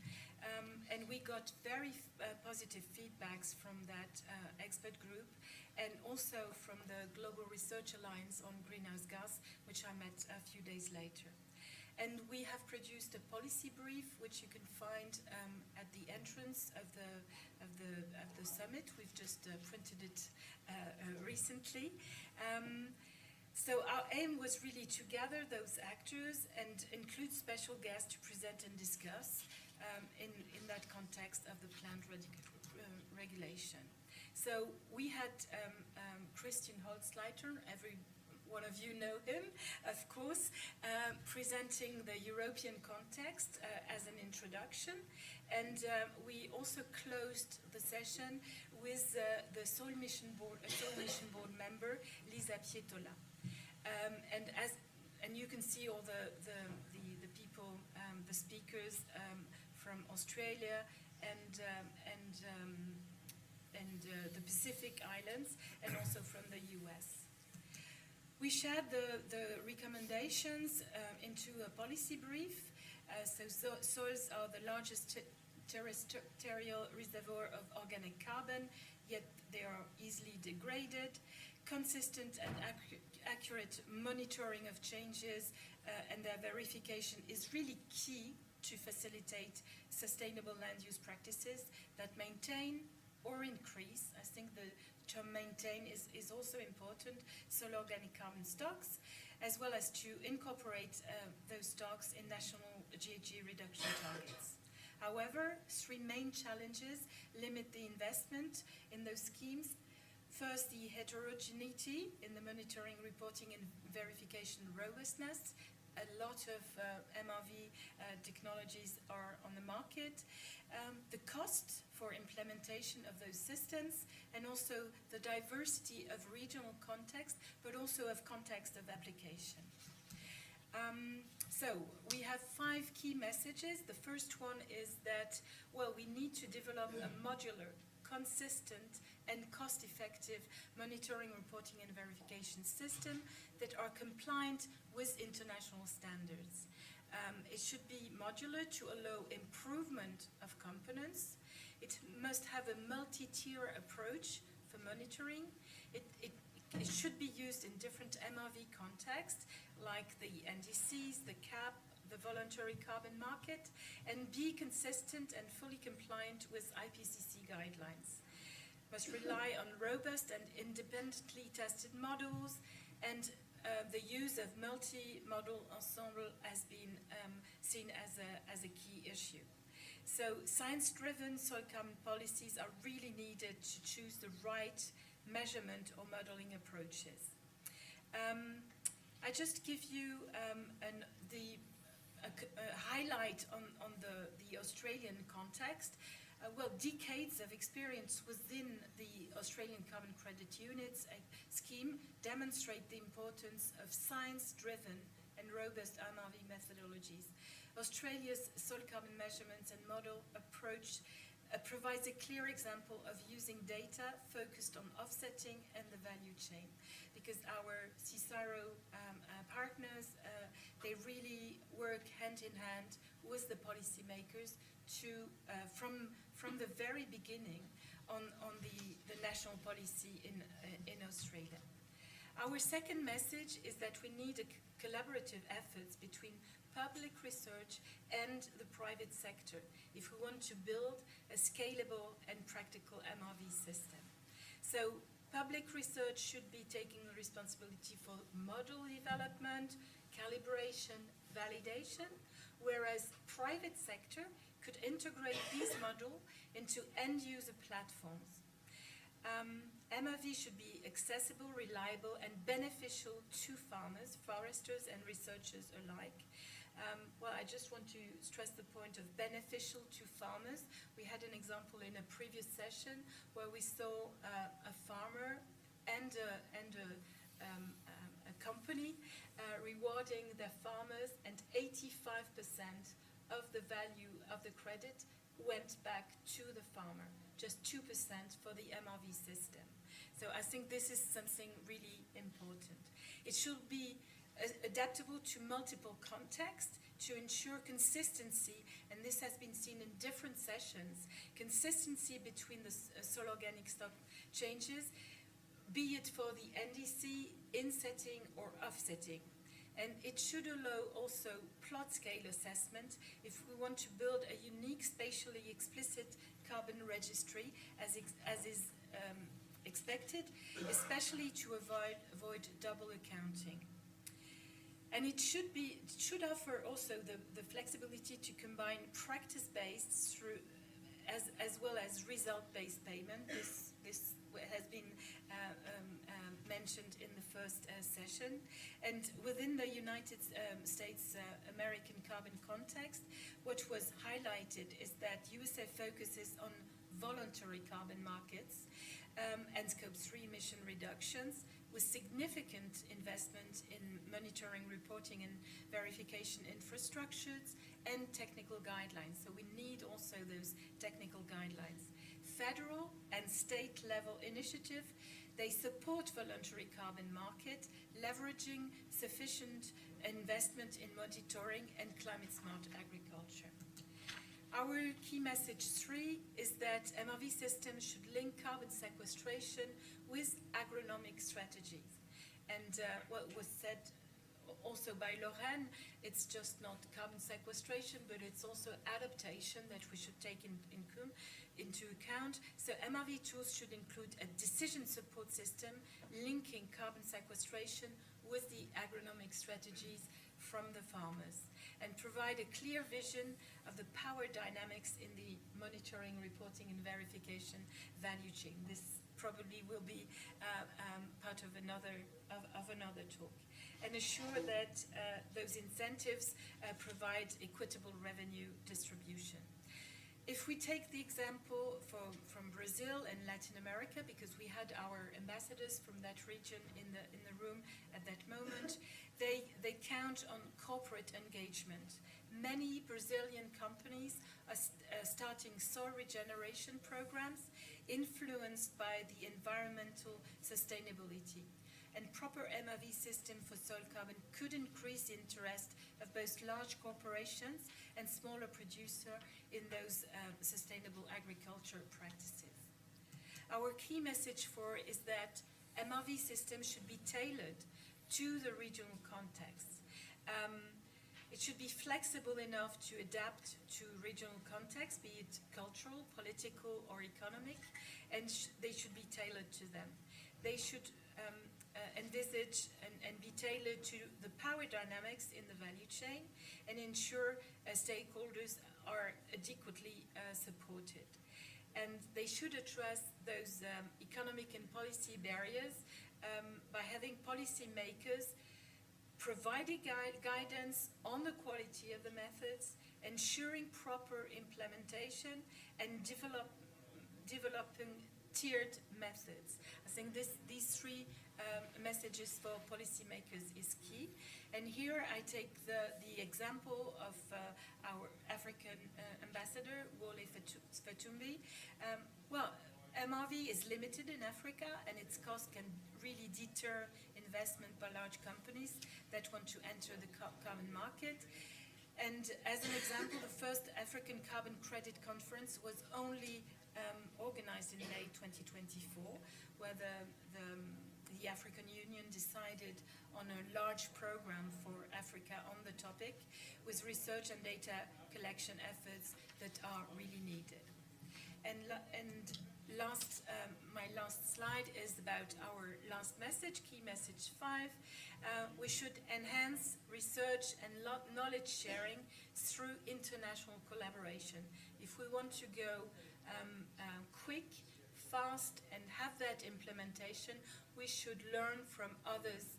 And we got very positive feedbacks from that expert group and also from the Global Research Alliance on Greenhouse Gas, which I met a few days later. And we have produced a policy brief, which you can find at the entrance of the summit. We've just printed it recently. So our aim was really to gather those actors and include special guests to present and discuss in that context of the planned regulation. So we had Christian Holzleiter, every one of you know him, of course, presenting the European context as an introduction. And we also closed the session with the Soil Mission Board member, Lisa Pietola. And you can see all the people, the speakers from Australia and the Pacific Islands, and also from the US. We shared the recommendations into a policy brief. Soils are the largest terrestrial reservoir of organic carbon, yet they are easily degraded. Consistent and accurate monitoring of changes and their verification is really key to facilitate sustainable land use practices that maintain or increase, I think the term maintain is also important, soil organic carbon stocks, as well as to incorporate those stocks in national GHG reduction targets. However, 3 main challenges limit the investment in those schemes. First, the heterogeneity in the monitoring, reporting, and verification robustness. A lot of MRV technologies are on the market. The cost for implementation of those systems, and also the diversity of regional context, but also of context of application. So we have 5 key messages. The first one is that, well, we need to develop a modular, consistent, and cost-effective monitoring, reporting, and verification system that are compliant with international standards. It should be modular to allow improvement of components. It must have a multi-tier approach for monitoring. It should be used in different MRV contexts, like the NDCs, the CAP, the voluntary carbon market, and be consistent and fully compliant with IPCC guidelines. Must rely on robust and independently tested models, and the use of multi-model ensemble has been seen as a key issue. So science-driven soil carbon policies are really needed to choose the right measurement or modeling approaches. I just give you a highlight on the Australian context. Well, decades of experience within the Australian Carbon Credit Units scheme demonstrate the importance of science-driven and robust MRV methodologies. Australia's soil carbon measurements and model approach provides a clear example of using data focused on offsetting and the value chain, because our CSIRO partners, they really work hand in hand with the policymakers to, from the very beginning on the national policy in Australia. Our second message is that we need a collaborative efforts between public research and the private sector if we want to build a scalable and practical MRV system. So public research should be taking responsibility for model development, calibration, validation, whereas private sector could integrate these models into end-user platforms. MRV should be accessible, reliable, and beneficial to farmers, foresters, and researchers alike. Well, I just want to stress the point of beneficial to farmers. We had an example in a previous session where we saw a farmer and a company rewarding their farmers, and 85% of the value of the credit went back to the farmer, just 2% for the MRV system. So I think this is something really important. It should be adaptable to multiple contexts to ensure consistency, and this has been seen in different sessions, consistency between the soil organic stock changes, be it for the NDC, insetting or offsetting. And it should allow also plot scale assessment if we want to build a unique spatially explicit carbon registry as is expected, especially to avoid double accounting. And it should offer also the flexibility to combine practice-based through as well as result-based payment. This has been mentioned in the first session. And within the United States American carbon context, what was highlighted is that USA focuses on voluntary carbon markets and Scope 3 emission reductions, with significant investment in monitoring, reporting, and verification infrastructures and technical guidelines. So we need also those technical guidelines. Federal and state level initiative, they support voluntary carbon market, leveraging sufficient investment in monitoring and climate smart agriculture. Our key message 3 is that MRV systems should link carbon sequestration with agronomic strategies. And what was said also by Lorraine, it's just not carbon sequestration, but it's also adaptation that we should take into account. So MRV tools should include a decision support system linking carbon sequestration with the agronomic strategies from the farmers, and provide a clear vision of the power dynamics in the monitoring, reporting, and verification value chain. This probably will be part of another talk. And assure that those incentives provide equitable revenue distribution. If we take the example from Brazil and Latin America, because we had our ambassadors from that region in the room at that moment, they count on corporate engagement. Many Brazilian companies are starting soil regeneration programs influenced by the environmental sustainability. And proper MRV system for soil carbon could increase the interest of both large corporations and smaller producers in those sustainable agriculture practices. Our key message is that MRV systems should be tailored to the regional context. It should be flexible enough to adapt to regional context, be it cultural, political, or economic, and they should be tailored to them. They should envisage and be tailored to the power dynamics in the value chain and ensure stakeholders are adequately supported. And they should address those economic and policy barriers by having policymakers providing guidance on the quality of the methods, ensuring proper implementation, and developing tiered methods. I think these three messages for policymakers is key. And here I take the example of our African ambassador, Wole Fatumbi. Well, MRV is limited in Africa, and its cost can really deter investment by large companies that want to enter the carbon market. And as an example, the first African Carbon Credit Conference was only organized in May 2024, where the African Union decided on a large program for Africa on the topic, with research and data collection efforts that are really needed. And my last slide is about our last message, key message 5. We should enhance research and knowledge sharing through international collaboration. If we want to go quick, fast, and have that implementation, we should learn from others'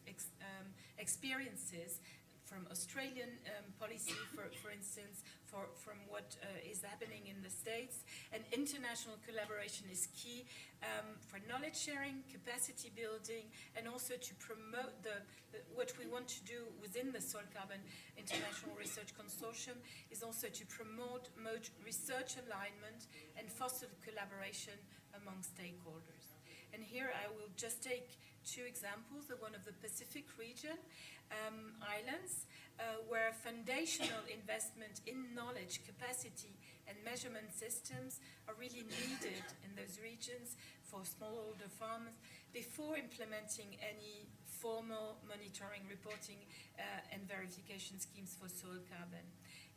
experiences, from Australian policy, for instance, from what is happening in the States. And international collaboration is key for knowledge sharing, capacity building, and also to promote what we want to do within the Soil Carbon International Research Consortium is also to promote research alignment and foster collaboration among stakeholders. And here I will just take two examples, the one of the Pacific region, islands, where foundational investment in knowledge, capacity, and measurement systems are really needed in those regions for smallholder farmers before implementing any formal monitoring, reporting, and verification schemes for soil carbon.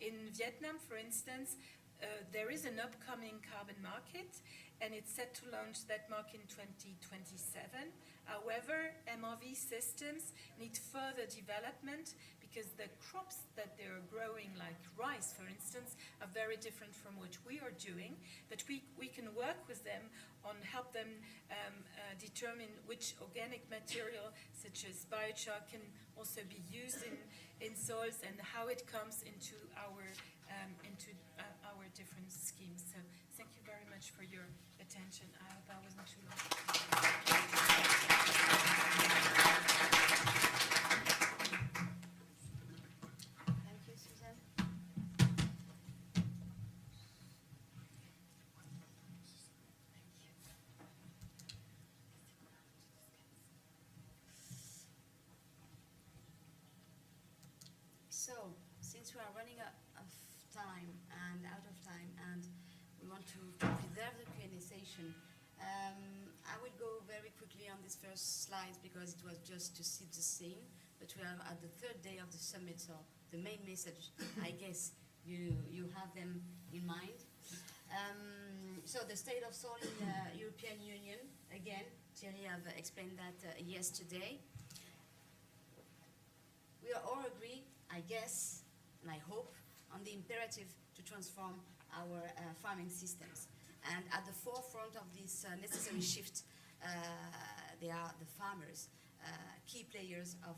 In Vietnam, for instance, there is an upcoming carbon market, and it's set to launch that market in 2027. However, MRV systems need further development because the crops that they're growing, like rice, for instance, are very different from what we are doing. But we can work with them on help them determine which organic material, such as biochar, can also be used in soils and how it comes into our different schemes. So thank you very much for your attention. I hope I wasn't too long. Thank you, Susan. So, since we are running out of time and we want to preserve the Q&A session, I will go very quickly on these first slides because it was just to set the scene. But we are at the third day of the summit, so the main message, I guess, you have them in mind. So the state of soil in the European Union, again, Thierry have explained that yesterday. We all agree, I guess, and I hope, on the imperative to transform our farming systems. And at the forefront of this necessary shift, they are the farmers, key players of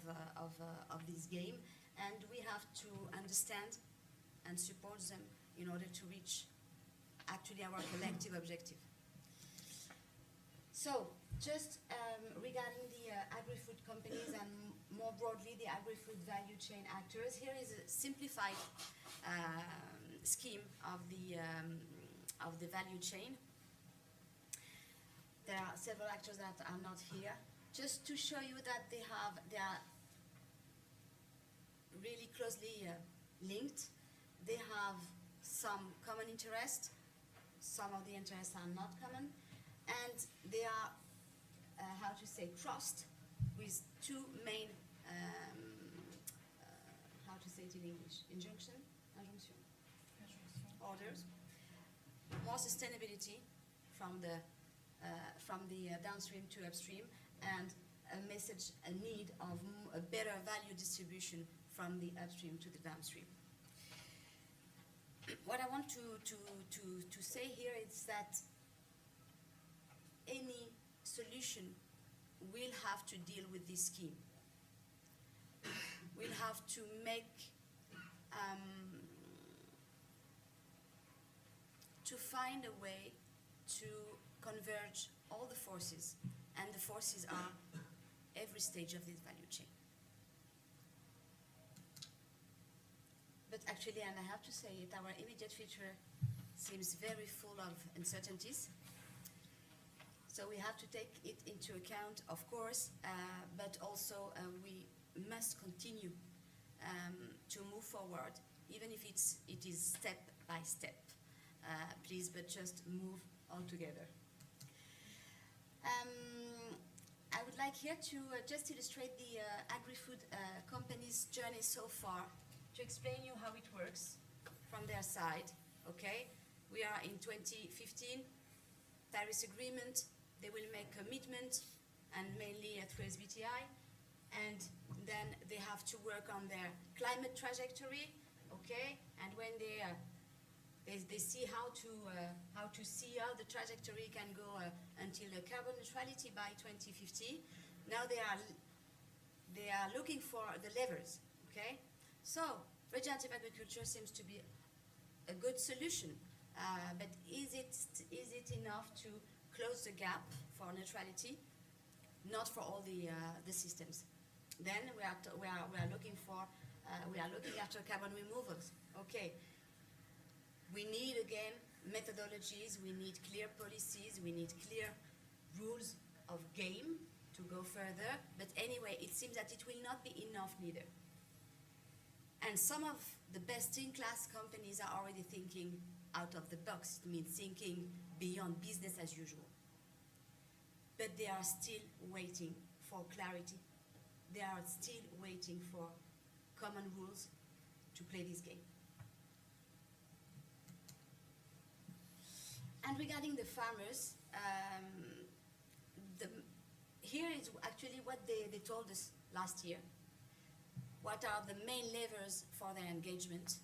this game, and we have to understand and support them in order to reach actually our collective objective. So, just regarding the agri-food companies and more broadly the agri-food value chain actors, here is a simplified scheme of the value chain. There are several actors that are not here, just to show you that they are really closely linked. They have some common interest, some of the interests are not common, and they are, crossed with two main, injunction, orders. More sustainability from the downstream to upstream, and a need of a better value distribution from the upstream to the downstream. What I want to say here is that any solution will have to deal with this scheme. we'll have to make, to find a way to converge all the forces, and the forces are every stage of this value chain. But actually, and I have to say it, our immediate future seems very full of uncertainties. So we have to take it into account, of course, but also we must continue to move forward, even if it is step by step. Please, but just move all together. I would like here to just illustrate the agri-food company's journey so far, to explain you how it works from their side, okay? We are in 2015, Paris Agreement, they will make commitment, and mainly through SBTI, and then they have to work on their climate trajectory, okay? And when they see how to see how the trajectory can go until carbon neutrality by 2050. Now they are looking for the levers. Okay, so regenerative agriculture seems to be a good solution, but is it enough to close the gap for neutrality? Not for all the systems. Then we are looking after carbon removals. Okay. We need, again, methodologies, we need clear policies, we need clear rules of game to go further, but anyway, it seems that it will not be enough neither. And some of the best-in-class companies are already thinking out of the box, it means thinking beyond business as usual. But they are still waiting for clarity. They are still waiting for common rules to play this game. And regarding the farmers, here is actually what they told us last year. What are the main levers for their engagement?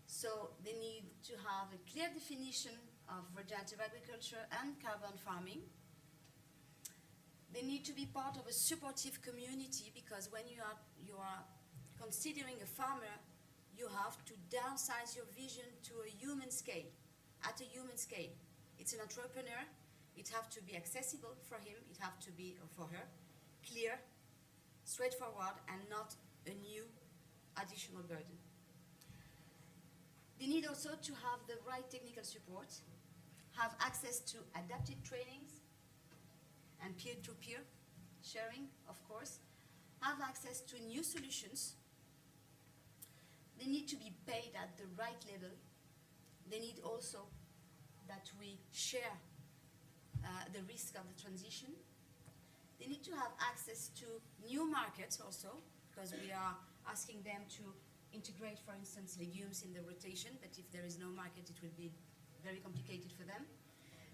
So they need to have a clear definition of regenerative agriculture and carbon farming. They need to be part of a supportive community, because when you are considering a farmer, you have to downsize your vision to a human scale. At a human scale. It's an entrepreneur, it has to be accessible for him, it has to be, or for her, clear, straightforward, and not a new additional burden. They need also to have the right technical support, have access to adapted trainings and peer-to-peer sharing, of course, have access to new solutions. They need to be paid at the right level. They need also that we share the risk of the transition. They need to have access to new markets also, because we are asking them to integrate, for instance, legumes in the rotation, but if there is no market, it will be very complicated for them.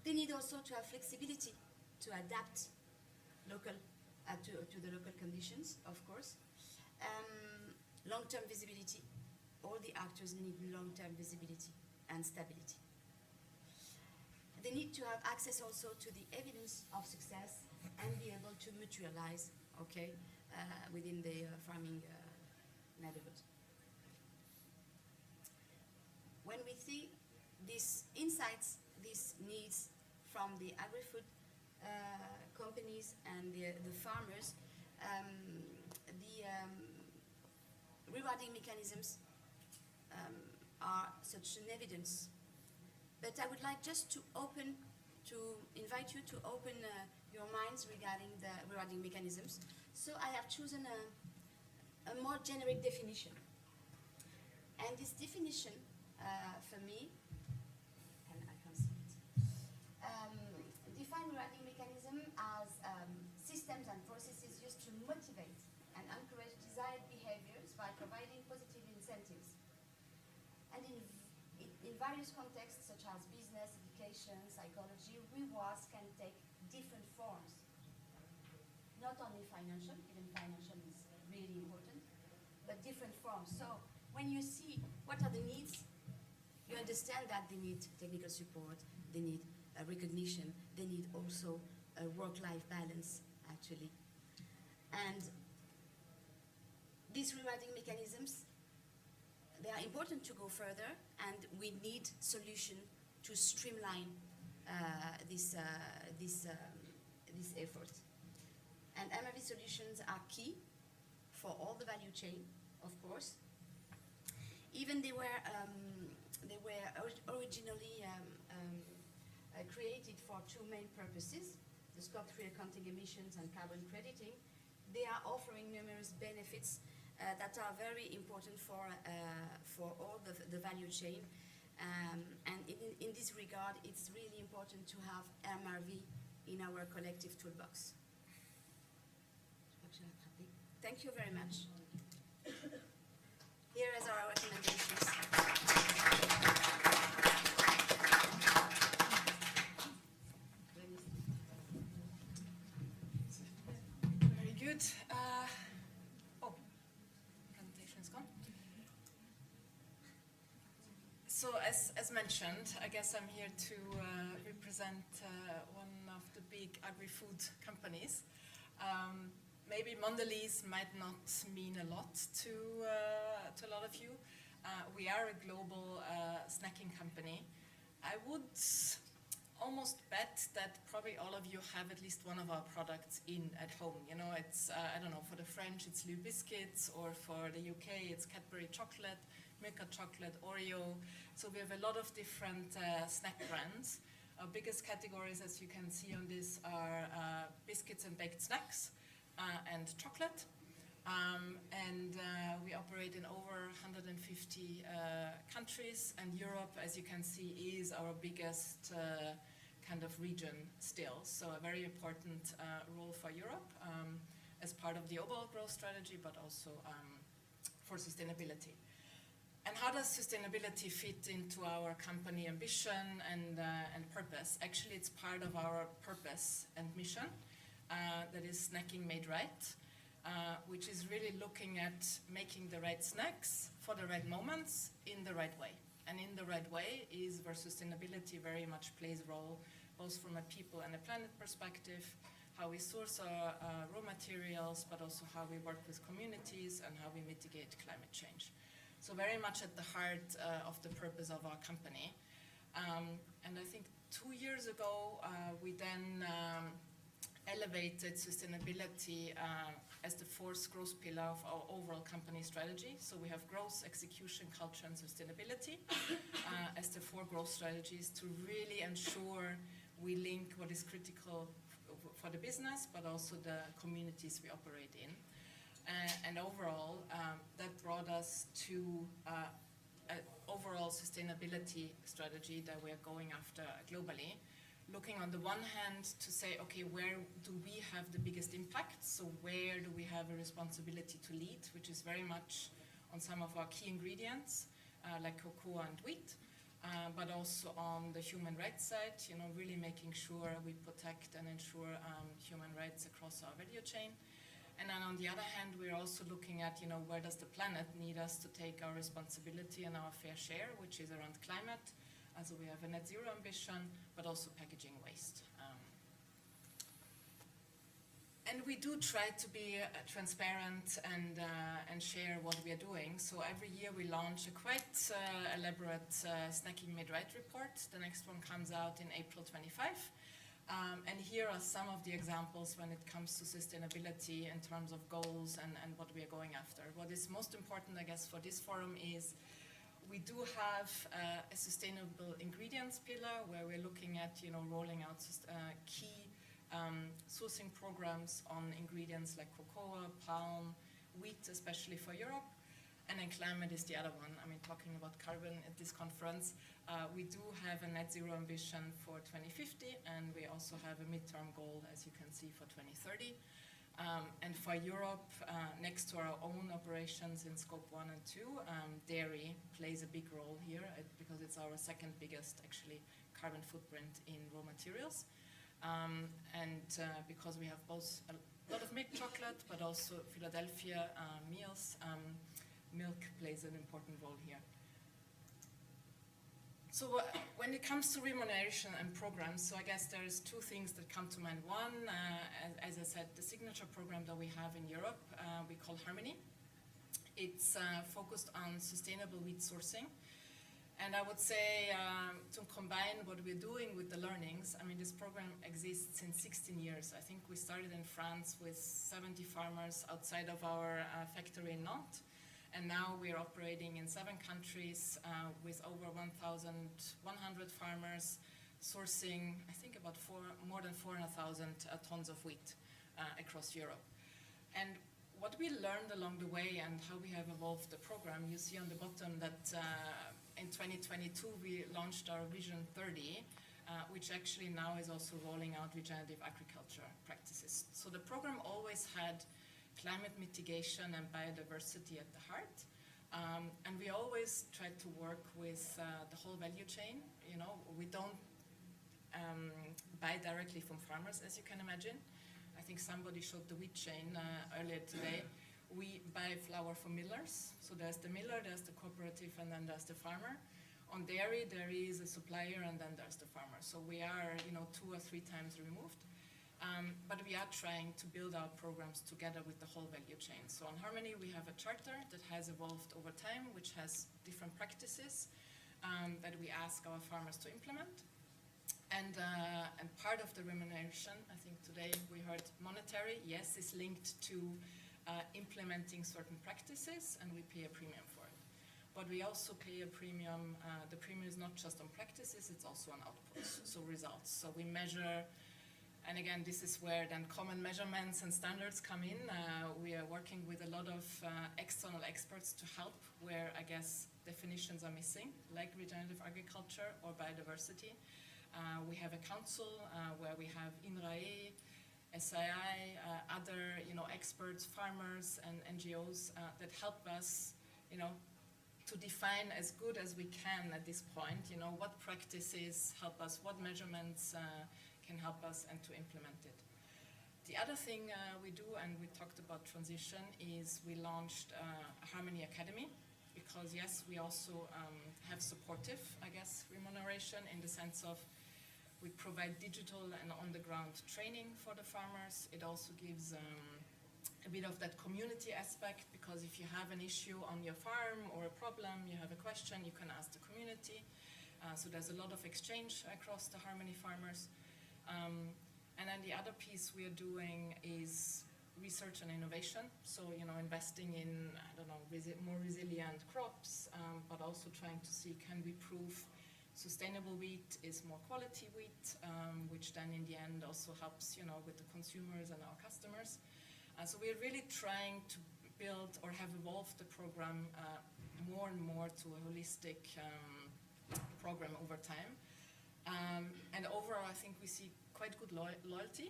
They need also to have flexibility to adapt local, to the local conditions, of course. Long-term visibility. All the actors need long-term visibility and stability. They need to have access also to the evidence of success and be able to mutualize, okay, within the farming neighborhood. When we see these insights, these needs from the agri-food companies and the farmers, rewarding mechanisms are such an evidence. But I would like just to invite you to open your minds regarding the rewarding mechanisms. So I have chosen a more generic definition. And this definition, for me, and I can see it, define rewarding mechanism as systems and processes used to motivate and encourage desired behaviors by providing positive incentives. And in various contexts, such as business, education, psychology, rewards can take different forms. Not only financial, even financial is really important, but different forms. So when you see what are the needs, you understand that they need technical support, they need recognition, they need also a work-life balance, actually. And these rewarding mechanisms, they are important to go further, and we need solution to streamline this effort. And MRV solutions are key for all the value chain, of course. Even they were originally created for two main purposes: the Scope 3 accounting emissions and carbon crediting. They are offering numerous benefits that are very important for all the value chain. And in this regard, it's really important to have MRV in our collective toolbox. Thank you very much. Here is our recommendations. Very good. Presentation is gone. So as mentioned, I guess I'm here to represent one of the big agri-food companies. Maybe Mondelez might not mean a lot to a lot of you. We are a global snacking company. I would almost bet that probably all of you have at least one of our products at home. You know, it's, I don't know, for the French it's Lou Biscuits, or for the UK it's Cadbury Chocolate, Milka Chocolate, Oreo. So we have a lot of different snack brands. Our biggest categories, as you can see on this, are biscuits and baked snacks, and chocolate. We operate in over 150 countries, and Europe, as you can see, is our biggest kind of region still. So a very important role for Europe as part of the overall growth strategy, but also for sustainability. And how does sustainability fit into our company ambition and purpose? Actually, it's part of our purpose and mission. That is Snacking Made Right, which is really looking at making the right snacks for the right moments in the right way. And in the right way is where sustainability very much plays a role, both from a people and a planet perspective, how we source our raw materials, but also how we work with communities and how we mitigate climate change. So very much at the heart of the purpose of our company. And I think 2 years ago, we then elevated sustainability as the fourth growth pillar of our overall company strategy. So we have growth, execution, culture, and sustainability as the 4 growth strategies to really ensure we link what is critical for the business, but also the communities we operate in. And overall, that brought us to an overall sustainability strategy that we are going after globally. Looking on the one hand to say, okay, where do we have the biggest impact? So where do we have a responsibility to lead, which is very much on some of our key ingredients, like cocoa and wheat, but also on the human rights side, you know, really making sure we protect and ensure human rights across our value chain. And then on the other hand, we're also looking at, you know, where does the planet need us to take our responsibility and our fair share, which is around climate. So we have a net zero ambition, but also packaging waste. And we do try to be transparent and share what we are doing. So every year we launch a quite elaborate Snacking Made Right report. The next one comes out in April 25. And here are some of the examples when it comes to sustainability in terms of goals and what we are going after. What is most important, I guess, for this forum is we do have a sustainable ingredients pillar where we're looking at, you know, rolling out key sourcing programs on ingredients like cocoa, palm, wheat, especially for Europe. And then climate is the other one. I mean, talking about carbon at this conference, we do have a net zero ambition for 2050, and we also have a midterm goal, as you can see, for 2030. And for Europe, next to our own operations in Scope 1 and 2, dairy plays a big role here because it's our second biggest, actually, carbon footprint in raw materials. Because we have both a lot of milk chocolate, but also Philadelphia meals, milk plays an important role here. So when it comes to remuneration and programs, so I guess there's 2 things that come to mind. One, as I said, the signature program that we have in Europe, we call Harmony. It's focused on sustainable wheat sourcing. And I would say to combine what we're doing with the learnings, I mean, this program exists since 16 years. I think we started in France with 70 farmers outside of our factory in Nantes. And now we're operating in 7 countries with over 1,100 farmers sourcing, I think, about more than 400,000 tons of wheat across Europe. And what we learned along the way and how we have evolved the program, you see on the bottom that in 2022 we launched our Vision 30, which actually now is also rolling out regenerative agriculture practices. So the program always had climate mitigation and biodiversity at the heart. And we always tried to work with the whole value chain. You know, we don't buy directly from farmers, as you can imagine. I think somebody showed the wheat chain earlier today. We buy flour from millers. So there's the miller, there's the cooperative, and then there's the farmer. On dairy, there is a supplier, and then there's the farmer. So we are, 2 or 3 times removed. But we are trying to build our programs together with the whole value chain. So on Harmony, we have a charter that has evolved over time, which has different practices that we ask our farmers to implement. And part of the remuneration, I think today we heard monetary, yes, is linked to implementing certain practices, and we pay a premium for it. But we also pay a premium. The premium is not just on practices, it's also on outputs, so results. So we measure, and again, this is where then common measurements and standards come in. We are working with a lot of external experts to help where, I guess, definitions are missing, like regenerative agriculture or biodiversity. We have a council where we have INRAE, SII, other experts, farmers and NGOs that help us to define as good as we can at this point, what practices help us, what measurements can help us, and to implement it. The other thing we do, and we talked about transition, is we launched a Harmony Academy, because yes, we also have supportive, I guess, remuneration in the sense of we provide digital and on-the-ground training for the farmers. It also gives a bit of that community aspect, because if you have an issue on your farm or a problem, you have a question, you can ask the community. So there's a lot of exchange across the Harmony farmers. And then the other piece we are doing is research and innovation. So, investing in, more resilient crops, but also trying to see, can we prove sustainable wheat is more quality wheat, which then in the end also helps, with the consumers and our customers. So we're really trying to build or have evolved the program more and more to a holistic program over time. And overall, I think we see quite good loyalty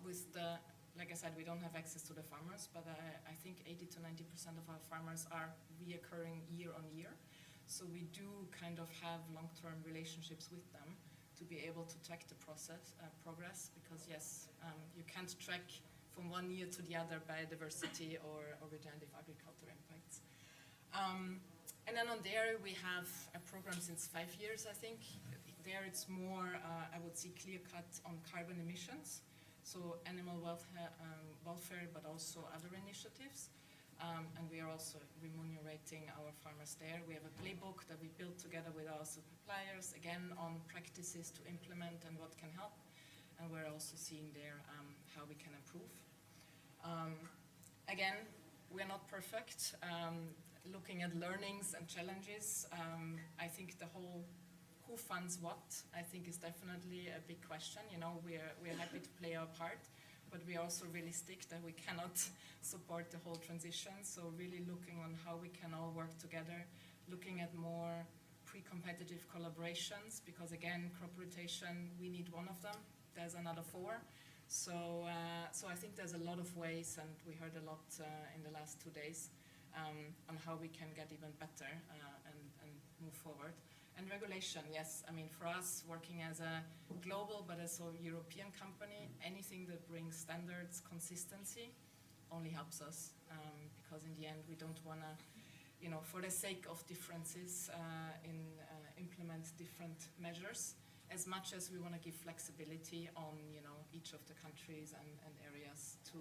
with the, like I said, we don't have access to the farmers, but I think 80 to 90% of our farmers are reoccurring year on year. So we do kind of have long-term relationships with them to be able to track the progress, because yes, you can't track from one year to the other biodiversity or regenerative agriculture impacts. And then on dairy, we have a program since 5 years, I think. There it's more, I would say, clear-cut on carbon emissions, so animal welfare, but also other initiatives. And we are also remunerating our farmers there. We have a playbook that we built together with our suppliers, again, on practices to implement and what can help. And we're also seeing there how we can improve. Again, we're not perfect. Looking at learnings and challenges, I think the whole who funds what, I think, is definitely a big question. We're happy to play our part, but we're also realistic that we cannot support the whole transition. So really looking on how we can all work together, looking at more pre-competitive collaborations, because again, crop rotation, we need one of them. There's another 4. So I think there's a lot of ways, and we heard a lot in the last 2 days on how we can get even better and move forward. And regulation, yes. I mean, for us, working as a global but also European company, anything that brings standards, consistency, only helps us, because in the end, we don't want to, for the sake of differences, implement different measures, as much as we want to give flexibility on, each of the countries and areas to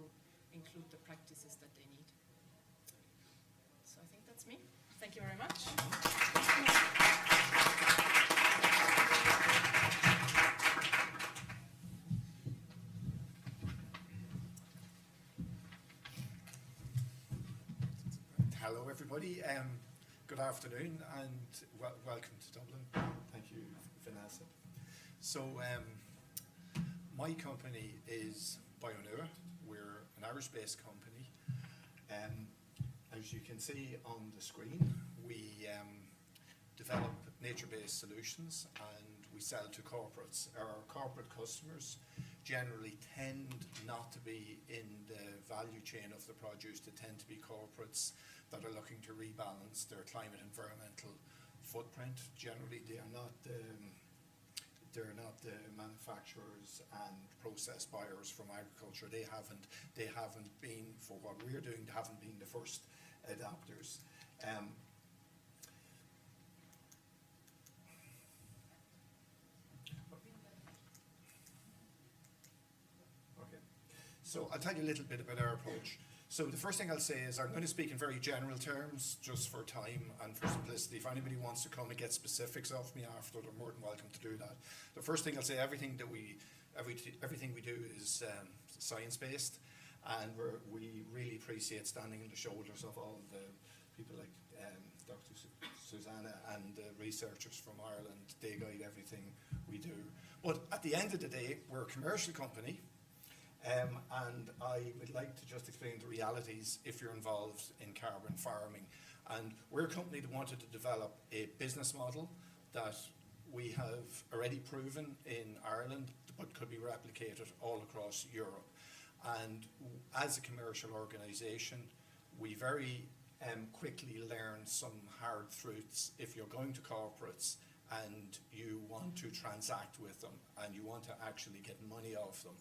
include the practices that they need. That's me. Thank you very much. Hello, everybody. Good afternoon, and welcome to Dublin. Thank you, Vanessa. So, my company is Bionura. We're an Irish-based company. As you can see on the screen, we develop nature-based solutions, and we sell to corporates. Our corporate customers generally tend not to be in the value chain of the produce. They tend to be corporates that are looking to rebalance their climate environmental footprint. Generally, they are not the manufacturers and process buyers from agriculture. They haven't been, for what we're doing, they haven't been the first adopters. So I'll tell you a little bit about our approach. So the first thing I'll say is I'm going to speak in very general terms, just for time and for simplicity. If anybody wants to come and get specifics off me after, they're more than welcome to do that. The first thing I'll say, everything we do is science-based, and we really appreciate standing on the shoulders of all the people like Dr. Susanna and the researchers from Ireland. They guide everything we do. But at the end of the day, we're a commercial company. And I would like to just explain the realities if you're involved in carbon farming. And we're a company that wanted to develop a business model that we have already proven in Ireland, but could be replicated all across Europe. And as a commercial organisation, we very quickly learned some hard truths. If you're going to corporates and you want to transact with them and you want to actually get money off them,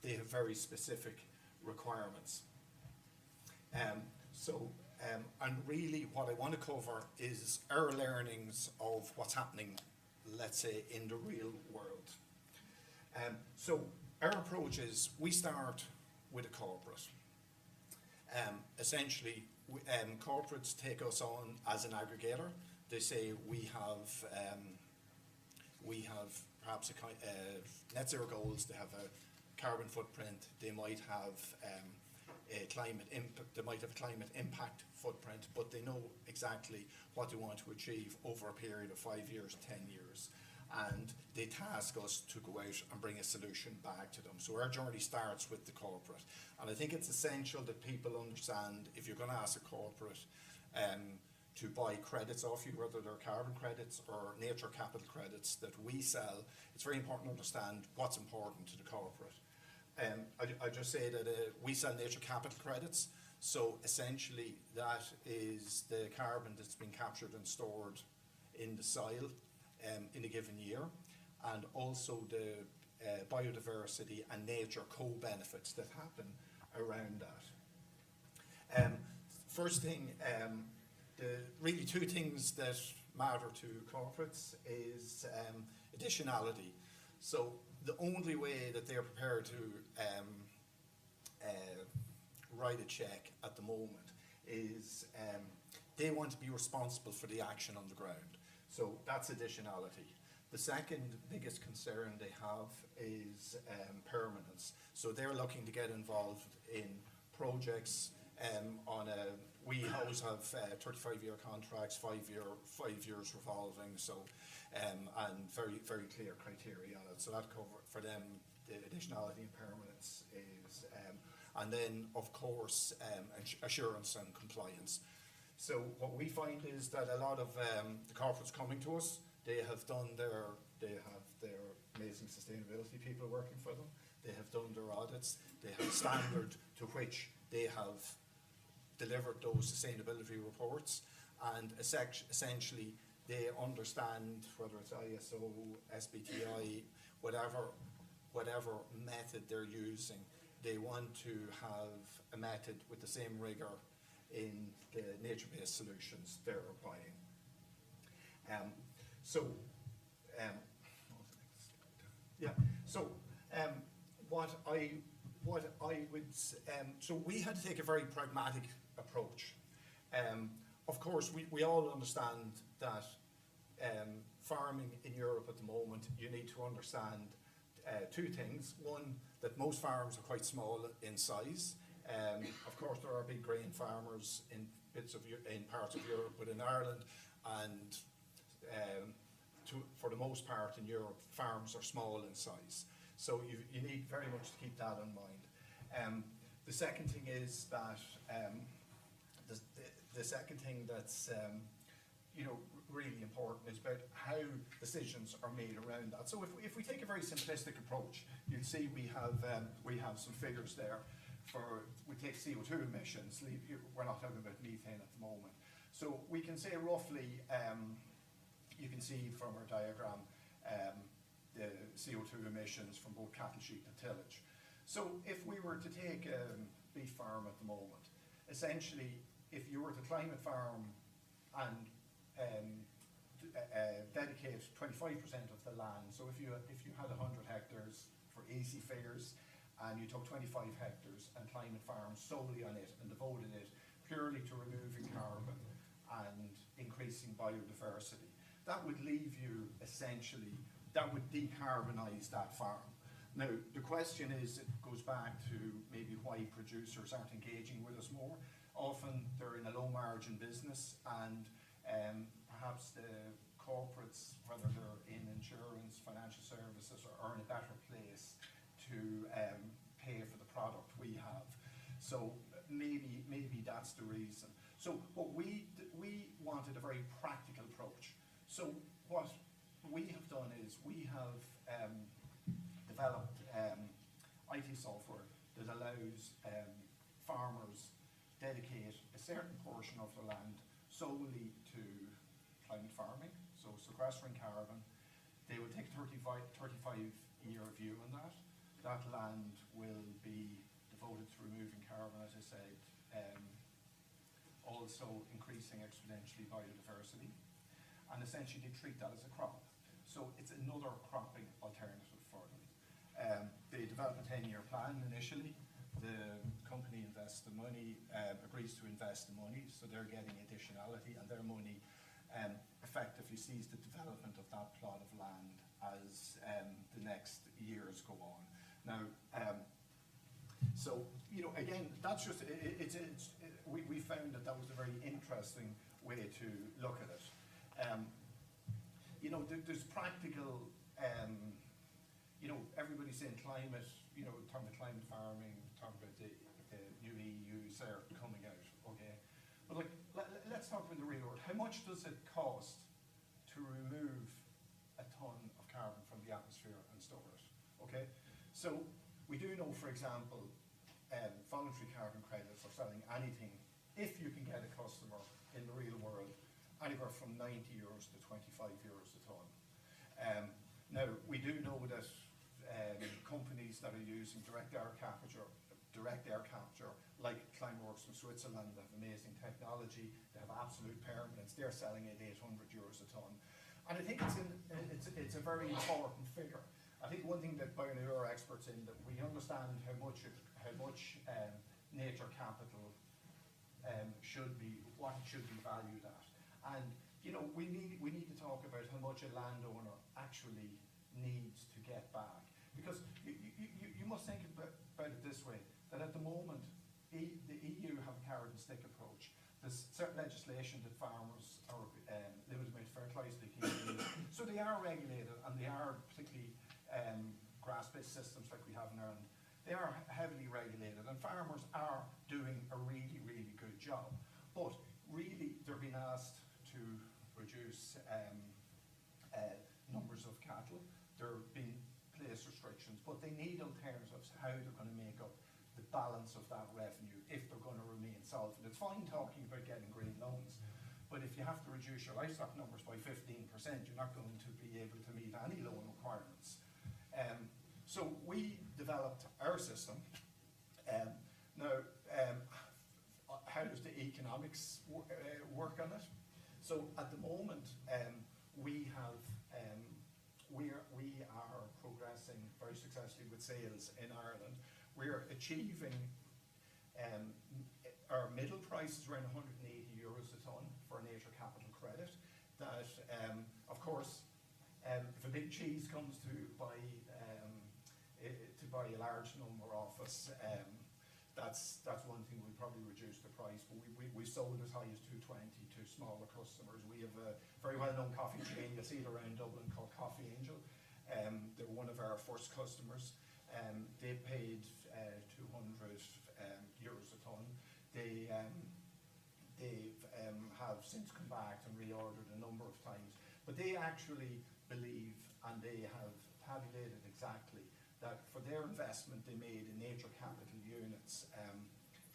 they have very specific requirements. And really what I want to cover is our learnings of what's happening, let's say, in the real world. So our approach is we start with a corporate. Essentially, corporates take us on as an aggregator. They say we have perhaps a net zero goals, they have a carbon footprint, they might have a climate impact footprint, but they know exactly what they want to achieve over a period of 5 years, 10 years. And they task us to go out and bring a solution back to them. So our journey starts with the corporate. And I think it's essential that people understand, if you're going to ask a corporate to buy credits off you, whether they're carbon credits or nature capital credits that we sell, it's very important to understand what's important to the corporate. I just say that we sell nature capital credits, so essentially that is the carbon that's been captured and stored in the soil in a given year, and also the biodiversity and nature co-benefits that happen around that. First thing, really two things that matter to corporates is additionality. So the only way that they're prepared to write a check at the moment is they want to be responsible for the action on the ground. So that's additionality. The second biggest concern they have is permanence. So they're looking to get involved in projects we always have 35-year contracts, 5 years revolving, so and very, very clear criteria on it. So that cover for them, the additionality and permanence is, and then of course assurance and compliance. So what we find is that a lot of the corporates coming to us, they have their amazing sustainability people working for them. They have done their audits. They have a standard to which they have delivered those sustainability reports, and essentially they understand whether it's ISO, SBTi, whatever method they're using, they want to have a method with the same rigor in the nature-based solutions they're buying. So we had to take a very pragmatic approach. of course, we all understand that farming in Europe at the moment, you need to understand two things. One, that most farms are quite small in size. Of course, there are big grain farmers in parts of Europe, but in Ireland and for the most part in Europe, farms are small in size. So you need very much to keep that in mind. The second thing is that the second thing that's really important is about how decisions are made around that. So if we take a very simplistic approach, you'll see we have some figures there. We take CO2 emissions. We're not talking about methane at the moment. So we can say roughly, you can see from our diagram the CO2 emissions from both cattle, sheep and tillage. So if we were to take a beef farm at the moment, essentially if you were to climate farm and dedicate 25% of the land, so if you had 100 hectares for easy figures, and you took 25 hectares and climate farmed solely on it and devoted it purely to removing carbon and increasing biodiversity, that would leave you essentially, that would decarbonise that farm. Now, the question is, it goes back to maybe why producers aren't engaging with us more. Often they're in a low margin business, and perhaps the corporates, whether they're in insurance, financial services, are in a better place to pay for the product we have. So maybe that's the reason. So what we wanted a very practical approach. So what we have done is we have developed IT software that allows farmers dedicate a certain portion of their land solely to climate farming, so sequestering carbon. They will take a 35-year view on that. That land will be devoted to removing carbon, as I said, also increasing exponentially biodiversity, and essentially they treat that as a crop. So it's another cropping alternative for them. They develop a 10-year plan initially. The company invests the money, agrees to invest the money, so they're getting additionality, and their money effectively sees the development of that plot of land as the next years go on. Now, so again, that's just we found that was a very interesting way to look at it. There's practical. Everybody's saying climate. Talking about climate farming, talking about the new EUs are coming out. Okay, but let's talk about the real world. How much does it cost to remove a ton of carbon from the atmosphere and store it? Okay, so we do know, for example, voluntary carbon credits are selling anything, if you can get a customer in the real world, anywhere from 90 euros to 25 euros a ton. Now, we do know that companies that are using direct air capture, like Climeworks from Switzerland, that have amazing technology, they have absolute permanence, they're selling at 800 euros a ton. And I think it's a very important figure. I think one thing that Bioneer are experts in, that we understand how much nature capital should be valued at. And we need to talk about how much a landowner actually needs to get back. Because you must think about it this way, that at the moment, the EU have a carrot and stick approach. There's certain legislation that farmers are limited amount of fertiliser they can use. So they are regulated, and they are particularly grass-based systems like we have in Ireland. They are heavily regulated, and farmers are doing a really, really good job. But really, they're being asked to reduce numbers of cattle. They're being placed restrictions, but they need alternatives, how they're going to make up the balance of that revenue if they're going to remain solvent. It's fine talking about getting green loans, but if you have to reduce your livestock numbers by 15%, you're not going to be able to meet any loan requirements. So we developed our system. Now, how does the economics work on it? So at the moment, we are progressing very successfully with sales in Ireland. We're achieving our middle price is around 180 euros a ton. credit. That, of course, if a big cheese comes to buy a large number off us, that's one thing. We'll probably reduce the price, but we sold as high as $2.20 to smaller customers. We have a very well-known coffee chain, you'll see it around Dublin, called Coffee Angel. They're one of our first customers. They paid 200 euros a ton. They have since come back and reordered a number of times. But they actually believe, and they have tabulated exactly, that for their investment they made in nature capital units,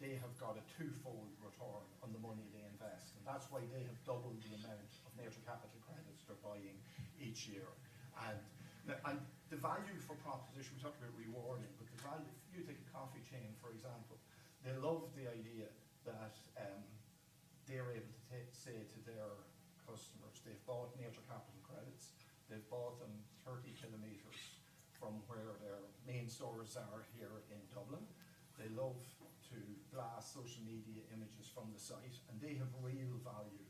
they have got a twofold return on the money they invest. And that's why they have doubled the amount of nature capital credits they're buying each year. And the value for proposition, we talked about rewarding, but the value, if you take a coffee chain, for example, they love the idea that they're able to say to their customers, they've bought nature capital credits, they've bought them 30 kilometres from where their main stores are here in Dublin. They love to blast social media images from the site, and they have real value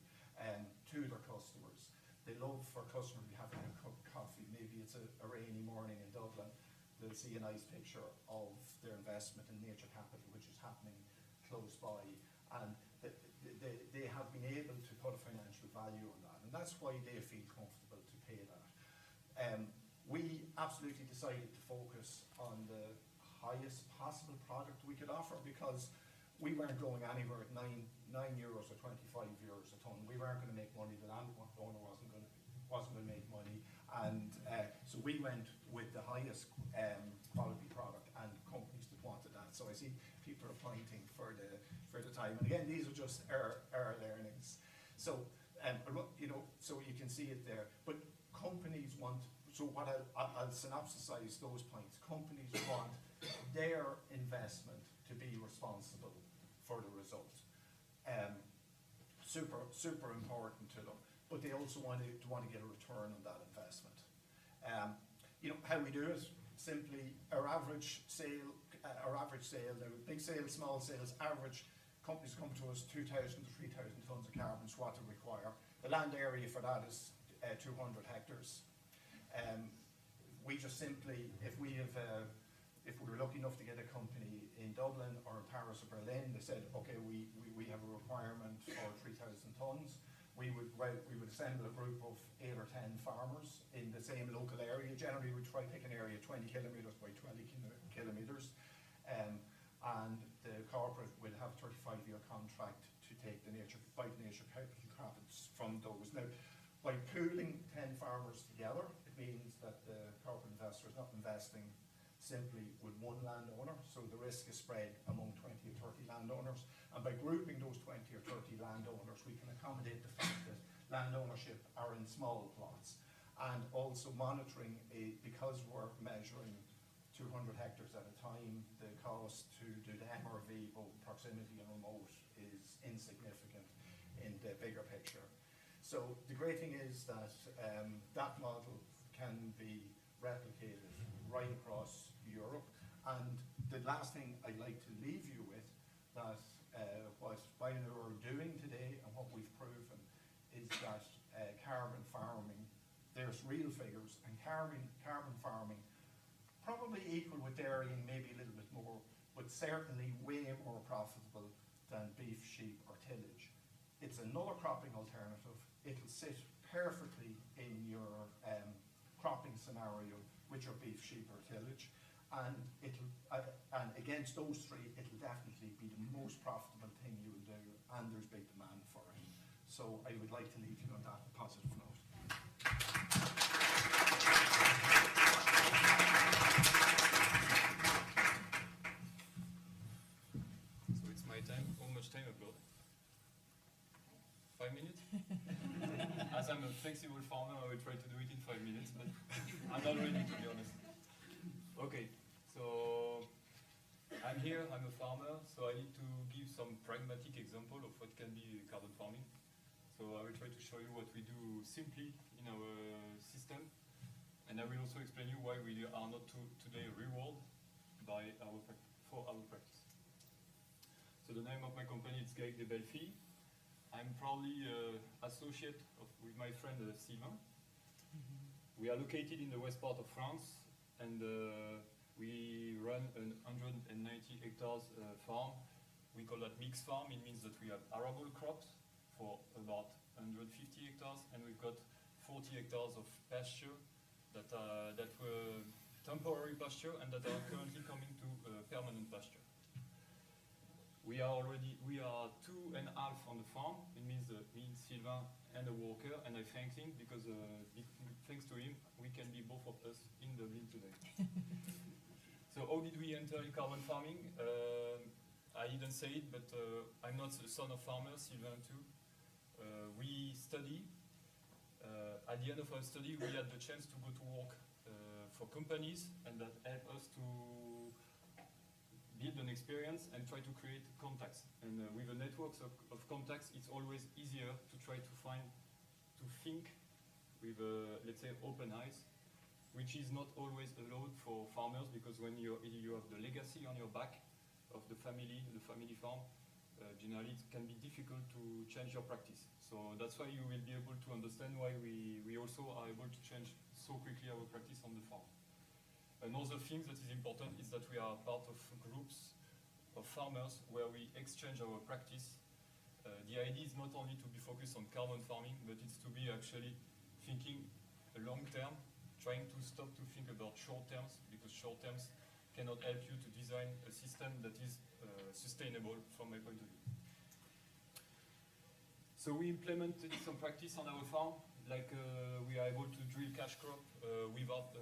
to their customers. They love for customers to be having a cup of coffee. Maybe it's a rainy morning in Dublin. They'll see a nice picture of their investment in nature capital, which is happening close by, and they have been able to put a financial value on that, and that's why they feel comfortable to pay that. We absolutely decided to focus on the highest possible product we could offer, because we weren't going anywhere at €9 or €25 a ton. We weren't going to make money. The landowner wasn't going to make money, and so we went with the highest quality product and companies that wanted that. So I see people are pointing for the time, and again, these are just our learnings. So so you can see it there. But companies want. So what I'll synopsisize those points. Companies want their investment to be responsible for the result. Super important to them. But they also want to get a return on that investment. How we do it? Simply, our average sale, the big sales, small sales, average companies come to us 2,000 to 3,000 tons of carbon is what they require. The land area for that is 200 hectares. We just simply, if we were lucky enough to get a company in Dublin or Paris or Berlin, they said, okay, we have a requirement for 3,000 tons. We would assemble a group of 8 or 10 farmers in the same local area. Generally, we'd try to pick an area 20 kilometres by 20 kilometres. And the cooperative would have a 35-year contract to take the nature capital credits from those. Now, by pooling 10 farmers together, it means that the cooperative investor is not investing simply with one landowner, so the risk is spread among 20 or 30 landowners. And by grouping those 20 or 30 landowners, we can accommodate the fact that land ownership are in small plots. And also monitoring, because we're measuring 200 hectares at a time, the cost to do the MRV, both proximity and remote, is insignificant in the bigger picture. So the great thing is that that model can be replicated right across Europe. And the last thing I'd like to leave you with, that what INRAE are doing today and what we've proven is that carbon farming, there's real figures, and carbon farming probably equal with dairy and maybe a little bit more, but certainly way more profitable than beef, sheep or tillage. It's another cropping alternative. It'll sit perfectly in your cropping scenario with your beef, sheep or tillage, and and against those three, it'll definitely be the most profitable thing you will do, and there's big demand for it. So I would like to leave you on that positive note. So it's my time. How much time I've got? 5 minutes? As I'm a flexible farmer, I will try to do it in 5 minutes, but I'm not ready, to be honest. Okay, so I'm here, I'm a farmer, so I need to give some pragmatic example of what can be carbon farming. So I will try to show you what we do simply in our system, and I will also explain you why we are not today rewarded for our practice. So the name of my company is DECC, I'm probably associate with my friend Sylvain. We are located in the west part of France, and we run an 190 hectares farm. We call that mixed farm. It means that we have arable crops for about 150 hectares, and we've got 40 hectares of pasture that were temporary pasture and that are currently coming to permanent pasture. We are 2.5 on the farm. It means me, Sylvain, and a worker, and I thank him because thanks to him, we can be both of us in Dublin today. So how did we enter in carbon farming? I didn't say it, but I'm not the son of farmers, Sylvain too. We study. At the end of our study, we had the chance to go to work for companies, and that helped us to build an experience and try to create contacts. And with a network of contacts, it's always easier to try to think with, let's say, open eyes, which is not always allowed for farmers, because when you have the legacy on your back of the family farm, generally it can be difficult to change your practice. So that's why you will be able to understand why we also are able to change so quickly our practice on the farm. Another thing that is important is that we are part of groups of farmers where we exchange our practice. The idea is not only to be focused on carbon farming, but it's to be actually thinking long term, trying to stop to think about short terms, because short terms cannot help you to design a system that is sustainable from my point of view. So we implemented some practice on our farm, like we are able to drill cash crop without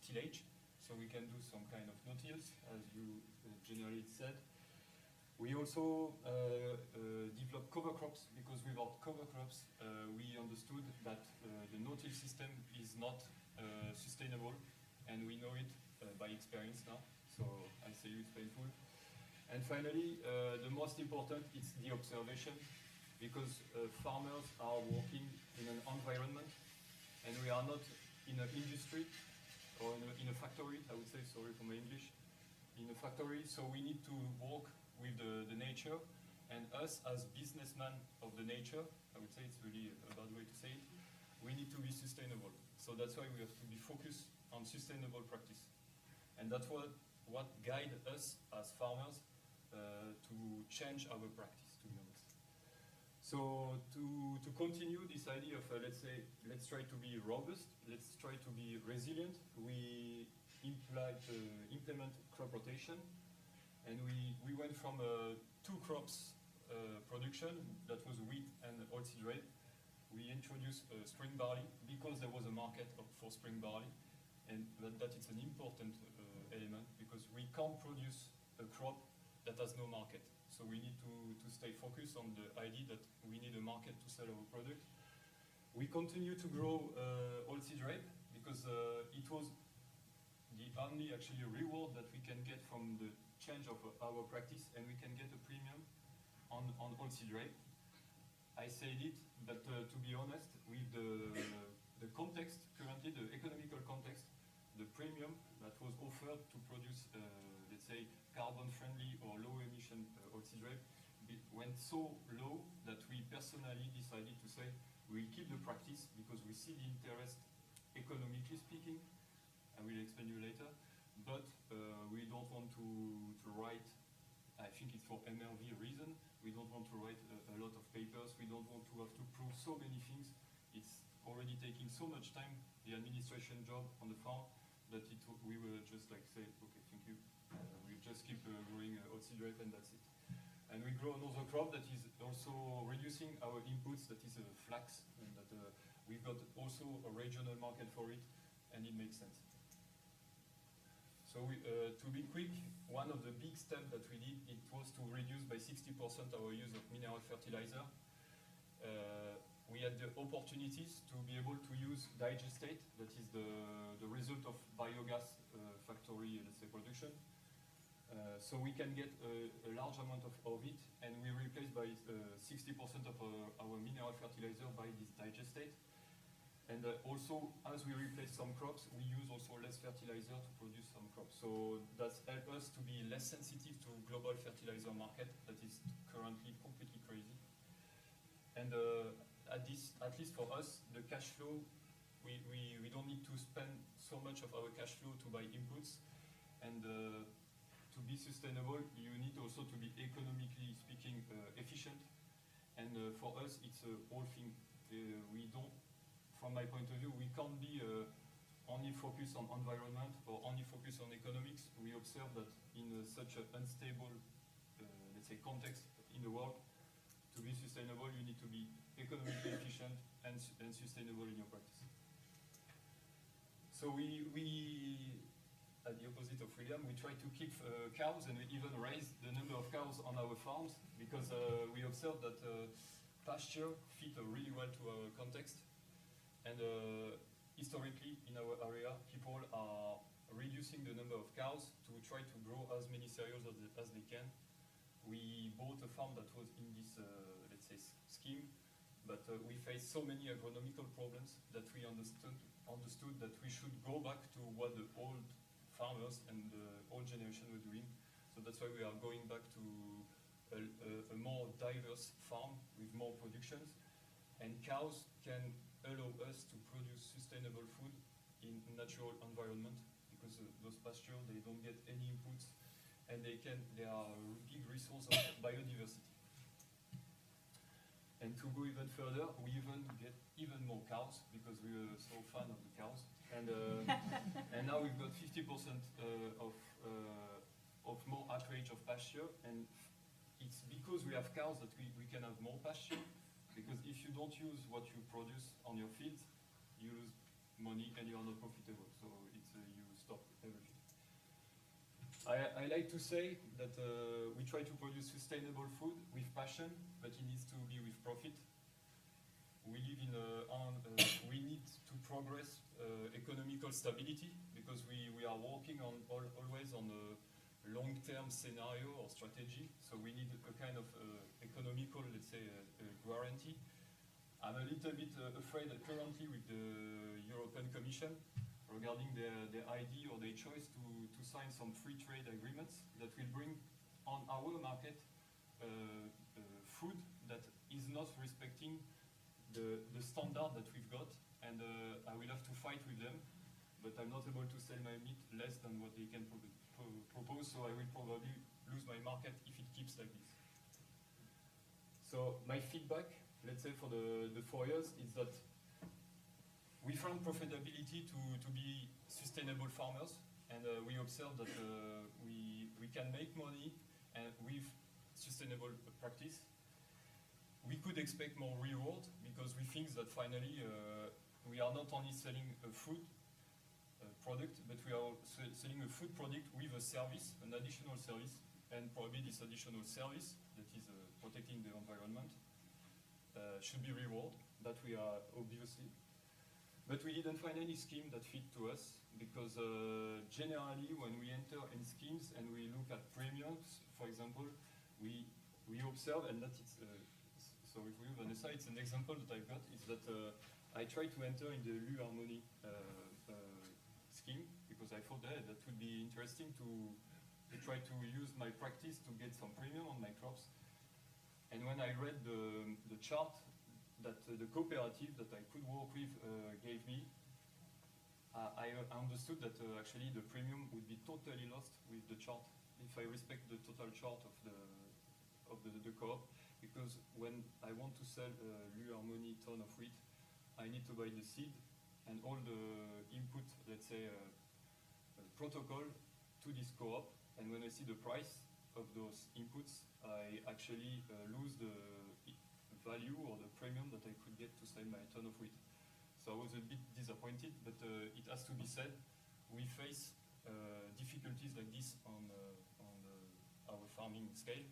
tillage, so we can do some kind of no-tills, as you generally said. We also developed cover crops, because without cover crops, we understood that the no-till system is not sustainable, and we know it by experience now, so I say it's painful. And finally, the most important is the observation, because farmers are working in an environment, and we are not in an industry or in a factory, I would say, sorry for my English, in a factory, so we need to work with the nature, and us as businessmen of the nature, I would say it's really a bad way to say it, we need to be sustainable. So that's why we have to be focused on sustainable practice. And that's what guides us as farmers to change our practice, to be honest. So to continue this idea of, let's try to be robust, let's try to be resilient, we implement crop rotation, and we went from 2 crops production, that was wheat and oilseed rape. We introduced spring barley because there was a market for spring barley, and that it's an important element, because we can't produce a crop that has no market. So we need to stay focused on the idea that we need a market to sell our product. We continue to grow oilseed rape, because it was the only actually reward that we can get from the change of our practice, and we can get a premium on oilseed rape. I said it, but to be honest, with the context, currently the economical context, the premium that was offered to produce, let's say, carbon-friendly or low-emission oilseed rape went so low that we personally decided to say we'll keep the practice, because we see the interest economically speaking. I will explain you later, but we don't want to write, I think it's for MRV reason, we don't want to write a lot of papers, we don't want to have to prove so many things. It's already taking so much time, the administration job on the farm, that we will just like say, okay, thank you, we just keep growing oilseed rape, and that's it. And we grow another crop that is also reducing our inputs, that is flax, and that we've got also a regional market for it, and it makes sense. So to be quick, one of the big steps that we did, it was to reduce by 60% our use of mineral fertilizer. We had the opportunities to be able to use digestate, that is the result of biogas factory, let's say, production. So we can get a large amount of it, and we replace by 60% of our mineral fertilizer by this digestate. And also, as we replace some crops, we use also less fertilizer to produce some crops. So that's helped us to be less sensitive to global fertilizer market that is currently completely crazy. And at least for us, the cash flow, we don't need to spend so much of our cash flow to buy inputs. And to be sustainable, you need also to be economically speaking efficient. And for us, it's a whole thing. We don't, from my point of view, we can't be only focused on environment or only focused on economics. We observe that in such an unstable, let's say, context in the world, to be sustainable, you need to be economically efficient and sustainable in your practice. So we at the opposite of William, we try to keep cows, and we even raise the number of cows on our farms, because we observe that pasture fit really well to our context. And historically, in our area, people are reducing the number of cows to try to grow as many cereals as they can. We bought a farm that was in this, let's say, scheme, but we faced so many agronomical problems that we understood that we should go back to what the old farmers and the old generation were doing. So that's why we are going back to a more diverse farm with more productions. And cows can allow us to produce sustainable food in natural environment, because those pastures, they don't get any inputs, and they are a big resource of biodiversity. And to go even further, we even get even more cows, because we are so fan of the cows. And and now we've got 50% of more acreage of pasture, and it's because we have cows that we can have more pasture. Because if you don't use what you produce on your fields, you lose money and you are not profitable. So it's you stop everything. I like to say that we try to produce sustainable food with passion, but it needs to be with profit. We live in we need to progress economical stability, because we are working on always on a long-term scenario or strategy. So we need a kind of economical, let's say, guarantee. I'm a little bit afraid that currently with the European Commission regarding their idea or their choice to sign some free trade agreements that will bring on our market food that is not respecting the standard that we've got, and I will have to fight with them, but I'm not able to sell my meat less than what they can propose, so I will probably lose my market if it keeps like this. So my feedback, let's say for the 4 years, is that we found profitability to be sustainable farmers, and we observed that we can make money and with sustainable practice. We could expect more reward, because we think that finally we are not only selling a food product, but we are selling a food product with a service, an additional service, and probably this additional service that is protecting the environment should be rewarded. That we are obviously. But we didn't find any scheme that fit to us, because generally when we enter in schemes and we look at premiums, for example, we observe, and that it's, sorry for you, Vanessa, it's an example that I've got, is that I tried to enter in the Lu Harmonie scheme, because I thought that would be interesting to try to use my practice to get some premium on my crops. And when I read the chart that the cooperative that I could work with gave me, I understood that actually the premium would be totally lost with the chart if I respect the total chart of the co-op, because when I want to sell Lu Harmonie ton of wheat, I need to buy the seed and all the input, let's say, protocol to this co-op, and when I see the price of those inputs, I actually lose the value or the premium that I could get to sell my ton of wheat. So I was a bit disappointed, but it has to be said, we face difficulties like this on our farming scale.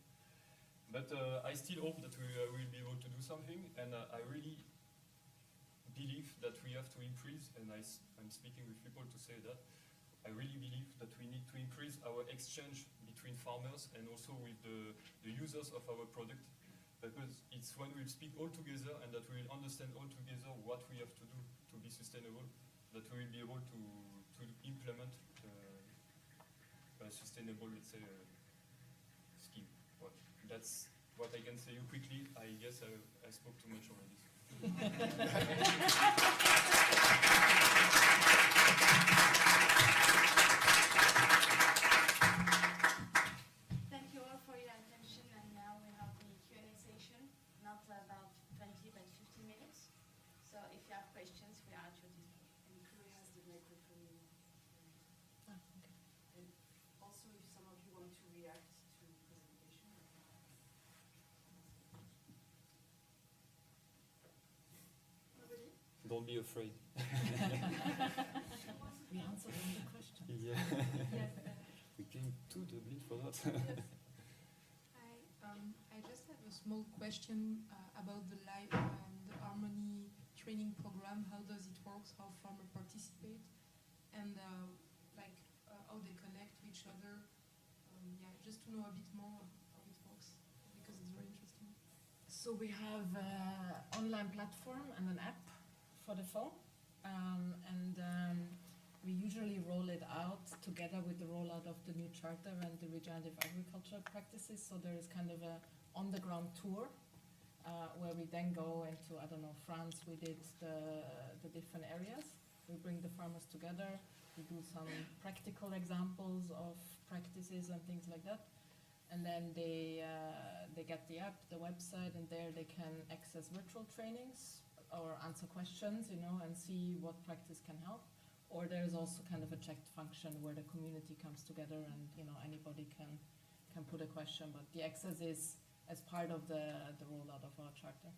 But I still hope that we will be able to do something, and I really believe that we have to increase, and I'm speaking with people to say that, I really believe that we need to increase our exchange between farmers and also with the users of our product, because it's when we speak all together and that we will understand all together what we have to do to be sustainable, that we will be able to implement a sustainable, let's say, scheme. Well, that's what I can say you quickly, I guess I spoke too much already. Thank you all for your attention, and now we have the Q&A session, not about 20 but 15 minutes. So if you have questions, we are at your disposal. And Chloe has the microphone. And also, if some of you want to react to the presentation. Nobody? Don't be afraid. We answered all the questions. Yeah. Yes. We came to Dublin for that. Hi, I just have a small question about the Harmony training program. How does it work? How farmers participate, and how they connect to each other. Yeah, just to know a bit more how it works because it's very interesting. So we have an online platform and an app for the phone, and we usually roll it out together with the rollout of the new charter and the regenerative agriculture practices. So there is kind of a on-the-ground tour where we then go into, I don't know, France. We did the different areas. We bring the farmers together. We do some practical examples of practices and things like that. And then they get the app, the website, and there they can access virtual trainings or answer questions, and see what practice can help. Or there's also kind of a checked function where the community comes together and anybody can put a question. But the access is as part of the rollout of our charter.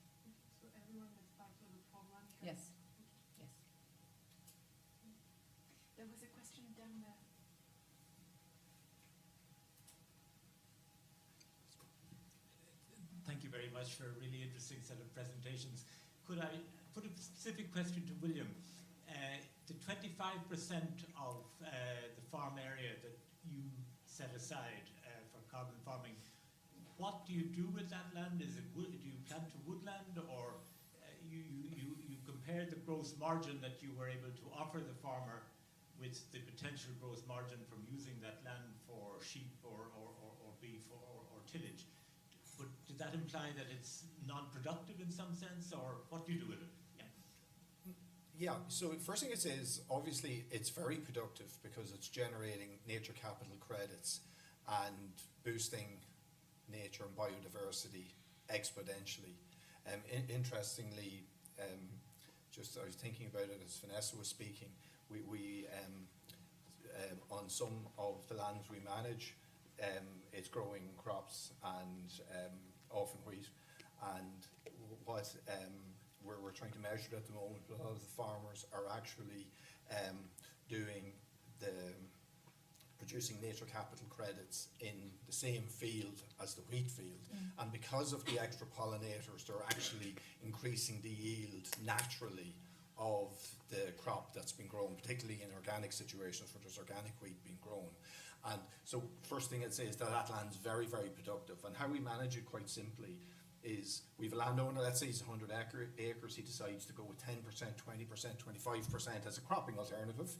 So everyone that's part of the program can... Yes. Yes. There was a question down there. Thank you very much for a really interesting set of presentations. Could I put a specific question to William? The 25% of the farm area that you set aside for carbon farming, what do you do with that land? Is it wood? Do you plant to woodland, or you compare the gross margin that you were able to offer the farmer with the potential gross margin from using that land for sheep or beef or tillage? But did that imply that it's non-productive in some sense, or what do you do with it? Yeah, so first thing I'd say is obviously it's very productive because it's generating nature capital credits and boosting nature and biodiversity exponentially. Interestingly, just I was thinking about it as Vanessa was speaking, we on some of the lands we manage, it's growing crops and often wheat, and what we're trying to measure at the moment, a lot of the farmers are actually producing nature capital credits in the same field as the wheat field. And because of the extra pollinators, they're actually increasing the yield naturally of the crop that's been grown, particularly in organic situations where there's organic wheat being grown. And so first thing I'd say is that land's very, very productive. And how we manage it quite simply is we have a landowner, let's say he's 100 acres, he decides to go with 10%, 20%, 25% as a cropping alternative.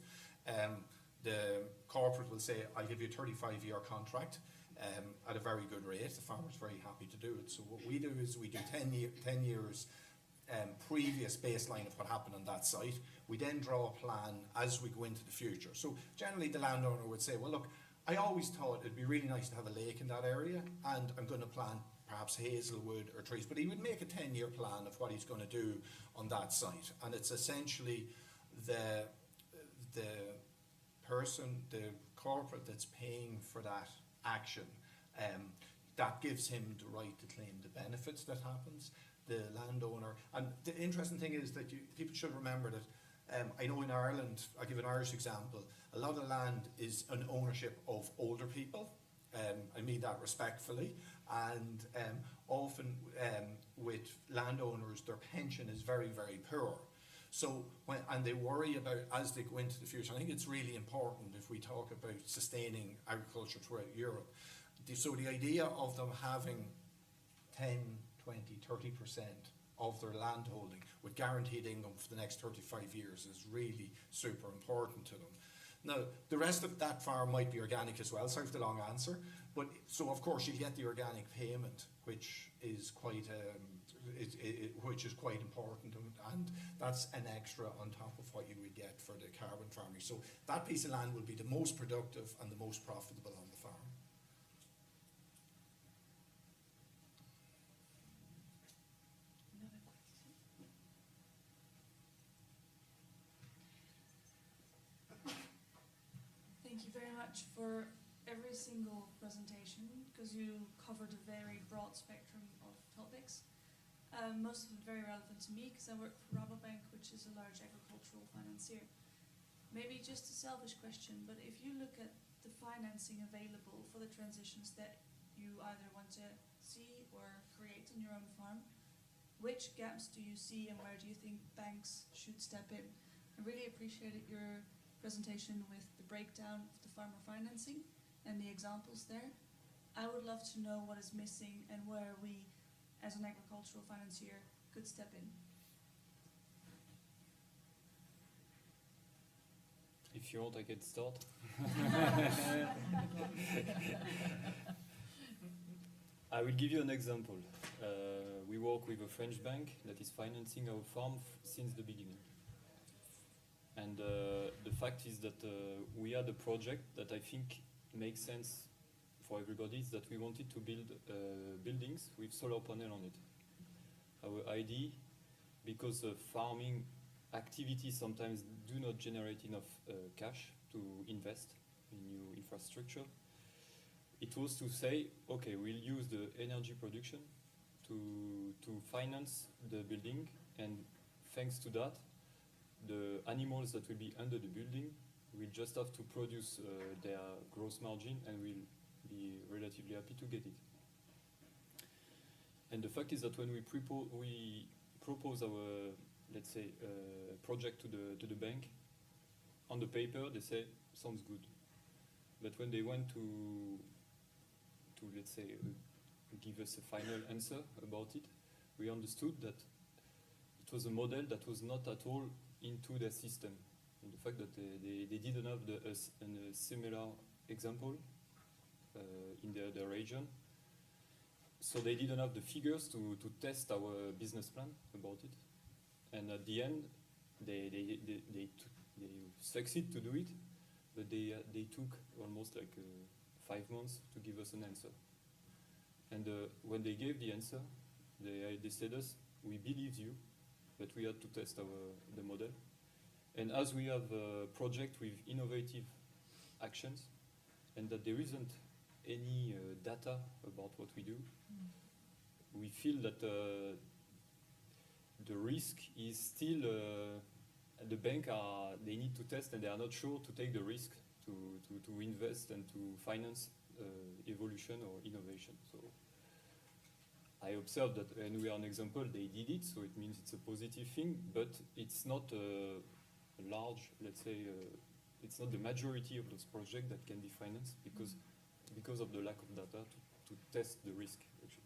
The corporate will say, I'll give you a 35-year contract at a very good rate. The farmer's very happy to do it. So what we do is we do 10 years previous baseline of what happened on that site. We then draw a plan as we go into the future. So generally the landowner would say, well look, I always thought it'd be really nice to have a lake in that area, and I'm going to plant perhaps hazelwood or trees, but he would make a 10-year plan of what he's going to do on that site. And it's essentially the person, the corporate that's paying for that action, that gives him the right to claim the benefits that happens. The landowner, and the interesting thing is that people should remember that I know in Ireland, I'll give an Irish example, a lot of land is an ownership of older people. I mean that respectfully, and often with landowners, their pension is very, very poor. So, and they worry about as they go into the future. I think it's really important if we talk about sustaining agriculture throughout Europe. So the idea of them having 10, 20, 30% of their land holding with guaranteed income for the next 35 years is really super important to them. Now, the rest of that farm might be organic as well, sorry for the long answer, but so of course you get the organic payment, which is quite which is quite important, and that's an extra on top of what you would get for the carbon farming. So that piece of land will be the most productive and the most profitable on the farm. Thank you very much for every single presentation, because you covered a very broad spectrum of topics. Most of it very relevant to me, because I work for Rabobank, which is a large agricultural financier. Maybe just a selfish question, but if you look at the financing available for the transitions that you either want to see or create on your own farm, which gaps do you see and where do you think banks should step in? I really appreciated your presentation with the breakdown of the farmer financing and the examples there. I would love to know what is missing and where we, as an agricultural financier, could step in. If you want, I can start. I will give you an example. We work with a French bank that is financing our farm since the beginning. And the fact is that we had a project that I think makes sense for everybody, is that we wanted to build buildings with solar panel on it. Our idea, because farming activities sometimes do not generate enough cash to invest in new infrastructure, it was to say, okay, we'll use the energy production to finance the building, and thanks to that, the animals that will be under the building will just have to produce their gross margin and will be relatively happy to get it. And the fact is that when we propose our, let's say, project to the bank, on the paper they say, sounds good. But when they went to let's say, give us a final answer about it, we understood that it was a model that was not at all into their system. And the fact that they didn't have a similar example in their region. So they didn't have the figures to test our business plan about it. And at the end, they succeed to do it, but they took almost like 5 months to give us an answer. And when they gave the answer, they said us, we believe you, but we had to test the model. And as we have a project with innovative actions, and that there isn't any data about what we do, we feel that the risk is still, the bank they need to test, and they are not sure to take the risk to invest and to finance evolution or innovation. So I observed that, and we are an example, they did it, so it means it's a positive thing, but it's not a large, let's say, it's not the majority of those projects that can be financed because of the lack of data to test the risk, actually.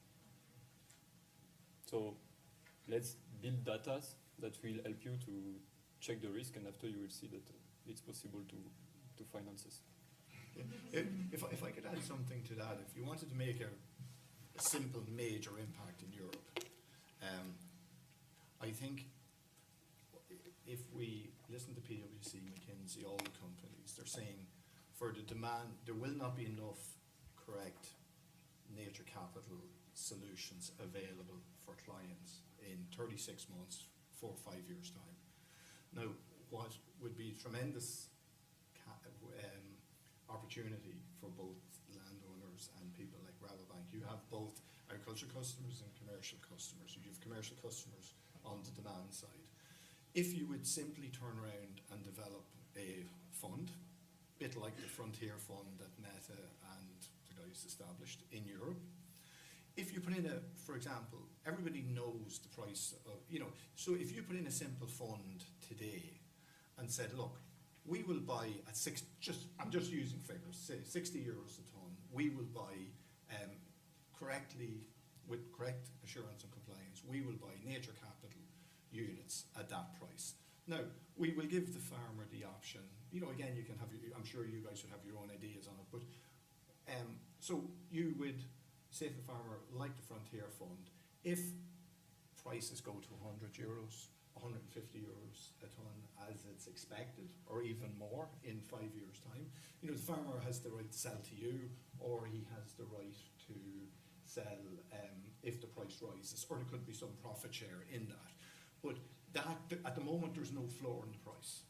So let's build data that will help you to check the risk, and after you will see that it's possible to finance this. If I could add something to that, if you wanted to make a simple major impact in Europe, I think if we listen to PwC, McKinsey, all the companies, they're saying for the demand, there will not be enough correct nature capital solutions available for clients in 36 months, 4 or 5 years' time. Now, what would be tremendous opportunity for both landowners and people like Rabobank, you have both agricultural customers and commercial customers. You have commercial customers on the demand side. If you would simply turn around and develop a fund, a bit like the Frontier Fund that Meta and the guys established in Europe, if you put in for example, everybody knows the price of, so if you put in a simple fund today and said, look, we will buy at I'm just using figures, say 60 euros a ton, we will buy correctly, with correct assurance and compliance, we will buy nature capital units at that price. Now, we will give the farmer the option. You know, again, you can have your, I'm sure you guys would have your own ideas on it, but so you would say to the farmer, like the Frontier Fund, if prices go to €100, €150 a tonne as it's expected, or even more in 5 years' time, you know, the farmer has the right to sell to you, or he has the right to sell if the price rises, or there could be some profit share in that. But that, at the moment, there's no floor in the price.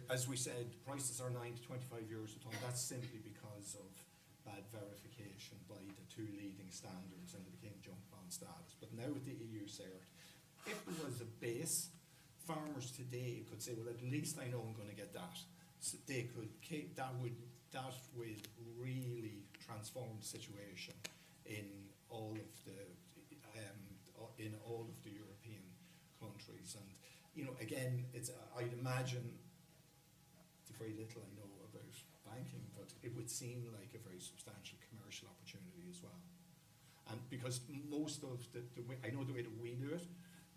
As we said, prices are €9 to €25 a tonne. That's simply because of bad verification by the two leading standards, and it became junk bond status. But now with the EU cert, if there was a base, farmers today could say, well, at least I know I'm going to get that. So they could, that would really transform the situation in all of the European countries. And you know, again, it's I'd imagine, very little I know about banking, but it would seem like a very substantial commercial opportunity as well. And because most of the way, I know the way that we do it,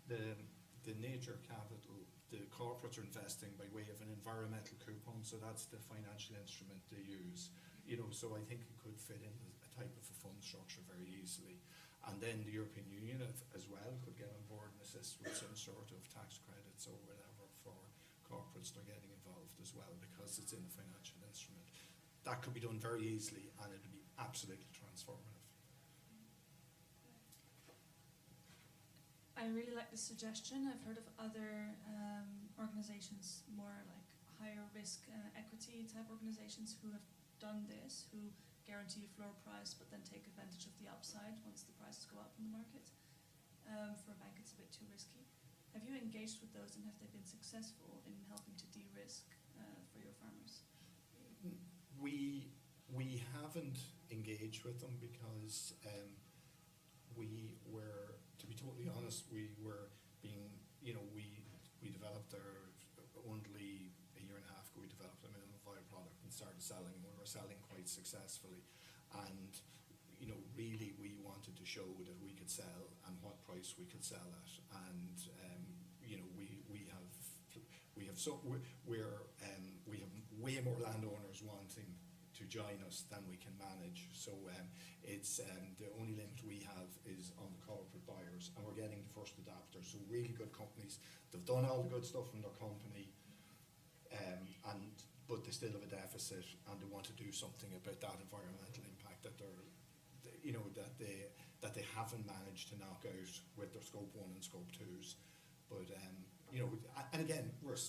the nature capital, the corporates are investing by way of an environmental coupon, so that's the financial instrument they use. You know, so I think it could fit in a type of a fund structure very easily. And then the European Union as well could get on board and assist with some sort of tax credits or whatever for corporates that are getting involved as well, because it's in a financial instrument. That could be done very easily, and it would be absolutely transformative. I really like the suggestion. I've heard of other organizations, more like higher risk equity type organizations, who have done this, who guarantee a floor price but then take advantage of the upside once the prices go up in the market. For a bank, it's a bit too risky. Have you engaged with those, and have they been successful in helping to de-risk for your farmers? We haven't engaged with them because we were, to be totally honest, we were being, you know, we developed our, only a year and a half ago, we developed a minimum viable product and started selling. We were selling quite successfully, and you know, really we wanted to show that we could sell and what price we could sell at. And you know, we have way more landowners wanting to join us than we can manage. So it's the only limit we have is on the corporate buyers, and we're getting the first adapters. So really good companies. They've done all the good stuff in their company, but they still have a deficit, and they want to do something about that environmental impact that that they haven't managed to knock out with their Scope 1 and Scope 2s. But you know, and again, we're a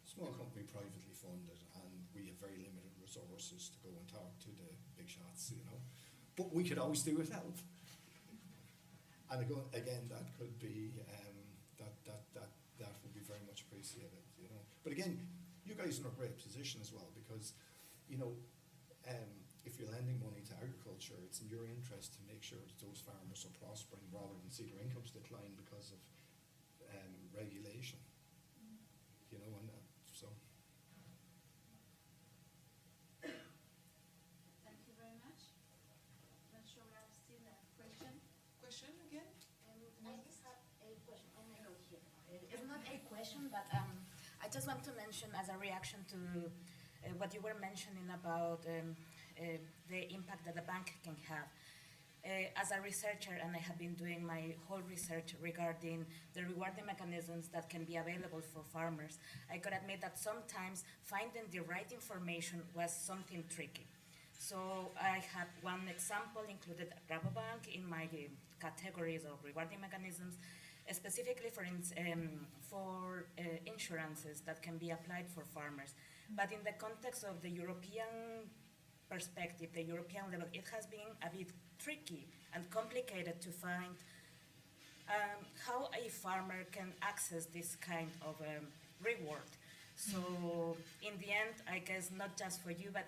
small company, privately funded, and we have very limited resources to go and talk to the big shots, you know. But we could always do with help. And again, that could be that would be very much appreciated, you know. But again, you guys are in a great position as well, because you know, if you're lending money to agriculture, it's in your interest to make sure that those farmers are prospering rather than see their incomes decline because of regulation. You know, and so. Thank you very much. Not sure we have still a question. Question again? I just have a question. Oh my God, here. It's not a question, but I just want to mention as a reaction to what you were mentioning about the impact that the bank can have. As a researcher, and I have been doing my whole research regarding the rewarding mechanisms that can be available for farmers, I could admit that sometimes finding the right information was something tricky. So I have one example included Rabobank in my categories of rewarding mechanisms, specifically for insurances that can be applied for farmers. But in the context of the European perspective, the European level, it has been a bit tricky and complicated to find how a farmer can access this kind of reward. So in the end, I guess not just for you, but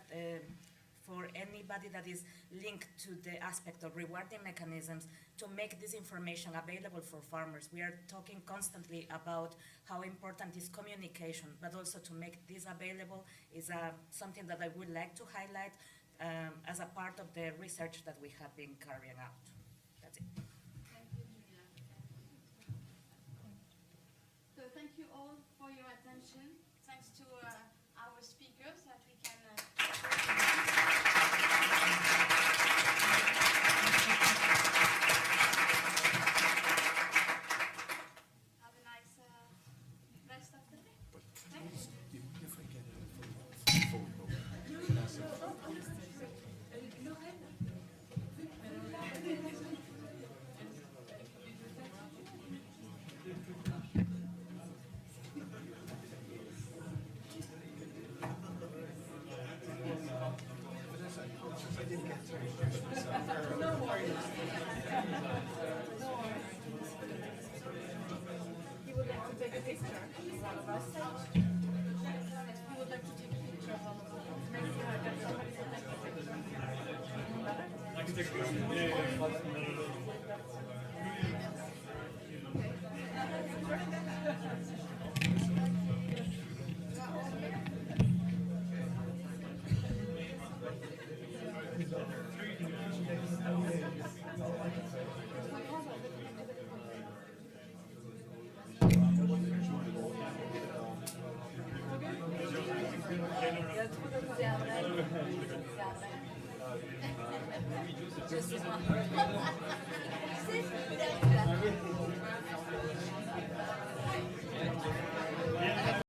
for anybody that is linked to the aspect of rewarding mechanisms, to make this information available for farmers. We are talking constantly about how important is communication, but also to make this available is something that I would like to highlight as a part of the research that we have been carrying out. That's it. Thank you, Julia. So thank you all for your attention. to our speakers that we can. Have a nice rest of the day. Thanks. You would like to take a picture of all of us? You would like to take a picture of all of us? Maybe you have got somebody to take a picture. I can take a picture. Just one.